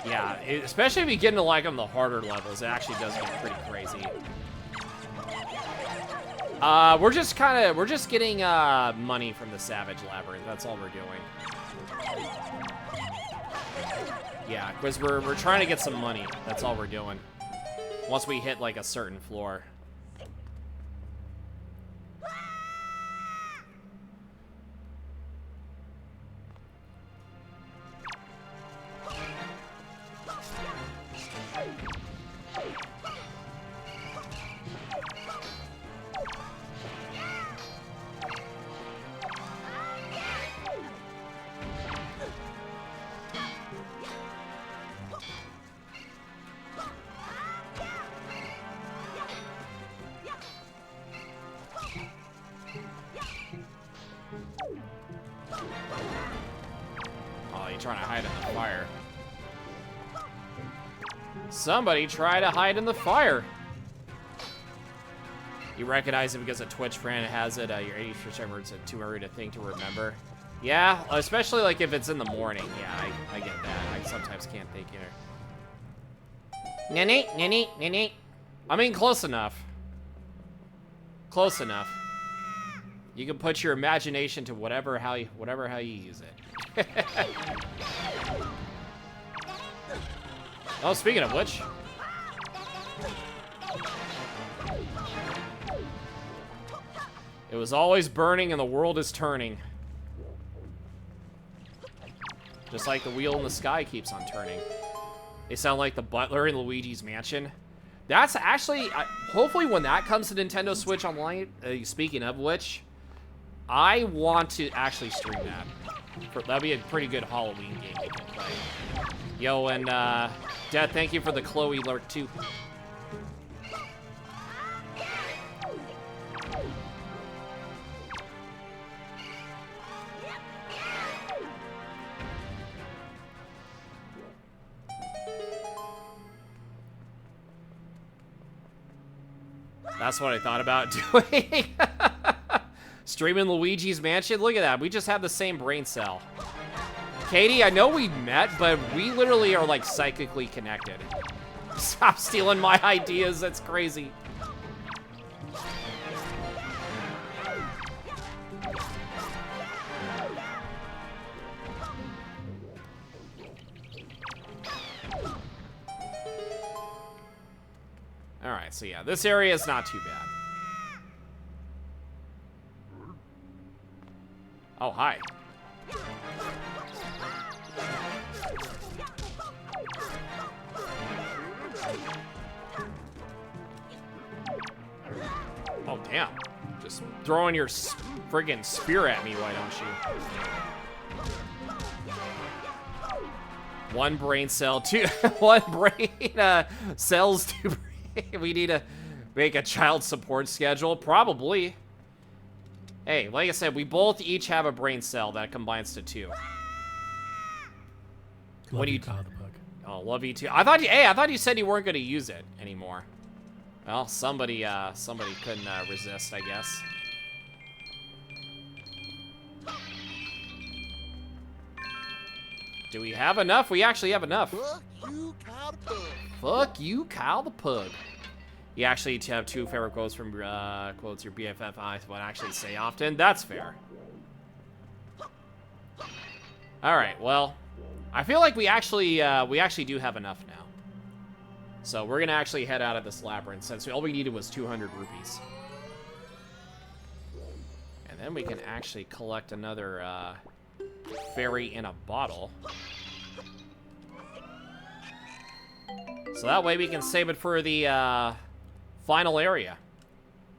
Yeah, especially if you get into like on the harder levels, it actually does get pretty crazy. We're just getting money from the Savage Labyrinth. That's all we're doing. Yeah, because we're trying to get some money. That's all we're doing. Once we hit like a certain floor. Trying to hide in the fire. Somebody try to hide in the fire. You recognize it because a Twitch friend has it. Your 80% words are too early to think to remember. Yeah, especially like if it's in the morning. Yeah, I get that. I sometimes can't think either. Nene. I mean, close enough. Close enough. You can put your imagination to whatever how you use it. Oh, speaking of which. It was always burning and the world is turning. Just like the wheel in the sky keeps on turning. They sound like the butler in Luigi's Mansion. That's actually, hopefully when that comes to Nintendo Switch Online, speaking of which, I want to actually stream that. That'd be a pretty good Halloween game you can play. Yo, and Dad, thank you for the Chloe lurk too. That's what I thought about doing. Streaming Luigi's Mansion? Look at that. We just have the same brain cell. Katie, I know we met, but we literally are like psychically connected. Stop stealing my ideas. That's crazy. All right, so yeah, this area is not too bad. Oh, hi. Oh, damn. Just throwing your friggin' spear at me, why don't you? One brain cell, two, one brain cells, two brain. We need to make a child support schedule, probably. Hey, like I said, we both each have a brain cell that combines to 2. What do you? Oh, love you too. I thought you said you weren't going to use it anymore. Well, somebody couldn't resist, I guess. Do we have enough? We actually have enough. Fuck you, Kyle the Pug. Fuck you, Kyle the Pug. You actually have 2 favorite quotes from quotes your BFF I would actually say often. That's fair. All right, well, I feel like we actually do have enough now. So we're gonna actually head out of this labyrinth since all we needed was 200 rupees. And then we can actually collect another fairy in a bottle. So that way we can save it for the final area.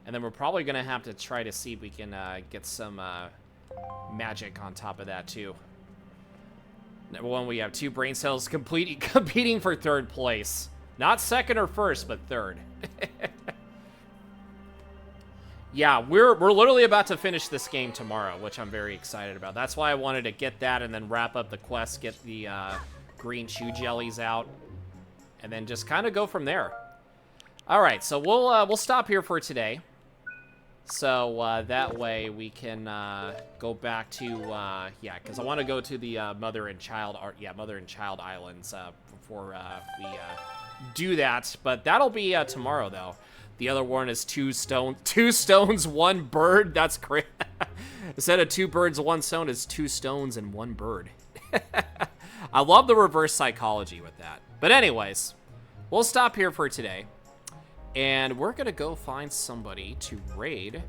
And then we're probably gonna have to try to see if we can get some magic on top of that too. Number 1, we have 2 brain cells competing for 3rd place. Not 2nd or 1st, but 3rd. Yeah, we're literally about to finish this game tomorrow, which I'm very excited about. That's why I wanted to get that and then wrap up the quest, get the green chew jellies out, and then just kind of go from there. All right, so we'll stop here for today. So that way we can go back to yeah, because I want to go to the Mother and Child Islands before we do that. But that'll be tomorrow though. The other one is 2 stones, 1 bird. That's great. Instead of 2 birds, 1 stone, is 2 stones and 1 bird. I love the reverse psychology with that. But anyways, we'll stop here for today. And we're going to go find somebody to raid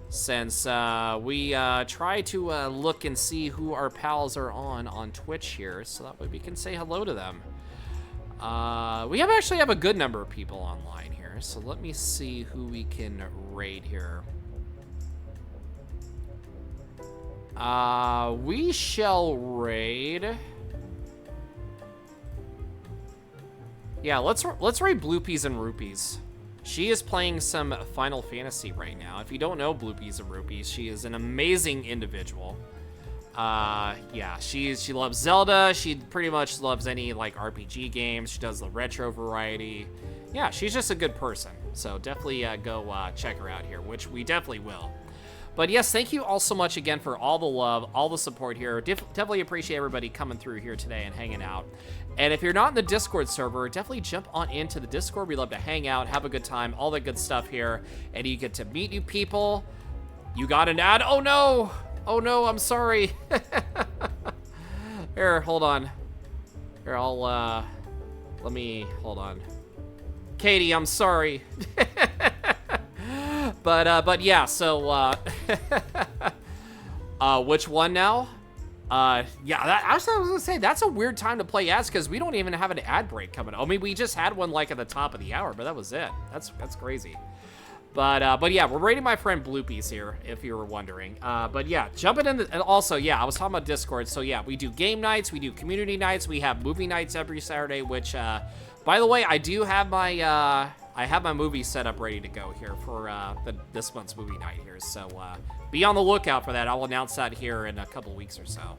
since we try to look and see who our pals are on Twitch here. So that way we can say hello to them. We actually have a good number of people online here. So let me see who we can raid here. We shall raid. Yeah, let's raid Bloopies and Rupees. She is playing some Final Fantasy right now. If you don't know Bloopies and Rupees, she is an amazing individual. Yeah, she loves Zelda. She pretty much loves any like RPG games. She does the retro variety. Yeah, she's just a good person. So definitely go check her out here, which we definitely will. But yes, thank you all so much again for all the love, all the support here. Definitely appreciate everybody coming through here today and hanging out. And if you're not in the Discord server, definitely jump on into the Discord. We love to hang out, have a good time, all that good stuff here. And you get to meet new people. You got an ad? Oh no! Oh no, I'm sorry. Here, hold on. Here, I'll, let me, hold on. Katie, I'm sorry. But yeah, so, which one now? Yeah, I was gonna say, that's a weird time to play ads because we don't even have an ad break coming. I mean, we just had one like at the top of the hour, but that was it. That's crazy. But yeah, we're rating my friend Bloopies here, if you were wondering. But yeah, jumping in, and also, yeah, I was talking about Discord. So yeah, we do game nights, we do community nights, we have movie nights every Saturday, which, by the way, I do have my, I have my movie set up ready to go here for this month's movie night here. So be on the lookout for that. I'll announce that here in a couple weeks or so.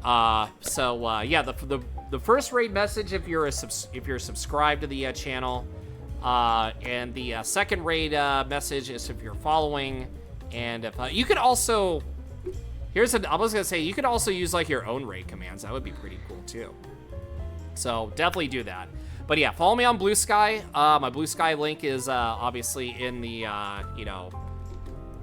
Yeah, the first raid message if you're subscribed to the channel, and the second raid message is if you're following, and if you could also, I was gonna say, you could also use like your own raid commands. That would be pretty cool too. So definitely do that. But yeah, follow me on Blue Sky. My Blue Sky link is obviously in the, you know,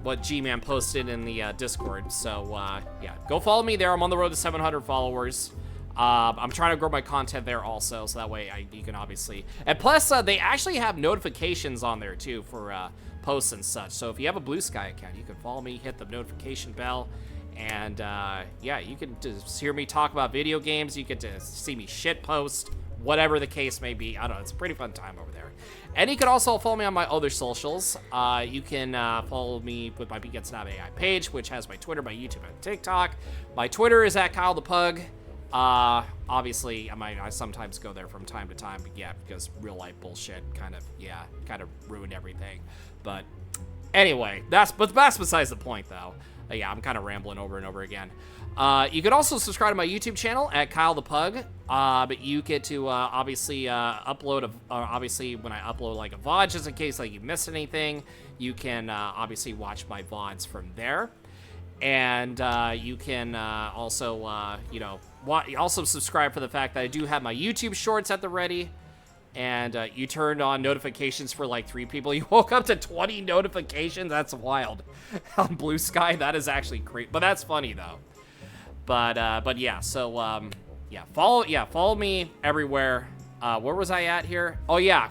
what G-Man posted in the Discord. So yeah, go follow me there. I'm on the road to 700 followers. I'm trying to grow my content there also, so that way you can obviously... And plus, they actually have notifications on there too for posts and such. So if you have a Blue Sky account, you can follow me, hit the notification bell, and yeah, you can just hear me talk about video games. You get to see me shit post, whatever the case may be. I don't know, it's a pretty fun time over there. And you can also follow me on my other socials. You can follow me with my BeGetsNavAI page, which has my Twitter, my YouTube, and TikTok. My Twitter is at KyleThePug. Obviously, I sometimes go there from time to time, but yeah, because real life bullshit kind of ruined everything. But anyway, that's besides the point, though. Yeah, I'm kind of rambling over and over again. You can also subscribe to my YouTube channel at KyleThePug. But you get to obviously upload obviously when I upload like a VOD, just in case like you missed anything, you can obviously watch my VODs from there. And you can also, you know, also subscribe for the fact that I do have my YouTube shorts at the ready. And you turned on notifications for like 3 people. You woke up to 20 notifications. That's wild. On Blue Sky, that is actually great. But that's funny though. But yeah. So yeah, follow me everywhere. Where was I at here? Oh yeah,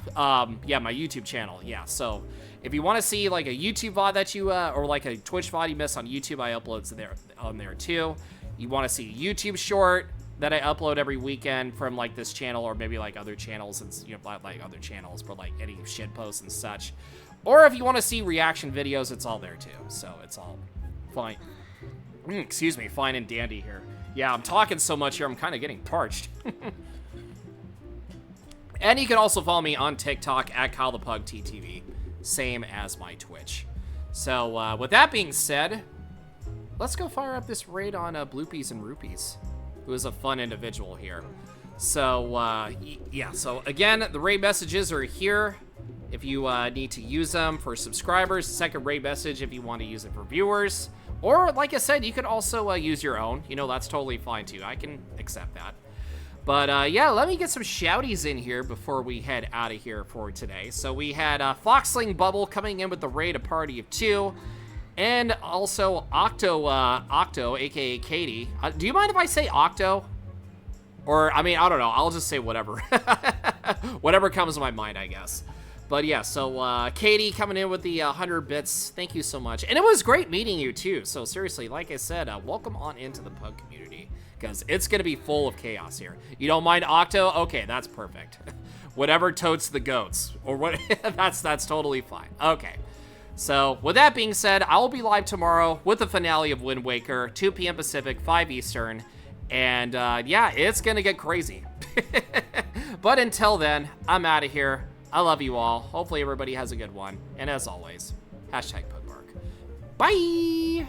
yeah, my YouTube channel. Yeah. So if you want to see like a YouTube VOD that you or like a Twitch VOD you missed on YouTube, I upload there on there too. You want to see a YouTube short that I upload every weekend from like this channel or maybe like other channels and, you know, like other channels, but like any shit posts and such. Or if you want to see reaction videos, it's all there too. So it's all fine. Excuse me, fine and dandy here. Yeah, I'm talking so much here, I'm kind of getting parched. And you can also follow me on TikTok at KyleThePugTTV, same as my Twitch. So with that being said, let's go fire up this raid on Bloopies and Rupees, who is a fun individual here. So, yeah, so again, the raid messages are here if you need to use them for subscribers. The second raid message if you want to use it for viewers. Or, like I said, you could also use your own. You know, that's totally fine, too. I can accept that. But, yeah, let me get some shouties in here before we head out of here for today. So we had Foxling Bubble coming in with the raid, a party of 2. And also Octo, aka Katie. Do you mind if I say Octo? Or, I mean, I don't know. I'll just say whatever. Whatever comes to my mind, I guess. But yeah, so Katie coming in with the 100 bits. Thank you so much. And it was great meeting you too. So seriously, like I said, welcome on into the Pug community. Because it's going to be full of chaos here. You don't mind Octo? Okay, that's perfect. Whatever totes the goats. Or what? that's totally fine. Okay. So, with that being said, I will be live tomorrow with the finale of Wind Waker, 2 p.m. Pacific, 5 Eastern, and yeah, it's gonna get crazy. But until then, I'm out of here. I love you all. Hopefully everybody has a good one, and as always, #PugBark. Bye!